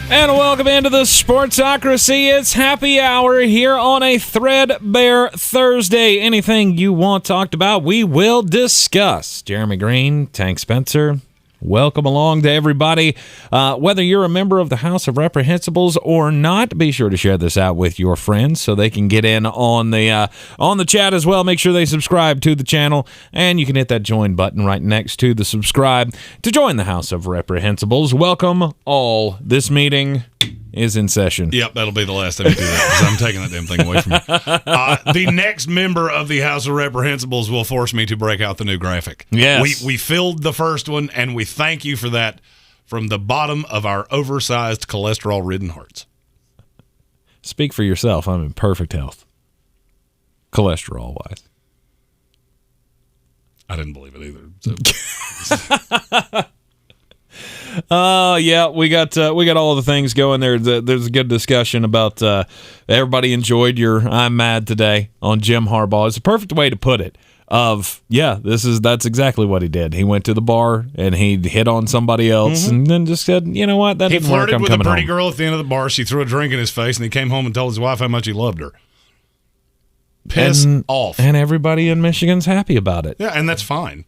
And welcome into the Sportsocracy. It's happy hour here on a threadbare Thursday. Anything you want talked about, we will discuss. Jeremy Greene, Tank Spencer, welcome along to everybody. Whether you're a member of the House of Reprehensibles or not, be sure to share this out with your friends so they can get in on the chat as well. Make sure they subscribe to the channel, and you can hit that join button right next to the subscribe to join the House of Reprehensibles. Welcome all. This meeting is in session. Yep, that'll be the last time you do that because I'm taking that damn thing away from you. The next member of the House of Reprehensibles will force me to break out the new graphic. Yes. We filled the first one, and we thank you for that from the bottom of our oversized cholesterol-ridden hearts. Speak for yourself. I'm in perfect health, cholesterol-wise. I didn't believe it either. Yeah, we got all the things going there. There's a good discussion about everybody enjoyed your "I'm mad today" on Jim Harbaugh. It's a perfect way to put it. That's exactly what he did. He went to the bar and he hit on somebody else, and then just said, "You know what? That didn't work. I'm coming home." He flirted with a pretty girl at the end of the bar. She threw a drink in his face, and he came home and told his wife how much he loved her. Piss off, and everybody in Michigan's happy about it. Yeah, and that's fine.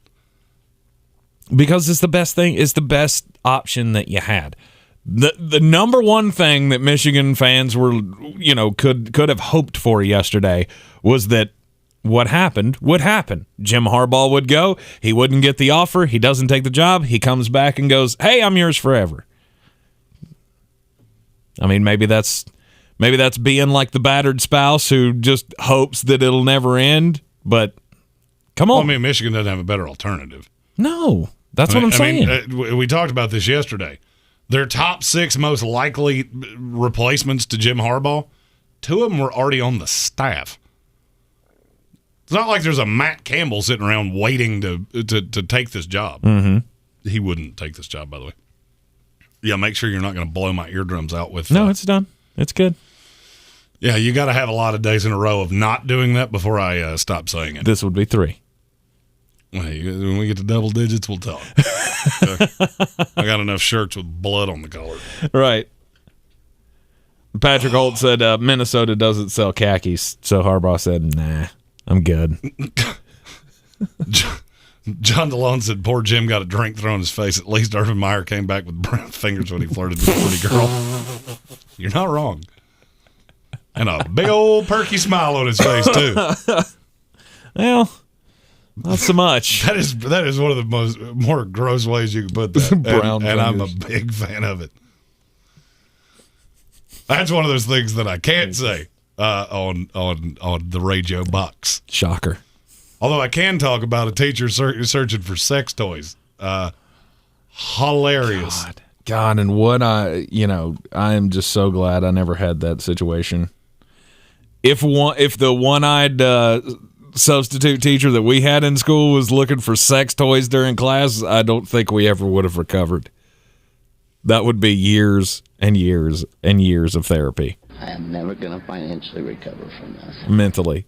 Because it's the best thing. It's the best option that you had. The number one thing that Michigan fans were, could have hoped for yesterday was that what happened would happen. Jim Harbaugh would go. He wouldn't get the offer. He doesn't take the job. He comes back and goes, "Hey, I'm yours forever." I mean, maybe that's being like the battered spouse who just hopes that it'll never end. But come on. Well, I mean, Michigan doesn't have a better alternative. No, that's what I'm saying. We talked about this yesterday. Their top 6 most likely replacements to Jim Harbaugh, 2 of them were already on the staff. It's not like there's a Matt Campbell sitting around waiting to take this job. Mm-hmm. He wouldn't take this job, by the way. Yeah, make sure you're not going to blow my eardrums out with... No, it's done. It's good. Yeah, you got to have a lot of days in a row of not doing that before I stop saying it. This would be 3. When we get to double digits, we'll talk. I got enough shirts with blood on the collar. Right. Patrick Holt said Minnesota doesn't sell khakis, so Harbaugh said, "Nah, I'm good." John DeLone said, "Poor Jim got a drink thrown in his face. At least Urban Meyer came back with brown fingers when he flirted with a pretty girl." You're not wrong. And a big old perky smile on his face, too. Well... Not so much. That is one of the more gross ways you can put that. Brown and I'm a big fan of it. That's one of those things that I can't say on the radio box. Shocker. Although I can talk about a teacher searching for sex toys. Hilarious. God, and what I am just so glad I never had that situation. If the one-eyed substitute teacher that we had in school was looking for sex toys during class, I don't think we ever would have recovered. That would be years and years and years of therapy. I am never going to financially recover from this. Mentally.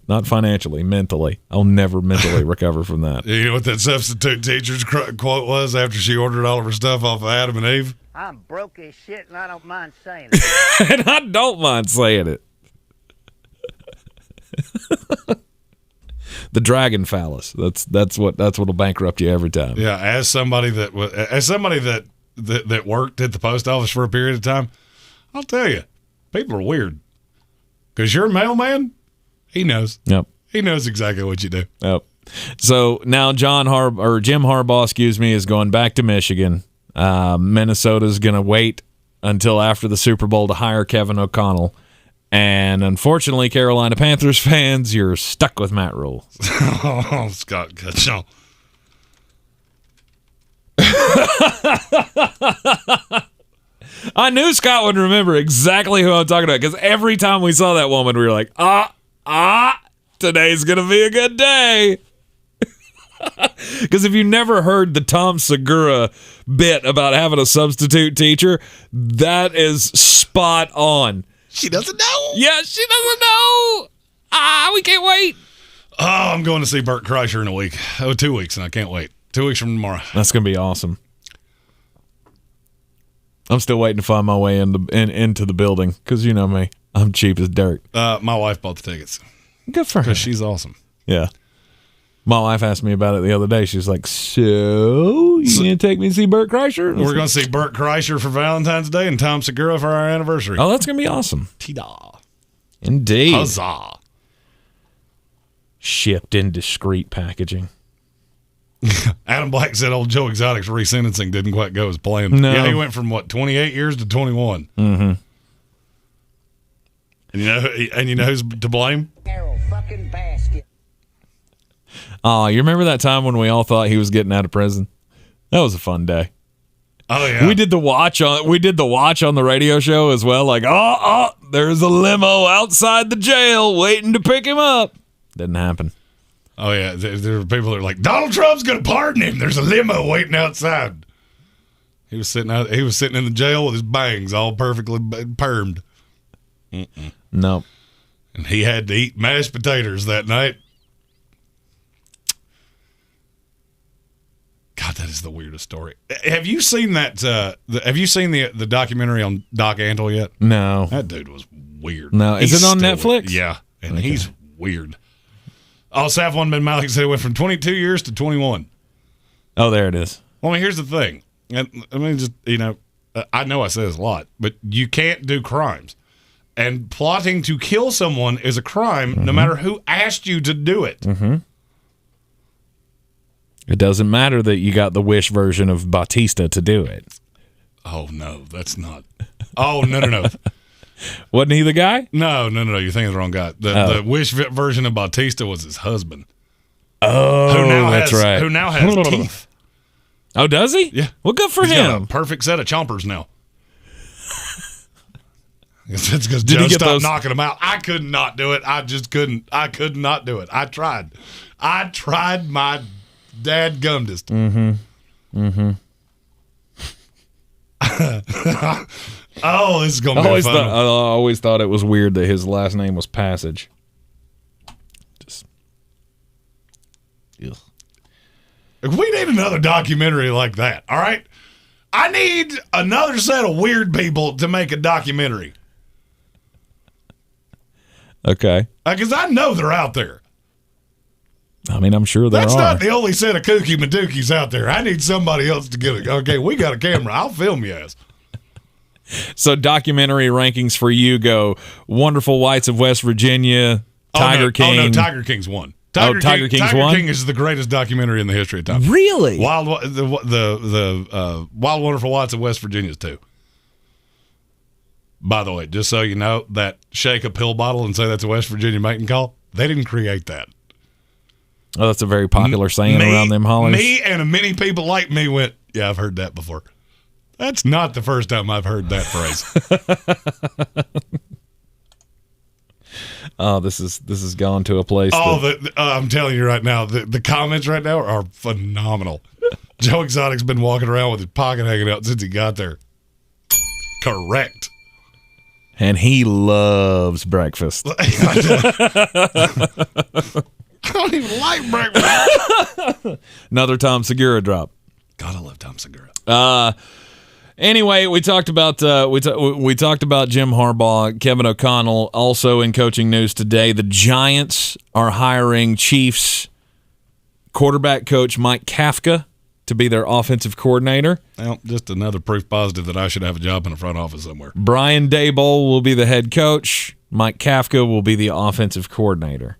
Not financially, mentally. I'll never mentally recover from that. You know what that substitute teacher's quote was after she ordered all of her stuff off of Adam and Eve? "I'm broke as shit and I don't mind saying it." And I don't mind saying it. The dragon phallus. That's what'll bankrupt you every time. Yeah, as somebody that worked at the post office for a period of time, I'll tell you, people are weird. Because your mailman, he knows. Yep. He knows exactly what you do. Yep. So now Jim Harbaugh, is going back to Michigan. Minnesota's going to wait until after the Super Bowl to hire Kevin O'Connell. And unfortunately, Carolina Panthers fans, you're stuck with Matt Rule. Oh, Scott Gutschall. I knew Scott would remember exactly who I'm talking about because every time we saw that woman, we were like, today's going to be a good day. Because if you never heard the Tom Segura bit about having a substitute teacher, that is spot on. She doesn't know. Yeah, she doesn't know. We can't wait. Oh, I'm going to see Bert Kreischer in a week. 2 weeks, and I can't wait. 2 weeks from tomorrow. That's going to be awesome. I'm still waiting to find my way into the building because you know me. I'm cheap as dirt. My wife bought the tickets. Good for her. Because she's awesome. Yeah. My wife asked me about it the other day. She was like, so you going to take me to see Bert Kreischer? We're going to see Bert Kreischer for Valentine's Day and Tom Segura for our anniversary. Oh, that's going to be awesome. T-da. Indeed. Huzzah. Shipped in discreet packaging. Adam Black said old Joe Exotic's resentencing didn't quite go as planned. No. Yeah, he went from, 28 years to 21. Mm-hmm. And you know who's to blame? Arrow fucking basket. Oh, you remember that time when we all thought he was getting out of prison? That was a fun day. Oh yeah. We did the watch on the radio show as well. Like, there's a limo outside the jail waiting to pick him up. Didn't happen. Oh yeah, there were people that were like, Donald Trump's gonna pardon him. There's a limo waiting outside. He was sitting in the jail with his bangs all perfectly permed. Nope. And he had to eat mashed potatoes that night. God, that is the weirdest story. Have you seen that? Have you seen the documentary on Doc Antle yet? No. That dude was weird. No, is it on Netflix? Yeah, and he's weird. Safwan bin Malik said it went from 22 years to 21. Oh, there it is. Well, here's the thing. And I mean, just I know I say this a lot, but you can't do crimes. And plotting to kill someone is a crime, no matter who asked you to do it. Mm-hmm. It doesn't matter that you got the Wish version of Bautista to do it. Oh, no, that's not. Oh, no. Wasn't he the guy? No. You're thinking the wrong guy. The Wish version of Bautista was his husband. Oh, that's right. Who now has teeth. Oh, does he? Yeah. Well, good for He's him. got a perfect set of chompers now. It's because Did Joe he get stopped those? knocking them out. I could not do it. I just couldn't. I could not do it. I tried my dadgumdest. Mm-hmm. Oh, this is gonna be fun. I always thought it was weird that his last name was Passage. Just, ugh. We need another documentary like that. All right, I need another set of weird people to make a documentary. Okay. Because I know they're out there. I mean, I'm sure there That's are. not the only set of kooky madookies out there. I need somebody else to get it. Okay, we got a camera. I'll film you ass. So documentary rankings for you go Wonderful Whites of West Virginia, Tiger King. Oh, no, Tiger King's one. Tiger King's Tiger one? King is the greatest documentary in the history of time. Really? Wild Wonderful Whites of West Virginia is 2. By the way, just so you know, that shake a pill bottle and say that's a West Virginia mating call, they didn't create that. Oh, that's a very popular saying around them hollers. Me and many people like me went, yeah, I've heard that before. That's not the first time I've heard that phrase. Oh, this is gone to a place. I'm telling you right now, the comments right now are phenomenal. Joe Exotic's been walking around with his pocket hanging out since he got there. Correct. And he loves breakfast. I don't even like breakfast. Another Tom Segura drop. God, I love Tom Segura. Anyway, we talked about we talked about Jim Harbaugh, Kevin O'Connell. Also in coaching news today, the Giants are hiring Chiefs quarterback coach Mike Kafka to be their offensive coordinator. Well, just another proof positive that I should have a job in the front office somewhere. Brian Daboll will be the head coach. Mike Kafka will be the offensive coordinator.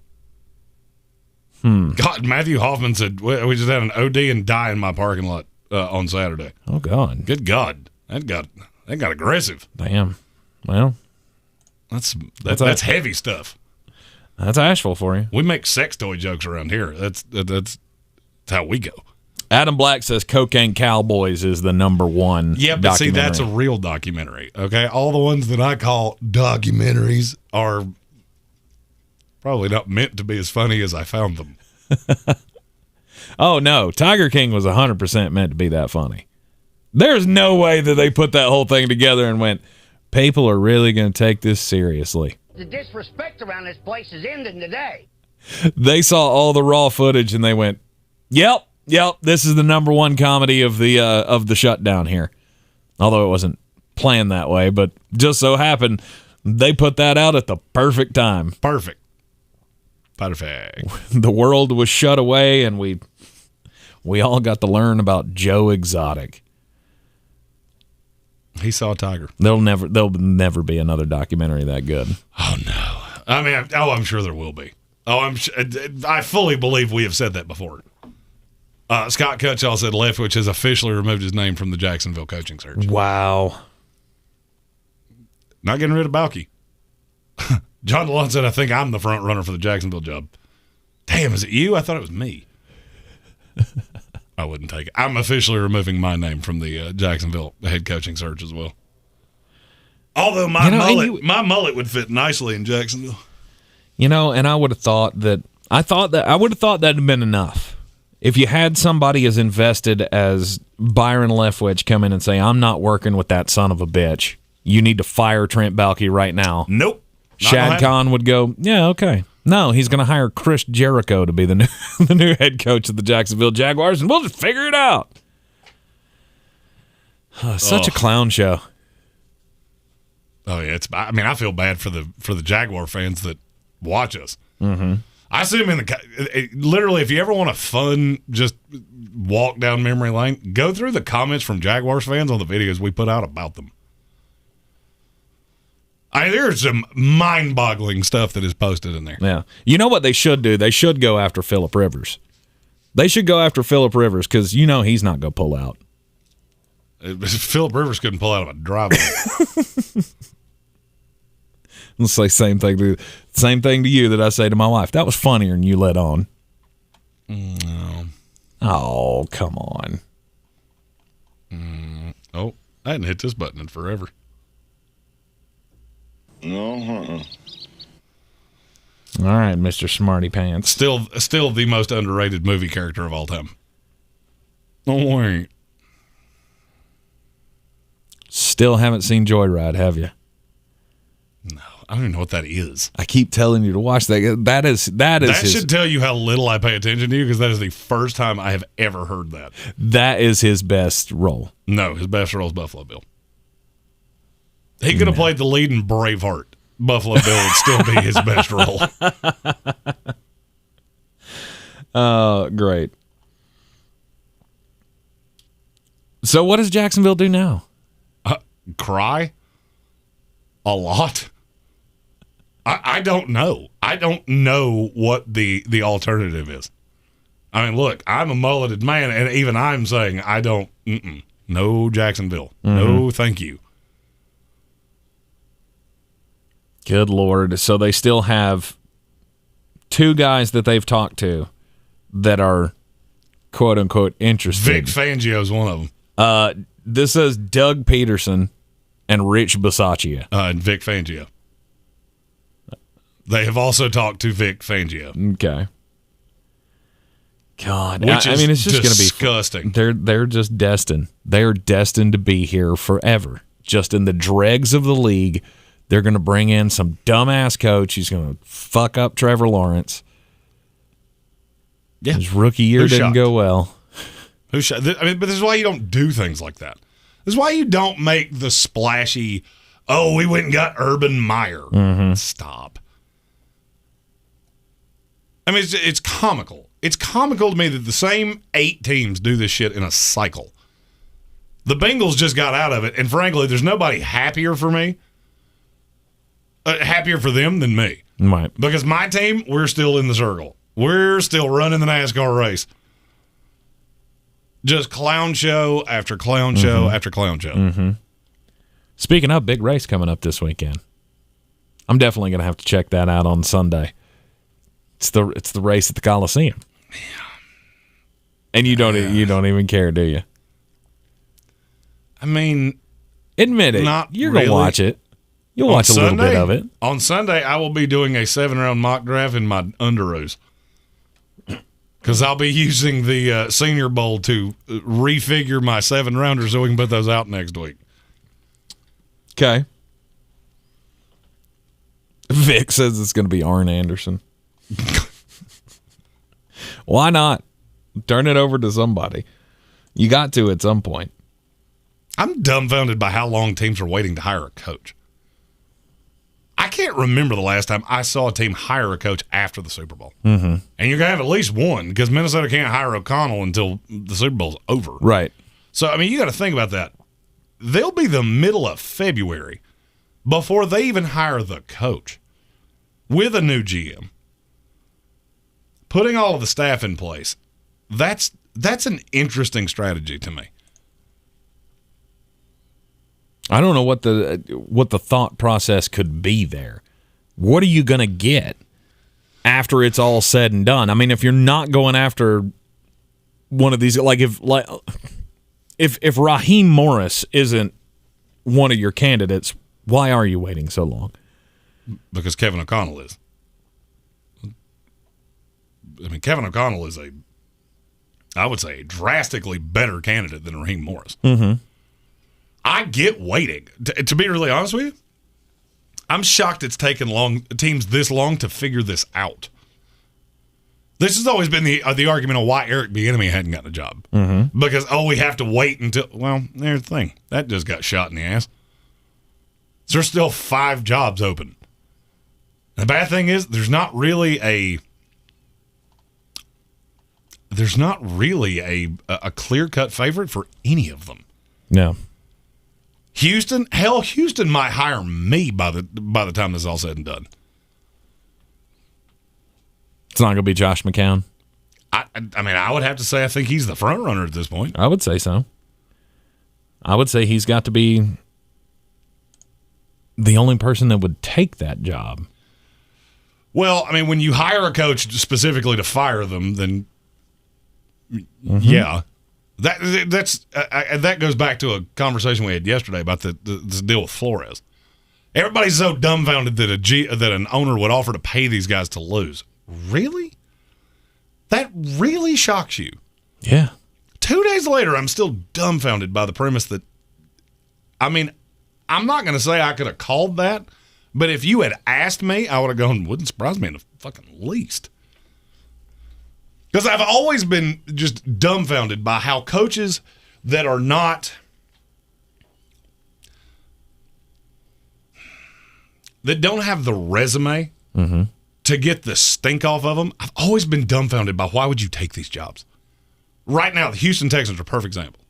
God, Matthew Hoffman said we just had an OD and die in my parking lot on Saturday. Oh God! Good God, that got aggressive. Damn. Well, that's heavy stuff. That's Asheville for you. We make sex toy jokes around here. That's how we go. Adam Black says Cocaine Cowboys is the number one. Yeah, but see, that's a real documentary. Okay, all the ones that I call documentaries are probably not meant to be as funny as I found them. Oh, no. Tiger King was 100% meant to be that funny. There's no way that they put that whole thing together and went, people are really going to take this seriously. The disrespect around this place is ending today. They saw all the raw footage and they went, yep, this is the number one comedy of the shutdown here. Although it wasn't planned that way, but just so happened they put that out at the perfect time. Perfect. The world was shut away and we all got to learn about Joe Exotic. He saw a tiger. There'll never be another documentary that good. Oh no! I mean, I'm sure there will be. I fully believe we have said that before. Scott Cutshall said Leftwich has officially removed his name from the Jacksonville coaching search. Wow! Not getting rid of Balky. John DeLon said, "I think I'm the front runner for the Jacksonville job." Damn, is it you? I thought it was me. I wouldn't take it. I'm officially removing my name from the Jacksonville head coaching search as well. Although my mullet would fit nicely in Jacksonville. And I would have thought that that'd been enough. If you had somebody as invested as Byron Leftwich come in and say, "I'm not working with that son of a bitch. You need to fire Trent Baalke right now." Nope. Shad Khan would go, "Yeah, okay." No, he's going to hire Chris Jericho to be the new head coach of the Jacksonville Jaguars, and we'll just figure it out. Such a clown show. Oh yeah, I feel bad for the Jaguar fans that watch us. Mm-hmm. I assume literally, if you ever want a fun just walk down memory lane, go through the comments from Jaguars fans on the videos we put out about them. There's some mind-boggling stuff that is posted in there. Yeah. You know what they should do? They should go after Phillip Rivers. They should go after Phillip Rivers because he's not going to pull out. Phillip Rivers couldn't pull out of a driveway. Let's say same thing to you that I say to my wife. That was funnier than you let on. No. Oh, come on. Oh, I hadn't hit this button in forever. No. All right, Mr. Smarty Pants. Still the most underrated movie character of all time. Oh, wait. Still haven't seen Joyride, have you? No, I don't even know what that is. I keep telling you to watch that. That should tell you how little I pay attention to you, because that is the first time I have ever heard that. That is his best role. No, his best role is Buffalo Bill. He could have played the lead in Braveheart. Buffalo Bill would still be his best role. Great. So what does Jacksonville do now? Cry? A lot? I don't know. I don't know what the alternative is. I mean, look, I'm a mulleted man, and even I'm saying I don't. No, Jacksonville. Mm-hmm. No, thank you. Good Lord. So they still have two guys that they've talked to that are quote-unquote interested. Vic Fangio's one of them. This is Doug Peterson and Rich Bisaccia. And Vic Fangio. They have also talked to Vic Fangio. Okay. God. Which I mean, it's just going to be disgusting. They're just destined. They're destined to be here forever. Just in the dregs of the league. They're going to bring in some dumbass coach. He's going to fuck up Trevor Lawrence. Yeah. His rookie year didn't go well. But this is why you don't do things like that. This is why you don't make the splashy, we went and got Urban Meyer. Mm-hmm. Stop. I mean, it's comical. It's comical to me that the same 8 teams do this shit in a cycle. The Bengals just got out of it, and frankly, there's nobody happier for me. Happier for them than me. Right. Because my team, we're still in the circle. We're still running the NASCAR race. Just clown show after clown show after clown show. Mm-hmm. Speaking of, big race coming up this weekend. I'm definitely going to have to check that out on Sunday. It's the race at the Coliseum. Yeah. And you don't even care, do you? I mean, admit it. You're going to watch it. You'll watch a little bit of it. On Sunday, I will be doing a 7-round mock draft in my underoos. Because Because I'll be using the Senior Bowl to refigure my 7-rounders so we can put those out next week. Okay. Vic says it's going to be Arn Anderson. Why not? Turn it over to somebody. You got to at some point. I'm dumbfounded by how long teams are waiting to hire a coach. I can't remember the last time I saw a team hire a coach after the Super Bowl. Mm-hmm. And you're going to have at least one because Minnesota can't hire O'Connell until the Super Bowl's over. Right. So, I mean, you got to think about that. They'll be the middle of February before they even hire the coach with a new GM. Putting all of the staff in place, that's an interesting strategy to me. I don't know what the thought process could be there. What are you going to get after it's all said and done? I mean, if you're not going after one of these, if Raheem Morris isn't one of your candidates, why are you waiting so long? Because Kevin O'Connell is. I mean, Kevin O'Connell is I would say, a drastically better candidate than Raheem Morris. Mm-hmm. I get waiting. To be really honest with you, I'm shocked it's taken teams this long to figure this out. This has always been the argument of why Eric Bieniemy hadn't gotten a job. Mm-hmm. Because, we have to wait until, well, there's the thing. That just got shot in the ass. There's still 5 jobs open. The bad thing is there's not really a clear-cut favorite for any of them. No. Houston might hire me by the time this is all said and done. It's not going to be Josh McCown. I mean, I would have to say I think he's the front runner at this point. I would say so. I would say he's got to be the only person that would take that job. Well, I mean, when you hire a coach specifically to fire them, then yeah. That goes back to a conversation we had yesterday about this deal with Flores. Everybody's so dumbfounded that an owner would offer to pay these guys to lose. Really? That really shocks you? Yeah. 2 days later, I'm still dumbfounded by the premise that, I mean, I'm not going to say I could have called that, but if you had asked me, I would have gone, wouldn't surprise me in the fucking least. Because I've always been just dumbfounded by how coaches that are not that don't have the resume to get the stink off of them, I've always been dumbfounded by why would you take these jobs? Right now, the Houston Texans are a perfect example.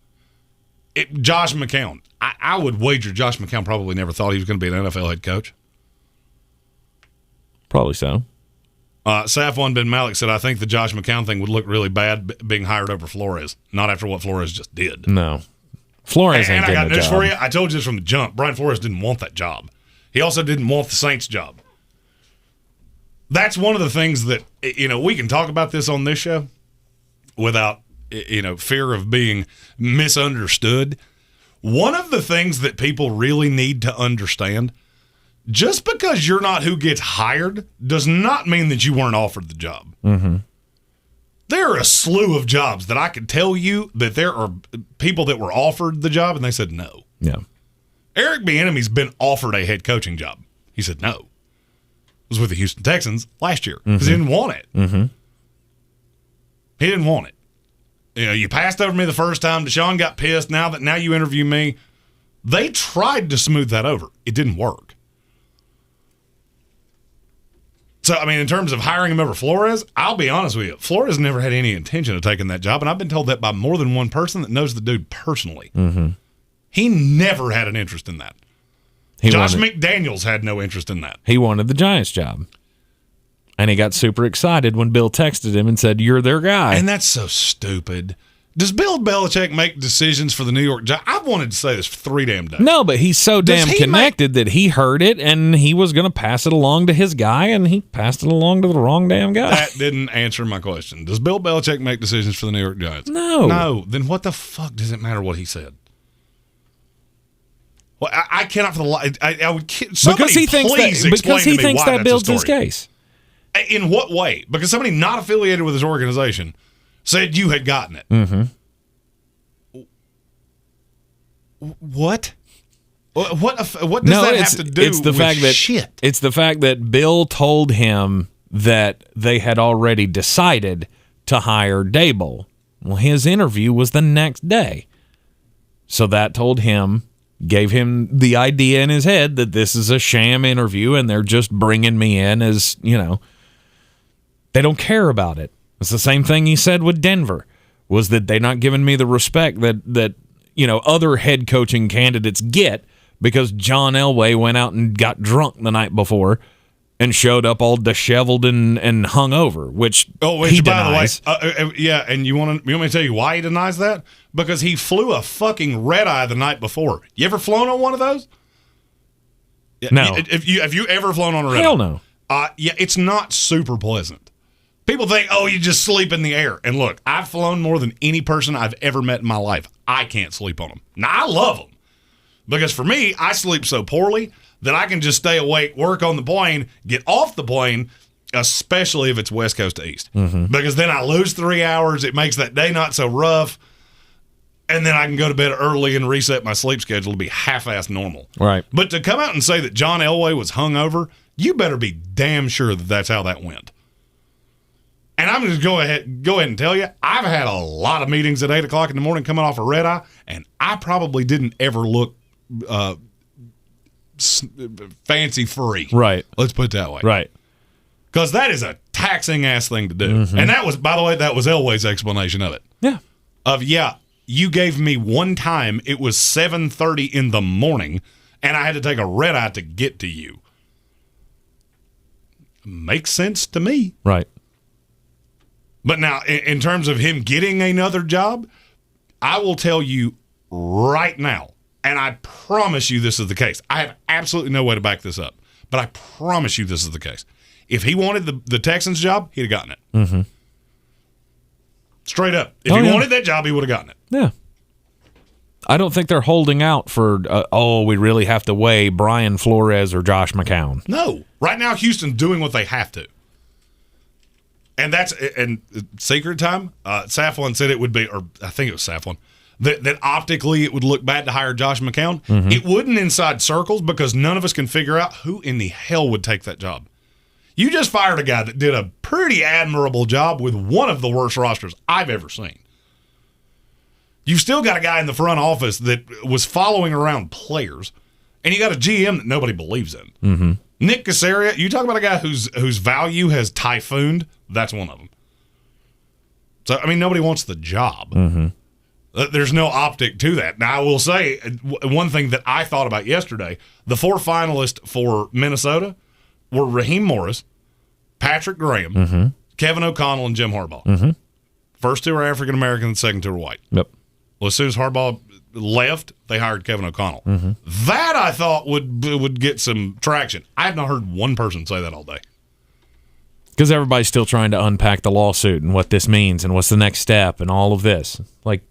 Josh McCown. I would wager Josh McCown probably never thought he was going to be an NFL head coach. Probably so. Safwan bin Malik said, I think the Josh McCown thing would look really bad being hired over Flores, not after what Flores just did. No. Flores ain't getting a job. And I got news for you. I told you this from the jump. Brian Flores didn't want that job. He also didn't want the Saints job. That's one of the things that, we can talk about this on this show without, fear of being misunderstood. One of the things that people really need to understand, just because you're not who gets hired does not mean that you weren't offered the job. Mm-hmm. There are a slew of jobs that I could tell you that there are people that were offered the job and they said no. Yeah. Eric Bieniemy's been offered a head coaching job. He said no. It was with the Houston Texans last year because he didn't want it. Mm-hmm. He didn't want it. You passed over me the first time. Deshaun got pissed. Now you interview me. They tried to smooth that over. It didn't work. So, I mean, in terms of hiring him over Flores, I'll be honest with you. Flores never had any intention of taking that job, and I've been told that by more than one person that knows the dude personally. Mm-hmm. He never had an interest in that. Josh McDaniels had no interest in that. He wanted the Giants job. And he got super excited when Bill texted him and said, you're their guy. And that's so stupid. Does Bill Belichick make decisions for the New York Giants? I've wanted to say this for 3 damn days. No, but he's so damn connected that he heard it and he was going to pass it along to his guy, and he passed it along to the wrong damn guy. That didn't answer my question. Does Bill Belichick make decisions for the New York Giants? No. No. Then what the fuck does it matter what he said? Well, I cannot for the life. I would. Somebody because he thinks that builds his case. In what way? Because somebody not affiliated with his organization said you had gotten it. Mm-hmm. What? What does that have to do with shit? It's the fact that Bill told him that they had already decided to hire Daboll. Well, his interview was the next day. So that gave him the idea in his head that this is a sham interview and they're just bringing me in as, they don't care about it. It's the same thing he said with Denver, was that they're not giving me the respect that other head coaching candidates get because John Elway went out and got drunk the night before and showed up all disheveled and hungover, which he denies. By the way, and you want me to tell you why he denies that? Because he flew a fucking red-eye the night before. You ever flown on one of those? No. Have you ever flown on a red-eye? Hell no. It's not super pleasant. People think, you just sleep in the air. And look, I've flown more than any person I've ever met in my life. I can't sleep on them. Now, I love them. Because for me, I sleep so poorly that I can just stay awake, work on the plane, get off the plane, especially if it's West Coast to East. Mm-hmm. Because then I lose 3 hours. It makes that day not so rough. And then I can go to bed early and reset my sleep schedule to be half-assed normal. Right. But to come out and say that John Elway was hungover, you better be damn sure that that's how that went. And I'm just go ahead and tell you, I've had a lot of meetings at 8 o'clock in the morning coming off a red eye, and I probably didn't ever look fancy free. Right. Let's put it that way. Right. Because that is a taxing ass thing to do. Mm-hmm. And that was, by the way, that was Elway's explanation of it. Yeah. You gave me one time, it was 7:30 in the morning, and I had to take a red eye to get to you. Makes sense to me. Right. But now, in terms of him getting another job, I will tell you right now, and I promise you this is the case. I have absolutely no way to back this up, but I promise you this is the case. If he wanted the Texans job, he'd have gotten it. Mm-hmm. Straight up. If he wanted that job, he would have gotten it. Yeah. I don't think they're holding out for, we really have to weigh Brian Flores or Josh McCown. No. Right now, Houston's doing what they have to. And secret time, Saflin said it would be, or I think it was Saflin, that optically it would look bad to hire Josh McCown. Mm-hmm. It wouldn't inside circles because none of us can figure out who in the hell would take that job. You just fired a guy that did a pretty admirable job with one of the worst rosters I've ever seen. You've still got a guy in the front office that was following around players, and you got a GM that nobody believes in. Mm-hmm. Nick Caseria, you talk about a guy whose value has typhooned, that's one of them. So, nobody wants the job. Mm-hmm. There's no optic to that. Now, I will say, one thing that I thought about yesterday, the 4 finalists for Minnesota were Raheem Morris, Patrick Graham, mm-hmm. Kevin O'Connell, and Jim Harbaugh. Mm-hmm. First 2 are African-American, the second 2 are white. Yep. Well, as soon as Harbaugh left, they hired Kevin O'Connell. Mm-hmm. That, I thought, would get some traction. I have not heard one person say that all day. Because everybody's still trying to unpack the lawsuit and what this means and what's the next step and all of this. Like,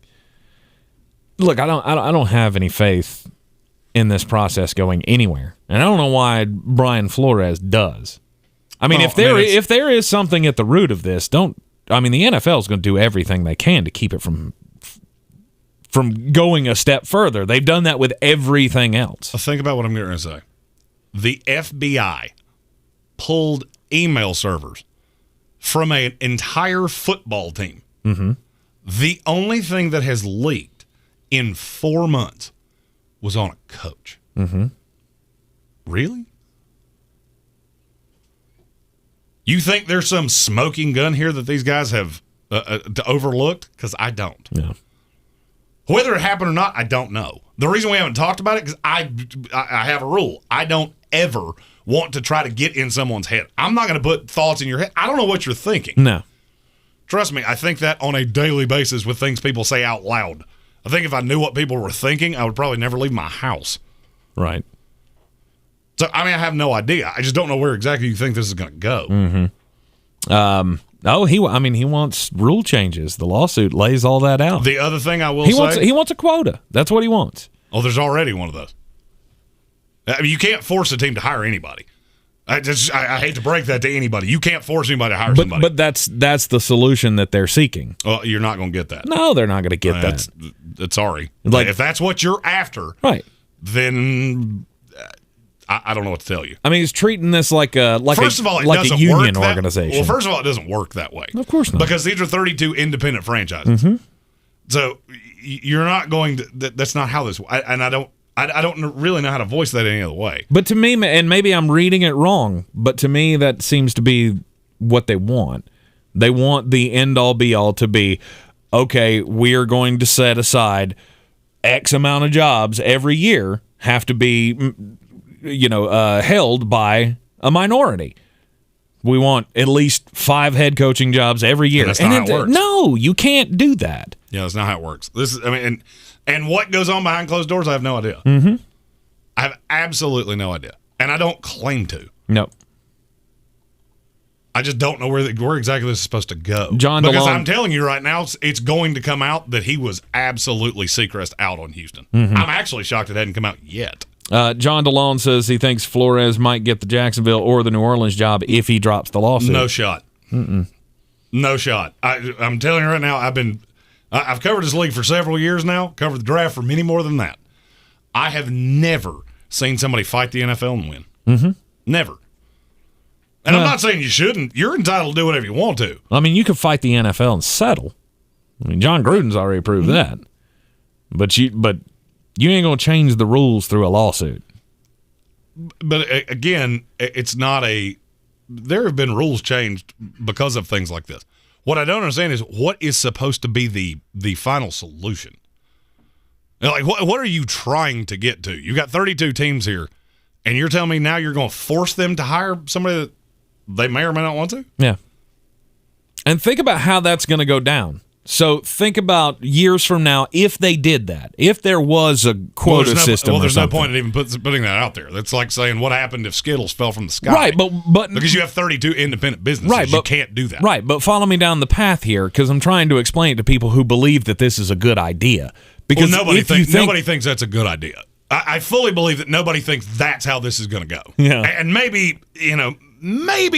look, I don't have any faith in this process going anywhere, and I don't know why Brian Flores does. If there is something at the root of this, the NFL is going to do everything they can to keep it from going a step further. They've done that with everything else. Think about what I'm going to say. The FBI pulled email servers from an entire football team. Mm-hmm. The only thing that has leaked in 4 months was on a coach. Mm-hmm. Really? You think there's some smoking gun here that these guys have overlooked? Because I don't. Yeah. Whether it happened or not, I don't know. The reason we haven't talked about it is I have a rule. I don't ever want to try to get in someone's head. I'm not going to put thoughts in your head. I don't know what you're thinking. No. Trust me, I think that on a daily basis with things people say out loud. I think if I knew what people were thinking, I would probably never leave my house. Right. So, I have no idea. I just don't know where exactly you think this is going to go. Mm-hmm. He wants rule changes. The lawsuit lays all that out. The other thing I will say... He wants a quota. That's what he wants. Oh, there's already one of those. You can't force a team to hire anybody. I hate to break that to anybody. You can't force anybody to hire somebody. But that's the solution that they're seeking. Well, you're not going to get that. No, they're not going to get that. Sorry. Like, if that's what you're after, right? Then I don't know what to tell you. I mean, he's treating this like a first of all, it like doesn't a union work organization. Well, first of all, it doesn't work that way. Of course not. Because these are 32 independent franchises. Mm-hmm. So you're not going to. That's not how this. And I don't really know how to voice that any other way. But to me, and maybe I'm reading it wrong, but to me that seems to be what they want. They want the end-all, be-all to be, okay, we're going to set aside X amount of jobs every year have to be, held by a minority. We want at least 5 head coaching jobs every year. And that's not how it works. No, you can't do that. Yeah, that's not how it works. And what goes on behind closed doors, I have no idea. Mm-hmm. I have absolutely no idea. And I don't claim to. No. I just don't know where exactly this is supposed to go. John because DeLong, I'm telling you right now, it's going to come out that he was absolutely Seacrest out on Houston. Mm-hmm. I'm actually shocked it hadn't come out yet. John DeLong says he thinks Flores might get the Jacksonville or the New Orleans job if he drops the lawsuit. No shot. Mm-mm. No shot. I'm telling you right now, I've covered this league for several years now, covered the draft for many more than that. I have never seen somebody fight the NFL and win. Mm-hmm. Never. And I'm not saying you shouldn't. You're entitled to do whatever you want to. I mean, you could fight the NFL and settle. I mean, John Gruden's already proved that. But you ain't going to change the rules through a lawsuit. But again, it's not there have been rules changed because of things like this. What I don't understand is what is supposed to be the final solution. Like, what are you trying to get to? You got 32 teams here, and you're telling me now you're going to force them to hire somebody that they may or may not want to? Yeah. And think about how that's going to go down. So think about years from now if they did that. If there was a quota system. Well, there's no something. point in even putting that out there. That's like saying what happened if Skittles fell from the sky. Right, but because you have 32 independent businesses, right, you can't do that. Right, but follow me down the path here because I'm trying to explain it to people who believe that this is a good idea. Because nobody thinks that's a good idea. I fully believe that nobody thinks that's how this is going to go. Yeah, and maybe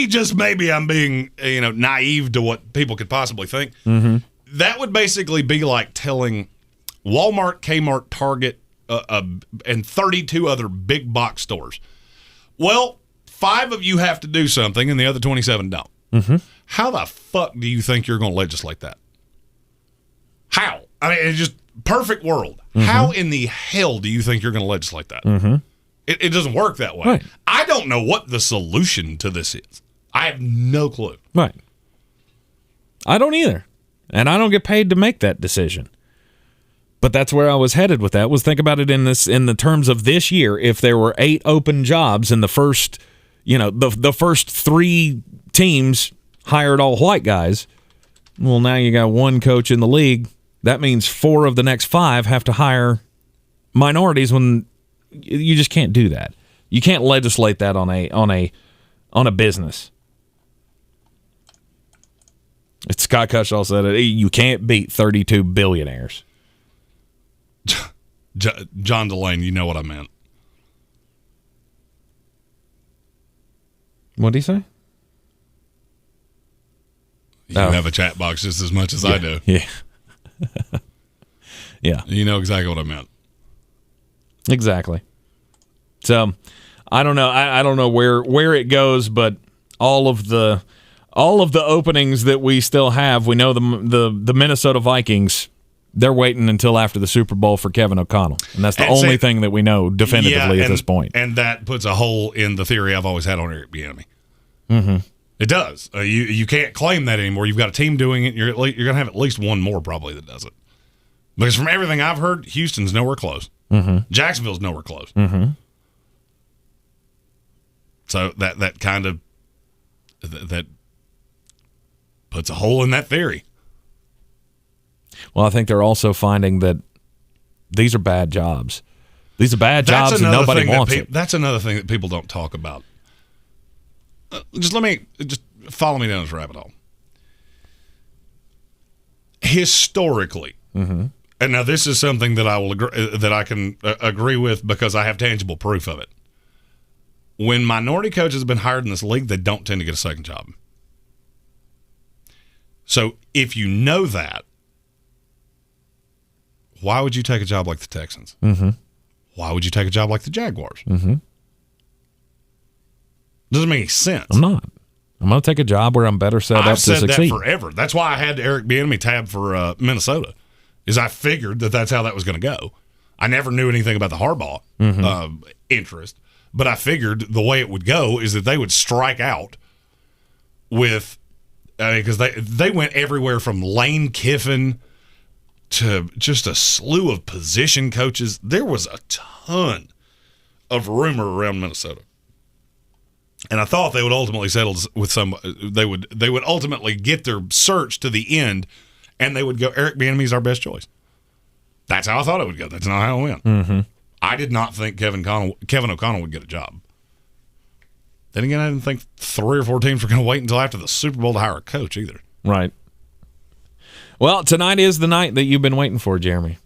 just maybe I'm being naive to what people could possibly think. Mm-hmm. That would basically be like telling Walmart, Kmart, Target, and 32 other big box stores, well, 5 of you have to do something and the other 27 don't. Mm-hmm. How the fuck do you think you're going to legislate that? How? I mean, it's just perfect world. Mm-hmm. How in the hell do you think you're going to legislate that? Mm-hmm. It doesn't work that way. Right. I don't know what the solution to this is. I have no clue. Right. I don't either. And I don't get paid to make that decision. But that's where I was headed with that, was think about it in the terms of this year. If there were 8 open jobs and the first, the first 3 teams hired all white guys, well, now you got 1 coach in the league. That means 4 of the next 5 have to hire minorities when you just can't do that. You can't legislate that on a business. Scott Cutshall said it. You can't beat 32 billionaires. John Delane, you know what I meant. What did he say? You have a chat box just as much as I do. Yeah. Yeah. You know exactly what I meant. Exactly. So, I don't know. I don't know where it goes, but all of the openings that we still have, we know the Minnesota Vikings, they're waiting until after the Super Bowl for Kevin O'Connell. And that's the only thing that we know definitively at this point. And that puts a hole in the theory I've always had on Eric Bieniemy. Mm-hmm. It does. You can't claim that anymore. You've got a team doing it. You're going to have at least one more probably that does it. Because from everything I've heard, Houston's nowhere close. Mm-hmm. Jacksonville's nowhere close. Mm-hmm. So that kind of that puts a hole in that theory. Well, I think they're also finding that these are bad jobs. These are bad jobs and nobody wants it. That's another thing that people don't talk about. Just follow me down this rabbit hole. Historically, mm-hmm. and now this is something that I can agree with because I have tangible proof of it. when minority coaches have been hired in this league, they don't tend to get a second job. So if you know that, why would you take a job like the Texans? Mm-hmm. Why would you take a job like the Jaguars? Mm-hmm. Doesn't make any sense. I'm not. I'm going to take a job where I'm better set up to succeed. I've said that forever. That's why I had the Eric Bieniemy tab for Minnesota, is I figured that's how that was going to go. I never knew anything about the Harbaugh interest, but I figured the way it would go is that they would strike out with because they went everywhere from Lane Kiffin to just a slew of position coaches. There was a ton of rumor around Minnesota. And I thought they would ultimately settle with some. They would ultimately get their search to the end, and they would go, Eric Bieniemy's our best choice. That's how I thought it would go. That's not how it went. Mm-hmm. I did not think Kevin O'Connell would get a job. Then again, I didn't think 3 or 4 teams were going to wait until after the Super Bowl to hire a coach either. Right. Well, tonight is the night that you've been waiting for, Jeremy.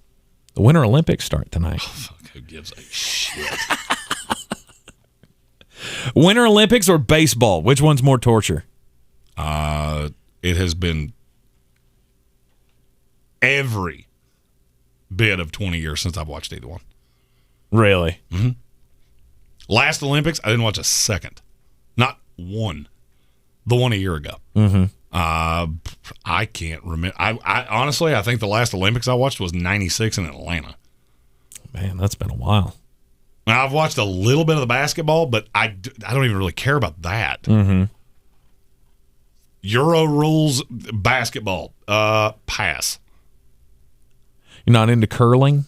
The Winter Olympics start tonight. Oh, fuck, who gives a shit? Winter Olympics or baseball? Which one's more torture? It has been every bit of 20 years since I've watched either one. Really? Mm-hmm. Last Olympics, I didn't watch a second. Not one. The one a year ago. Mm-hmm. I can't remember. I honestly, I think the last Olympics I watched was 96 in Atlanta. Man, that's been a while. Now, I've watched a little bit of the basketball, but I don't even really care about that. Mm-hmm. Euro rules basketball. Pass. You're not into curling?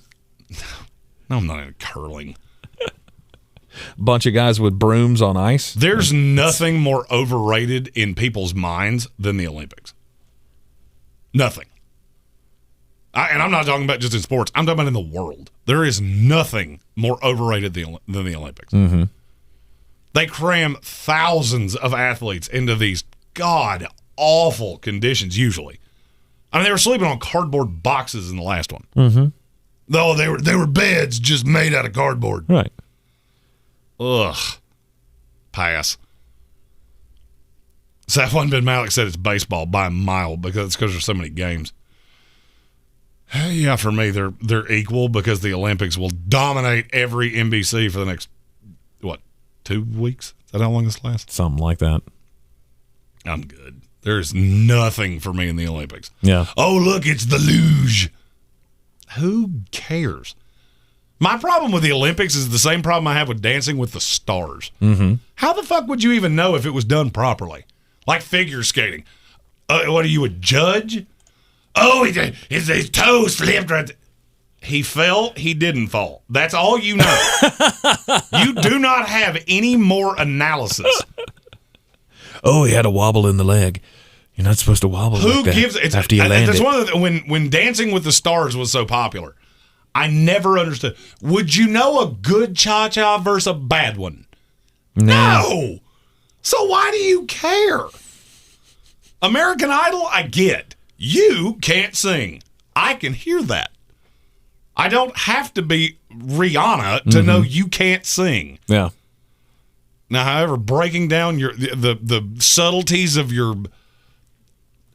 No, I'm not into curling. Bunch of guys with brooms on ice. There's nothing more overrated in people's minds than the Olympics. Nothing. And I'm not talking about just in sports. I'm talking about in the world. There is nothing more overrated than the Olympics. Mm-hmm. They cram thousands of athletes into these god-awful conditions usually. I mean, they were sleeping on cardboard boxes in the last one. Mm-hmm. Though they were beds just made out of cardboard. Right. Ugh. Pass. Safwan bin Malik said it's baseball by a mile because there's so many games. Yeah, for me, they're equal because the Olympics will dominate every NBC for the next, 2 weeks? Is that how long this lasts? Something like that. I'm good. There's nothing for me in the Olympics. Yeah. Oh, look, it's the luge. Who cares? My problem with the Olympics is the same problem I have with Dancing with the Stars. Mm-hmm. How the fuck would you even know if it was done properly? Like figure skating. What are you, a judge? Oh, his toes flipped right there. He fell, he didn't fall. That's all you know. You do not have any more analysis. Oh, he had a wobble in the leg. You're not supposed to wobble Who like that gives it? after you land that's it. one of the, when Dancing with the Stars was so popular, I never understood. Would you know a good cha-cha versus a bad one? No. So why do you care? American Idol, I get. You can't sing. I can hear that. I don't have to be Rihanna to know you can't sing. Yeah. Now, however, breaking down the subtleties of your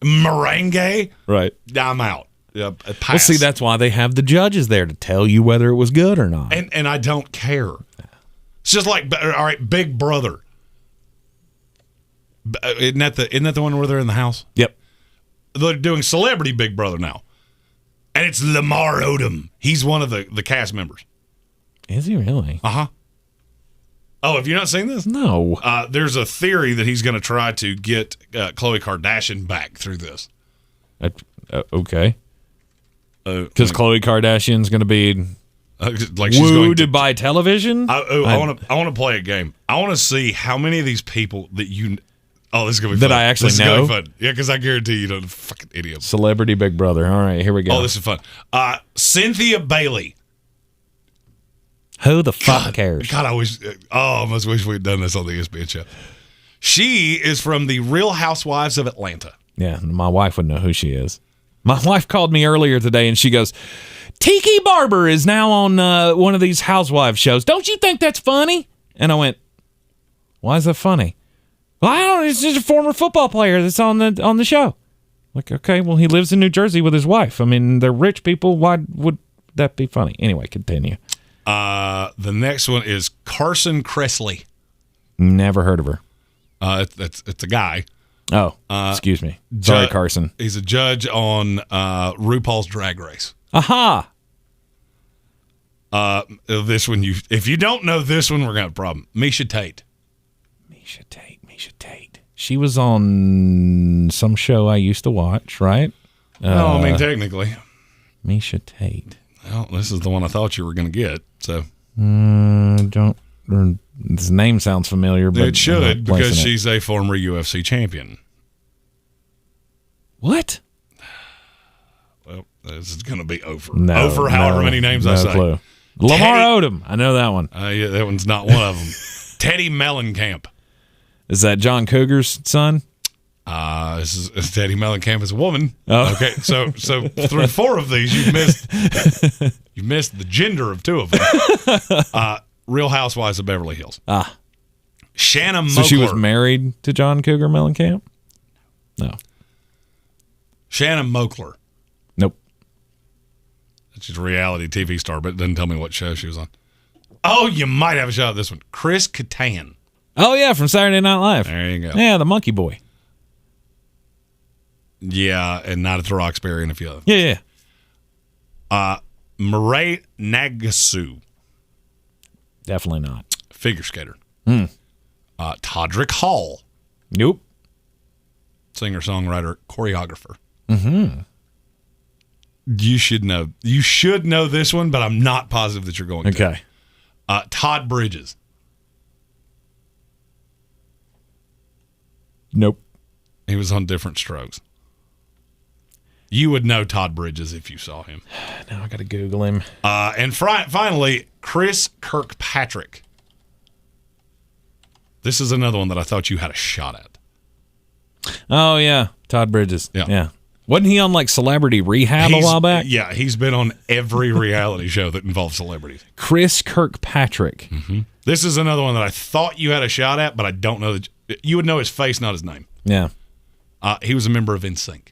merengue, right? I'm out. Pass. Well, see, that's why they have the judges there to tell you whether it was good or not. And I don't care. It's just like, all right, Big Brother. Isn't that the one where they're in the house? Yep. They're doing Celebrity Big Brother now. And it's Lamar Odom. He's one of the cast members. Is he really? Uh-huh. Oh, have you not seen this? No. There's a theory that he's going to try to get Khloe Kardashian back through this. Okay. Because Khloe Kardashian's going to be like she's wooed going to, by television? I want to play a game. I want to see how many of these people that you... Oh, this is going to be fun. That I actually know? This is going to be fun. Yeah, because I guarantee you don't fucking idiot. Celebrity Big Brother. All right, here we go. Oh, this is fun. Cynthia Bailey. Who the fuck cares? God, I almost wish we'd done this on the ESPN show. She is from the Real Housewives of Atlanta. Yeah, my wife would know who she is. My wife called me earlier today, and she goes, Tiki Barber is now on one of these housewives shows. Don't you think that's funny? And I went, Why is that funny? Well, I don't know. It's just a former football player that's on the show. Like, okay, well, he lives in New Jersey with his wife. I mean, they're rich people. Why would that be funny? Anyway, continue. The next one is Carson Kressley. Never heard of her. It's a guy. Oh, excuse me. Sorry, Carson. He's a judge on RuPaul's Drag Race. Aha! This one, if you don't know this one, we're gonna have a problem. Misha Tate. Misha Tate. She was on some show I used to watch, right? No, I mean technically. Misha Tate. Well, this is the one I thought you were gonna get. So this name sounds familiar, but it should because she's a former UFC champion. What? Well, this is gonna be over. However many names I say. Clue. Lamar Odom. I know that one. Yeah, that one's not one of them. Teddy Mellencamp. Is that John Cougar's son? This is Teddy Mellencamp is a woman. Oh. Okay, so through 4 of these, you've missed the gender of 2 of them. Real Housewives of Beverly Hills. Shanna Moakler. So she was married to John Cougar Mellencamp? No. Shanna Moakler. Nope. She's a reality TV star, but it doesn't tell me what show she was on. Oh, you might have a shot at this one. Chris Kattan. Oh, yeah, from Saturday Night Live. There you go. Yeah, the Monkey Boy. Yeah, and Not at the Roxbury and a few others. Yeah. Mireille Nagasu. Definitely not. Figure skater. Todrick Hall. Nope. Singer, songwriter, choreographer. Mm-hmm. You should know. You should know this one, but I'm not positive that you're going to. Okay. Todd Bridges. Nope. He was on Different Strokes. You would know Todd Bridges if you saw him. Now I got to Google him. And finally, Chris Kirkpatrick. This is another one that I thought you had a shot at. Oh, yeah. Todd Bridges. Yeah. Wasn't he on like Celebrity Rehab a while back? Yeah, he's been on every reality show that involves celebrities. Chris Kirkpatrick. Mm-hmm. This is another one that I thought you had a shot at, but I don't know that you would know his face, not his name. Yeah. He was a member of NSYNC.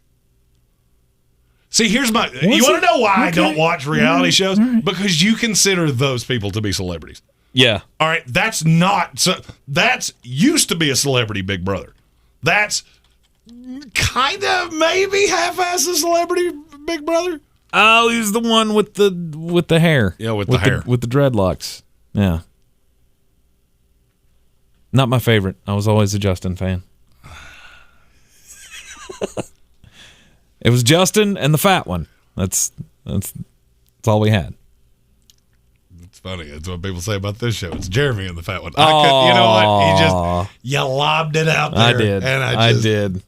See, here's my... You want to know why I don't watch reality shows? Right. Because you consider those people to be celebrities. Yeah. All right, that's not... So that's used to be a celebrity Big Brother. That's kind of maybe half-ass a celebrity Big Brother. Oh, he's the one with the hair. Yeah, with the hair. With the dreadlocks. Yeah. Not my favorite. I was always a Justin fan. It was Justin and the fat one. That's all we had. It's funny. That's what people say about this show. It's Jeremy and the fat one. You know what? You lobbed it out there. I did. And I did.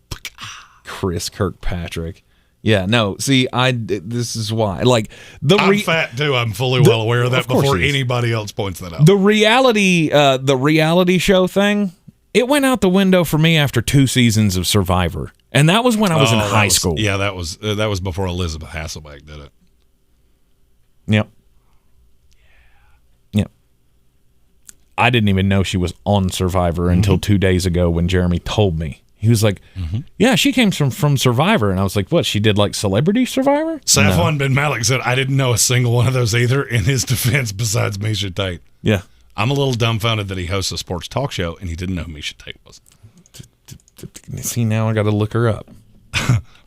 Chris Kirkpatrick. Yeah, no. See, this is why. Like I'm fat too. I'm fully well aware of that before anybody else points that out. The reality show thing, it went out the window for me after 2 seasons of Survivor. And that was when I was in high school. Yeah, that was before Elizabeth Hasselbeck did it. Yep. I didn't even know she was on Survivor until 2 days ago when Jeremy told me. He was like, yeah, she came from Survivor. And I was like, what, she did like Celebrity Survivor? Safwan bin Malik said, I didn't know a single one of those either in his defense besides Misha Tate. Yeah. I'm a little dumbfounded that he hosts a sports talk show and he didn't know who Misha Tate was. See, now I got to look her up.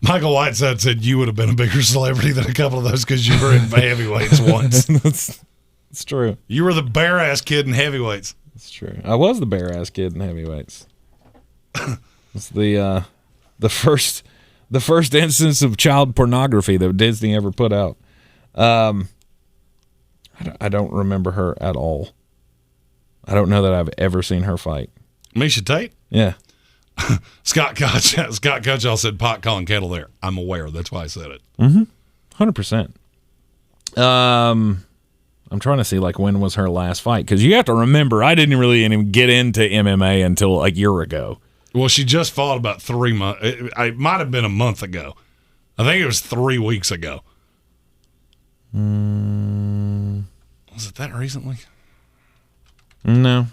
Michael Whiteside said you would have been a bigger celebrity than a couple of those because you were in heavyweights once. It's true. You were the bare-ass kid in heavyweights. It's true. I was the bare-ass kid in heavyweights. It's the first instance of child pornography that Disney ever put out. I don't remember her at all. I don't know that I've ever seen her fight. Misha Tate? Yeah. Scott Cutchall said pot calling kettle there. I'm aware. That's why I said it. 100%. I'm trying to see like when was her last fight, because you have to remember I didn't really even get into MMA until a year ago. Well, she just fought about 3 months. It might have been a month ago. I think it was 3 weeks ago. Was it that recently? No.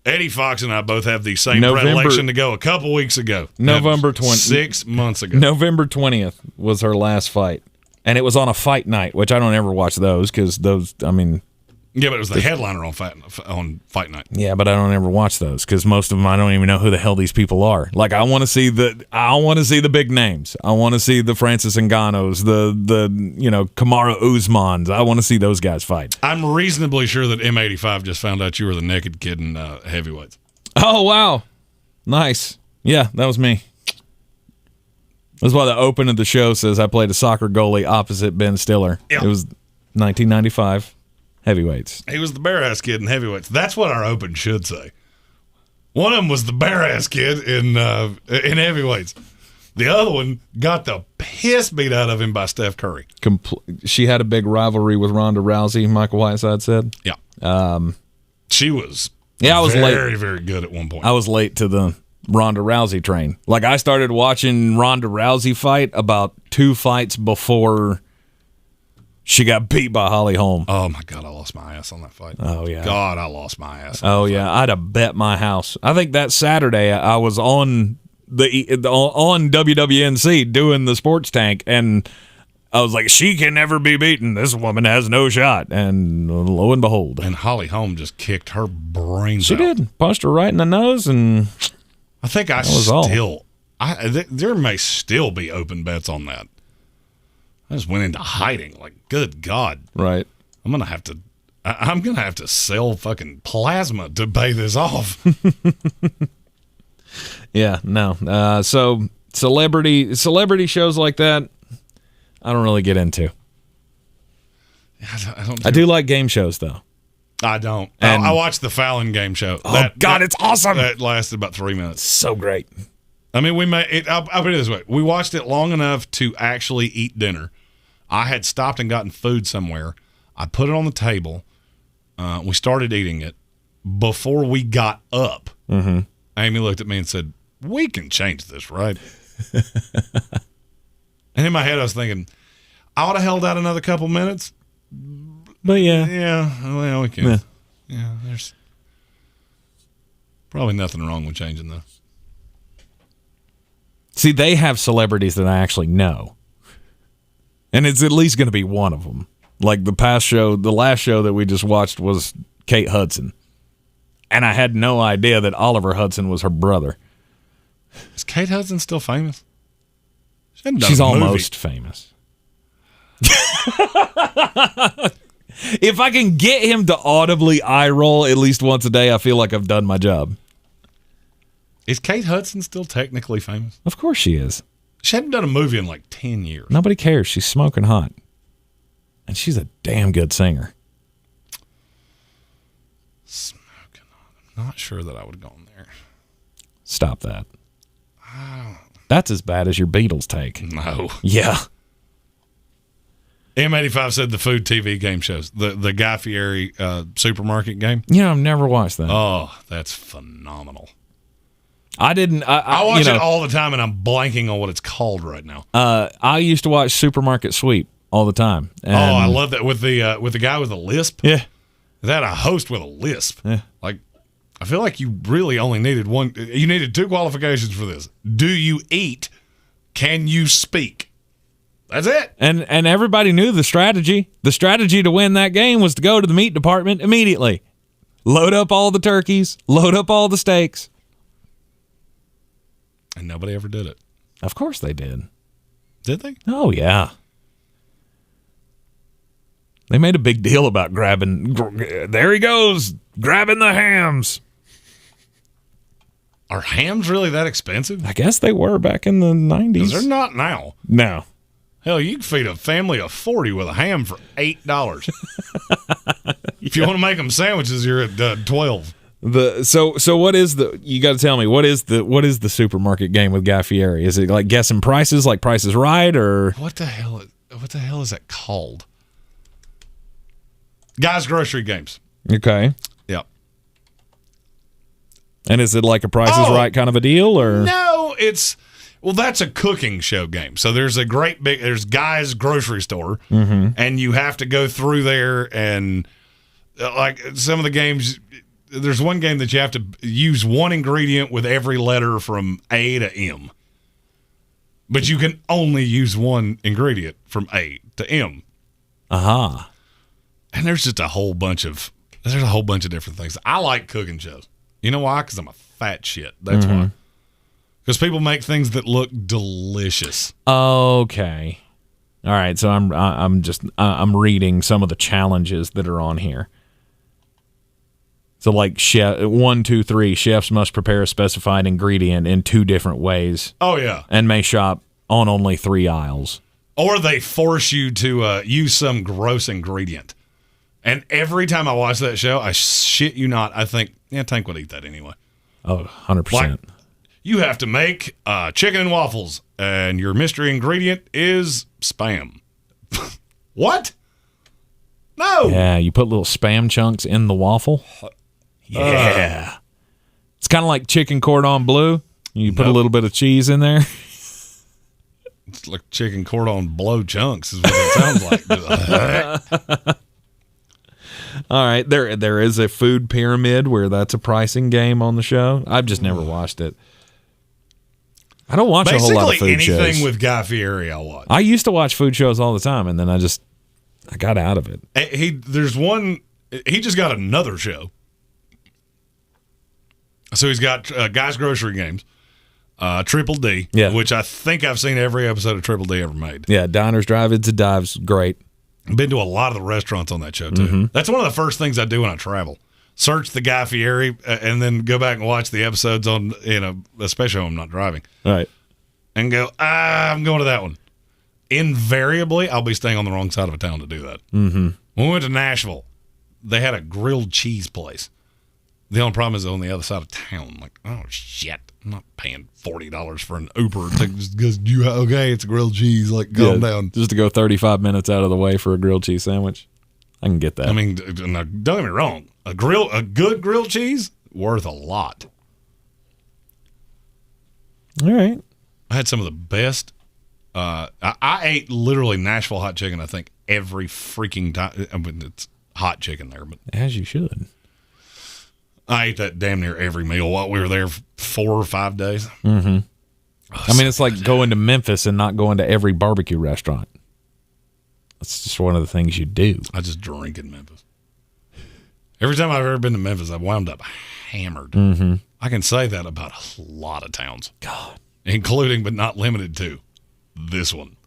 Eddie Fox and I both have the same predilection to go a couple weeks ago. November 20th. 6 months ago. November 20th was her last fight. And it was on a fight night, which I don't ever watch those because those, I mean. Yeah, but it was the headliner on fight night. Yeah, but I don't ever watch those because most of them I don't even know who the hell these people are. Like I want to see the big names. I want to see the Francis Ngannous, the Kamaru Usmans. I want to see those guys fight. I'm reasonably sure that M85 just found out you were the naked kid in heavyweights. Oh wow, nice. Yeah, that was me. That's why the open of the show says I played a soccer goalie opposite Ben Stiller. Yep. It was 1995. Heavyweights. He was the bare-ass kid in heavyweights. That's what our open should say. One of them was the bare-ass kid in heavyweights. The other one got the piss beat out of him by Steph Curry. She had a big rivalry with Ronda Rousey, Michael Whiteside said. Yeah. She was I was very, late. very good at one point. I was late to the Ronda Rousey train. Like, I started watching Ronda Rousey fight about 2 fights before she got beat by Holly Holm. Oh, my God, I lost my ass on that fight. Oh, yeah. God, I lost my ass. Oh, yeah. I'd have bet my house. I think that Saturday I was on on WWNC doing the sports tank, and I was like, she can never be beaten. This woman has no shot. And lo and behold. And Holly Holm just kicked her brains out. She did. Punched her right in the nose, and I think there may still be open bets on that. I just went into hiding. Like, good God. Right. I'm gonna have to sell fucking plasma to pay this off. Yeah, no. So celebrity shows like that, I don't really get into. I do like game shows though. I don't. I watched the Fallon game show. Oh, God, it's awesome. That lasted about 3 minutes. So great. I mean, I'll put it this way. We watched it long enough to actually eat dinner. I had stopped and gotten food somewhere. I put it on the table. We started eating it. Before we got up, Amy looked at me and said, "We can change this, right?" And in my head, I was thinking, I would have held out another couple minutes. But yeah. Yeah, well, we can. Yeah, there's probably nothing wrong with changing this. See, they have celebrities that I actually know. And it's at least going to be one of them. Like the last show that we just watched was Kate Hudson. And I had no idea that Oliver Hudson was her brother. Is Kate Hudson still famous? She's almost famous. If I can get him to audibly eye roll at least once a day, I feel like I've done my job. Is Kate Hudson still technically famous? Of course she is. She hadn't done a movie in like 10 years. Nobody cares. She's smoking hot. And she's a damn good singer. Smoking hot. I'm not sure that I would have gone there. Stop that. That's as bad as your Beatles take. No. Yeah. M85 said the food TV game shows. The Guy Fieri supermarket game. Yeah, I've never watched that. Oh, that's phenomenal. I didn't. I watch it all the time, and I'm blanking on what it's called right now. I used to watch Supermarket Sweep all the time. And I love that with the guy with a lisp. Yeah, that a host with a lisp. Yeah, like I feel like you really only needed one. You needed 2 qualifications for this. Do you eat? Can you speak? That's it. And everybody knew the strategy. The strategy to win that game was to go to the meat department immediately, load up all the turkeys, load up all the steaks. And nobody ever did it. Of course they did. Did they? Oh, yeah. They made a big deal about grabbing. There he goes, grabbing the hams. Are hams really that expensive? I guess they were back in the 90s. They're not now. No. Hell, you can feed a family of 40 with a ham for $8. If you want to make them sandwiches, you're at 12. So what is you got to tell me, what is the supermarket game with Guy Fieri? Is it like guessing prices, like Price is Right, or what the hell is that called? Guy's Grocery Games. Okay. Yep. And is it like a Price is Right kind of a deal, or no? That's a cooking show game. So there's there's Guy's Grocery Store, and you have to go through there, and like some of the games, there's one game that you have to use one ingredient with every letter from A to M. But you can only use one ingredient from A to M. Uh-huh. And there's just a whole bunch of different things. I like cooking shows. You know why? Because I'm a fat shit. That's why. Because people make things that look delicious. Okay. All right, so I'm reading some of the challenges that are on here. So like 1, 2, 3, chefs must prepare a specified ingredient in 2 different ways. Oh yeah, and may shop on only 3 aisles. Or they force you to use some gross ingredient. And every time I watch that show, I shit you not, I think, Tank would eat that anyway. Oh, 100%. Like, you have to make chicken and waffles, and your mystery ingredient is Spam. What? No. Yeah, you put little Spam chunks in the waffle. Yeah. It's kind of like chicken cordon bleu. You put a little bit of cheese in there. It's like chicken cordon bleu chunks is what it sounds like. All right, there is a food pyramid where that's a pricing game on the show. I've just never watched it. I don't watch a whole lot of food shows. Basically anything with Guy Fieri I'll watch. I used to watch food shows all the time, and then I got out of it. He just got another show. So he's got Guy's Grocery Games, Triple D, which I think I've seen every episode of Triple D ever made. Yeah, Diners, Drive-Ins, and Dives, great. Been to a lot of the restaurants on that show, too. Mm-hmm. That's one of the first things I do when I travel. Search the Guy Fieri and then go back and watch the episodes on, especially when I'm not driving. Right. And go, I'm going to that one. Invariably, I'll be staying on the wrong side of a town to do that. Mm-hmm. When we went to Nashville, they had a grilled cheese place. The only problem is on the other side of town. Like, oh, shit. I'm not paying $40 for an Uber. It's grilled cheese. Like, calm down. Just to go 35 minutes out of the way for a grilled cheese sandwich. I can get that. I mean, don't get me wrong. A good grilled cheese, worth a lot. All right. I had some of the best. I ate literally Nashville hot chicken, I think, every freaking time. I mean, it's hot chicken there. But as you should. I ate that damn near every meal while we were there 4 or 5 days. Mm-hmm. I mean, it's like going to Memphis and not going to every barbecue restaurant. That's just one of the things you do. I just drink in Memphis. Every time I've ever been to Memphis, I've wound up hammered. Mm-hmm. I can say that about a lot of towns. God. Including, but not limited to, this one.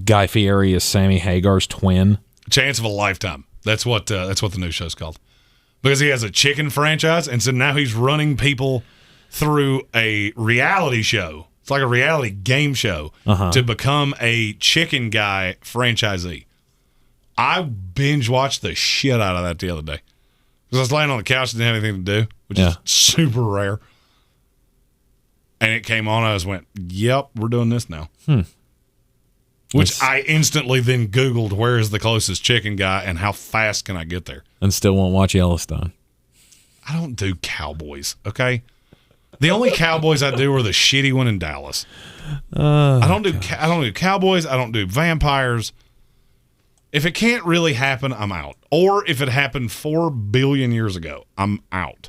Guy Fieri is Sammy Hagar's twin. Chance of a lifetime. That's what the new show's called. Because he has a chicken franchise, and so now he's running people through a reality show. It's like a reality game show to become a chicken guy franchisee. I binge watched the shit out of that the other day. Because I was laying on the couch and didn't have anything to do, which is super rare. And it came on, I just went, yep, we're doing this now. Which I instantly then Googled where is the closest chicken guy and how fast can I get there. And still won't watch Yellowstone. I don't do cowboys, okay? The only cowboys I do are the shitty one in Dallas. I don't do cowboys. I don't do vampires. If it can't really happen, I'm out. Or if it happened 4 billion years ago, I'm out.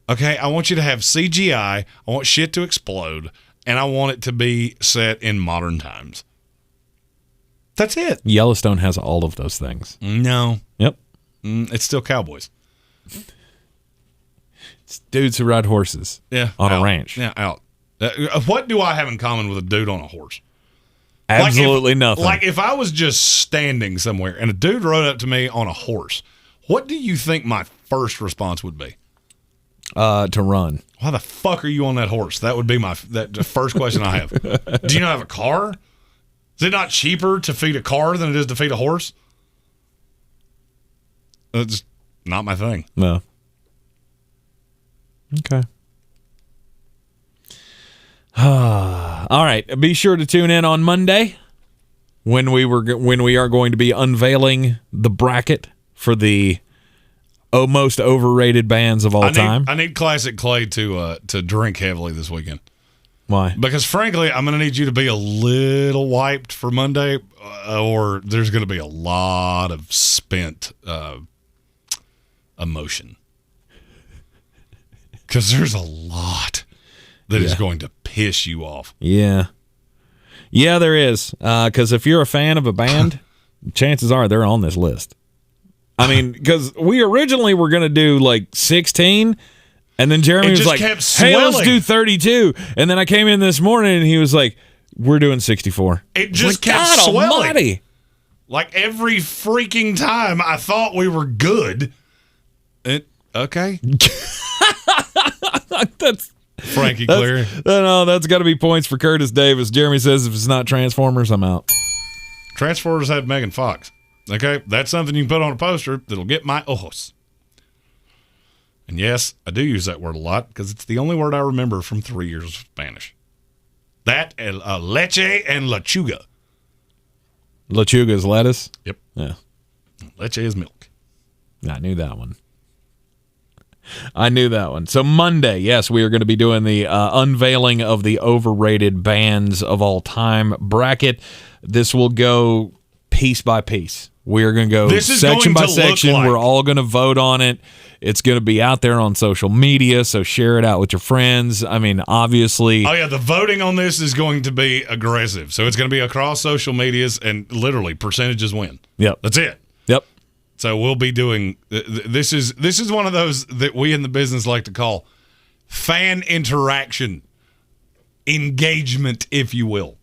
Okay, I want you to have CGI. I want shit to explode. And I want it to be set in modern times. That's it. Yellowstone has all of those things. No. Yep. It's still cowboys. It's dudes who ride horses on a ranch. Yeah, out. What do I have in common with a dude on a horse? Absolutely nothing. Like if I was just standing somewhere and a dude rode up to me on a horse, what do you think my first response would be? To run. Why the fuck are you on that horse? That would be the first question I have. Do you not have a car? Is it not cheaper to feed a car than it is to feed a horse? It's not my thing. No. Okay. All right. Be sure to tune in on Monday when we are going to be unveiling the bracket for the most overrated bands of all time. I need Classic Clay to drink heavily this weekend. Why? Because, frankly, I'm going to need you to be a little wiped for Monday, or there's going to be a lot of spent emotion. Because there's a lot that is going to piss you off. Yeah. Yeah, there is. Because if you're a fan of a band, chances are they're on this list. I mean, because we originally were going to do like 16, and then Jeremy was like, hey, let's do 32. And then I came in this morning, and he was like, we're doing 64. It just kept God swelling. Almighty. Like every freaking time I thought we were good. Okay. That's Frankie Cleary. No, that's got to be points for Curtis Davis. Jeremy says if it's not Transformers, I'm out. Transformers had Megan Fox. Okay, that's something you can put on a poster that'll get my ojos. And yes, I do use that word a lot because it's the only word I remember from 3 years of Spanish. That, leche and lechuga. Lechuga is lettuce? Yep. Yeah. Leche is milk. I knew that one. So Monday, yes, we are going to be doing the unveiling of the overrated bands of all time bracket. This will go piece by piece. We are going to go section by section. We're all going to vote on it. It's going to be out there on social media, so share it out with your friends. I mean, obviously. Oh, yeah, the voting on this is going to be aggressive. So it's going to be across social medias, and literally percentages win. Yep. That's it. Yep. So we'll be doing this is one of those that we in the business like to call fan interaction, engagement, if you will.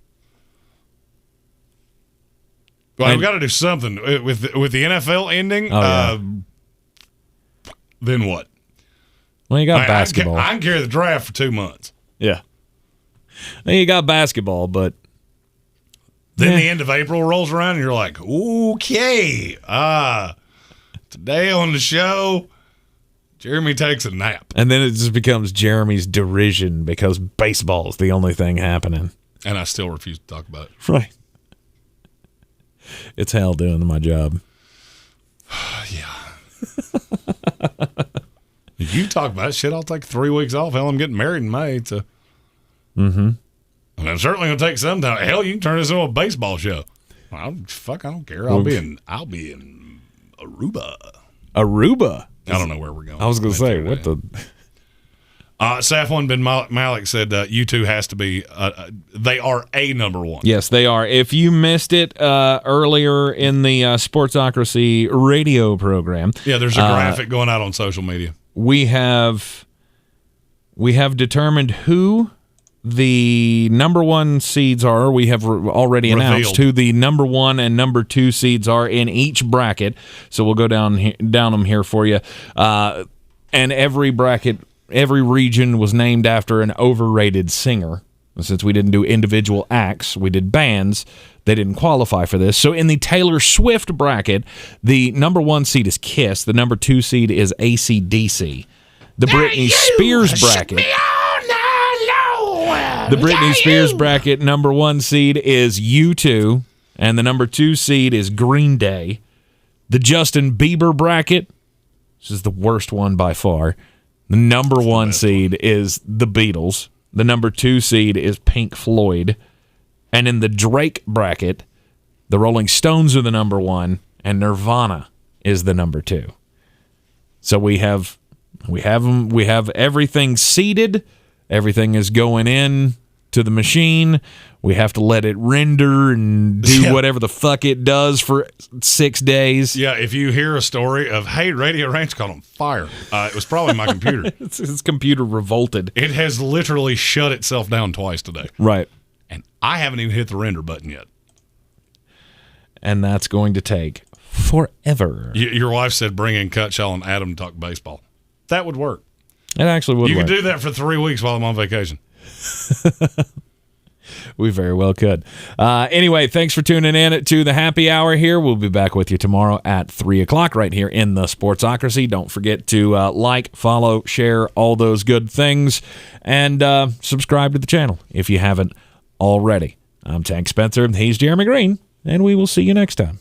Well, we've got to do something with the NFL ending. Then what? Well, you got basketball. I can carry the draft for 2 months. Yeah. Then you got basketball, but then the end of April rolls around, and you're like, okay, today on the show, Jeremy takes a nap. And then it just becomes Jeremy's derision because baseball is the only thing happening. And I still refuse to talk about it. Right. It's hell doing my job. Yeah. You talk about shit, I'll take 3 weeks off. Hell, I'm getting married in May. So. Mm-hmm. I mean, I'm certainly going to take some time. Hell, you can turn this into a baseball show. I don't care. I'll be in Aruba. Aruba? I don't know where we're going. I was going to say, what the... Safwan bin Malik said U2 has to be, they are a number one. Yes, they are. If you missed it earlier in the Sportsocracy radio program. Yeah, there's a graphic going out on social media. We have determined who the number one seeds are. We have already announced who the number one and number two seeds are in each bracket. So we'll go down them here for you. And every bracket, every region was named after an overrated singer. Since we didn't do individual acts, we did bands. They didn't qualify for this. So in the Taylor Swift bracket, the number one seed is Kiss. The number two seed is AC/DC. The Britney Spears bracket. The Britney Spears bracket, number one seed is U2, and the number two seed is Green Day. The Justin Bieber bracket, this is the worst one by far. The number one seed is the Beatles. The number two seed is Pink Floyd. And in the Drake bracket, the Rolling Stones are the number one, and Nirvana is the number two. So we have everything seeded. Everything is going in to the machine. We have to let it render and do whatever the fuck it does for 6 days. Yeah, if you hear a story of, hey, Radio Ranch caught on fire, it was probably my computer. His computer revolted. It has literally shut itself down twice today. Right. And I haven't even hit the render button yet. And that's going to take forever. Your wife said bring in Cutshaw and Adam to talk baseball. That would work. It actually would work. You could do that for 3 weeks while I'm on vacation. We very well could. Anyway, thanks for tuning in to the happy hour here. We'll be back with you tomorrow at 3 o'clock right here in the Sportsocracy. Don't forget to like, follow, share, all those good things, and subscribe to the channel if you haven't already. I'm Tank Spencer. He's Jeremy Greene, and we will see you next time.